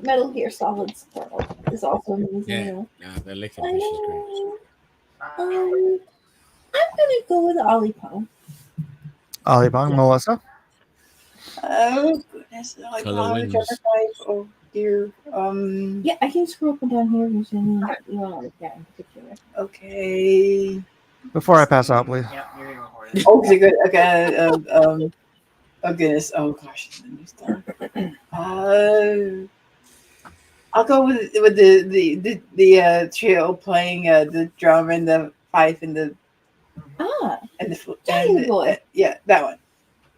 Metal Gear Solid Squirrel is also amazing. Yeah. Though. Nah, the I Lichtenfish is great. know. I'm gonna go with Ollie Pong. Ollie Bong, Melissa? Oh goodness! Like, Color how wins. whichever type. Oh dear. Yeah, I can scroll up and down here. There's any you want to look at in particular. Okay. Before I pass out, please. Yeah, you're gonna go for it. Oh, is it good? Okay. Oh goodness. Oh gosh. I'll go with the trio playing the drum and the pipe and the Johnny Boy. Yeah, that one.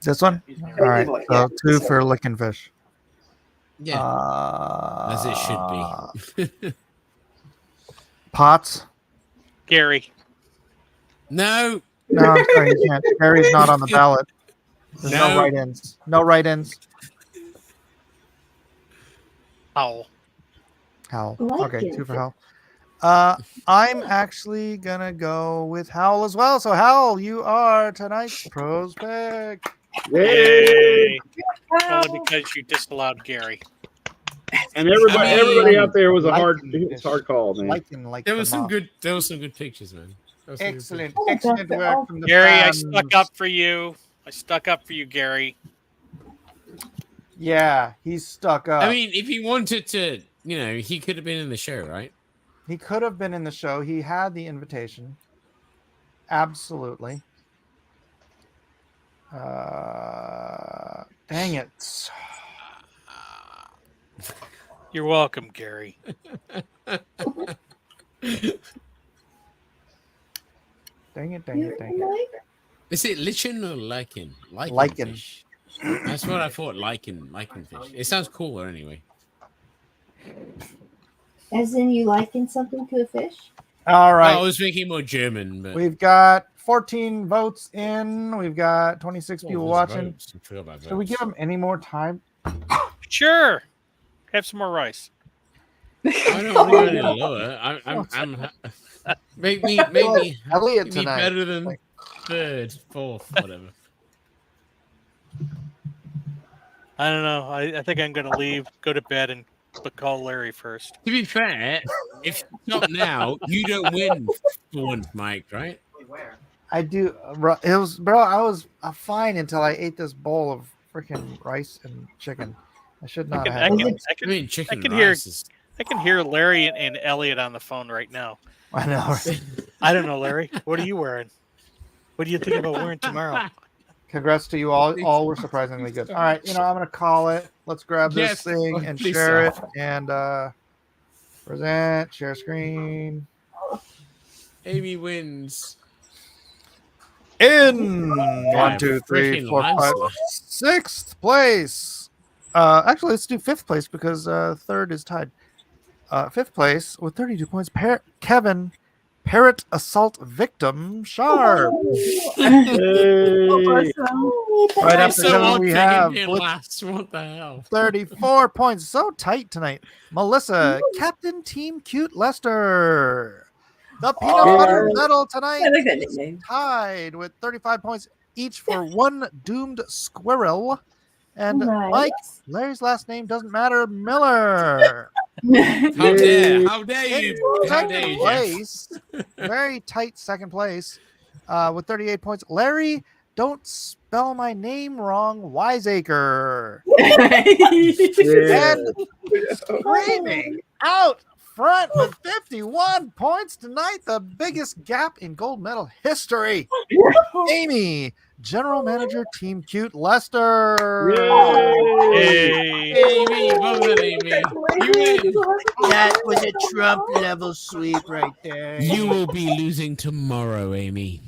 This one? All right. Boy, So yeah. 2 for Licking Fish. Yeah. As it should be. Potts? Gary. No. No, I'm sorry, you can't. Gary's not on the ballot. There's no No. write-ins. No write-ins. Owl. Howl. Like Okay, it. 2 for Howl. I'm actually gonna go with Howl as well. So Howl, you are tonight's pros pick. Yay. Only because you disallowed Gary. And everybody out there was a hard call, man. There was some good pictures, man. There was some good Excellent, Oh, excellent that's work all. from the Gary, I fans. stuck up for you. I stuck up for you, Gary. Yeah, he's stuck up. I mean, if he wanted to, he could have been in the show, right? He could have been in the show. He had the invitation. Absolutely. Dang it. You're welcome, Gary. Dang it. Is it lichen or lichen? Lichen. Fish. That's what I thought. Lichen fish. It sounds cooler anyway. As in, you liken something to a fish? All right. I was thinking more German, but We've got 14 votes in. We've got 26 Oh, people there's watching. votes. I forgot about Should we give them any more time? Sure. Have some more rice. I don't want to go any lower. I'm make me Elliot make me tonight. better than third, fourth, whatever. I don't know. I think I'm going to leave, go to bed, and call Larry first. To be fair, if you stop now, you don't win for once, Mike, right? I do. It was, bro. I was fine until I ate this bowl of freaking rice and chicken. I should not have. I mean, chicken I can rice hear. is- I can hear Larry and Elliot on the phone right now. I know. I don't know, Larry. What are you wearing? What do you think about wearing tomorrow? Congrats to you all. All were surprisingly good. All right, I'm gonna call it. Let's grab this Yes, thing and please, share it sir. and present, share screen. Amy wins. In Yeah, 1, 2, 3, freaking 4, 5, landslide. 6th place. Actually, let's do 5th place because 3rd is tied. 5th place with 32 points. Kevin, Parrot Assault Victim Sharp. Hey. Right after So Kevin, odd we picking have him with last. What the hell? 34 points. So tight tonight. Melissa, Captain Team Cute Lester. The peanut butter Oh. medal tonight I like that is nickname. tied with 35 points each for one doomed squirrel. And Nice. Mike, Larry's last name doesn't matter, Miller. How dare? How dare In you? How dare second you, Jeff? place, very tight second place, with 38 points. Larry, don't spell my name wrong, Wiseacre. And screaming out front with 51 points tonight, the biggest gap in gold medal history. Amy, General Manager, Team Cute Lester. Yay. Amy, well done, Amy. You win. That was a Trump level sweep right there. You will be losing tomorrow, Amy.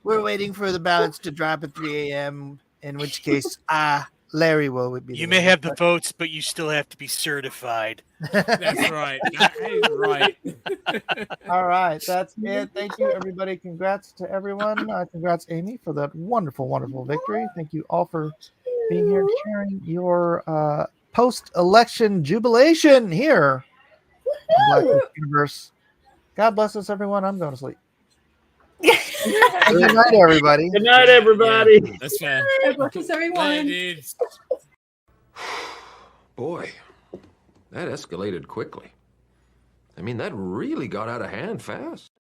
We're waiting for the ballots to drop at 3 a.m. In which case, Larry will be. You may have the votes, but you still have to be certified. That's right. That is right. All right, that's it. Thank you, everybody. Congrats to everyone. Congrats, Amy, for that wonderful, wonderful victory. Thank you all for being here and sharing your post-election jubilation here in Black Book Universe. God bless us, everyone. I'm going to sleep. And good night, everybody. Good night, everybody. Yeah, that's fair. God bless everyone. Dudes. Boy, that escalated quickly. I mean, that really got out of hand fast.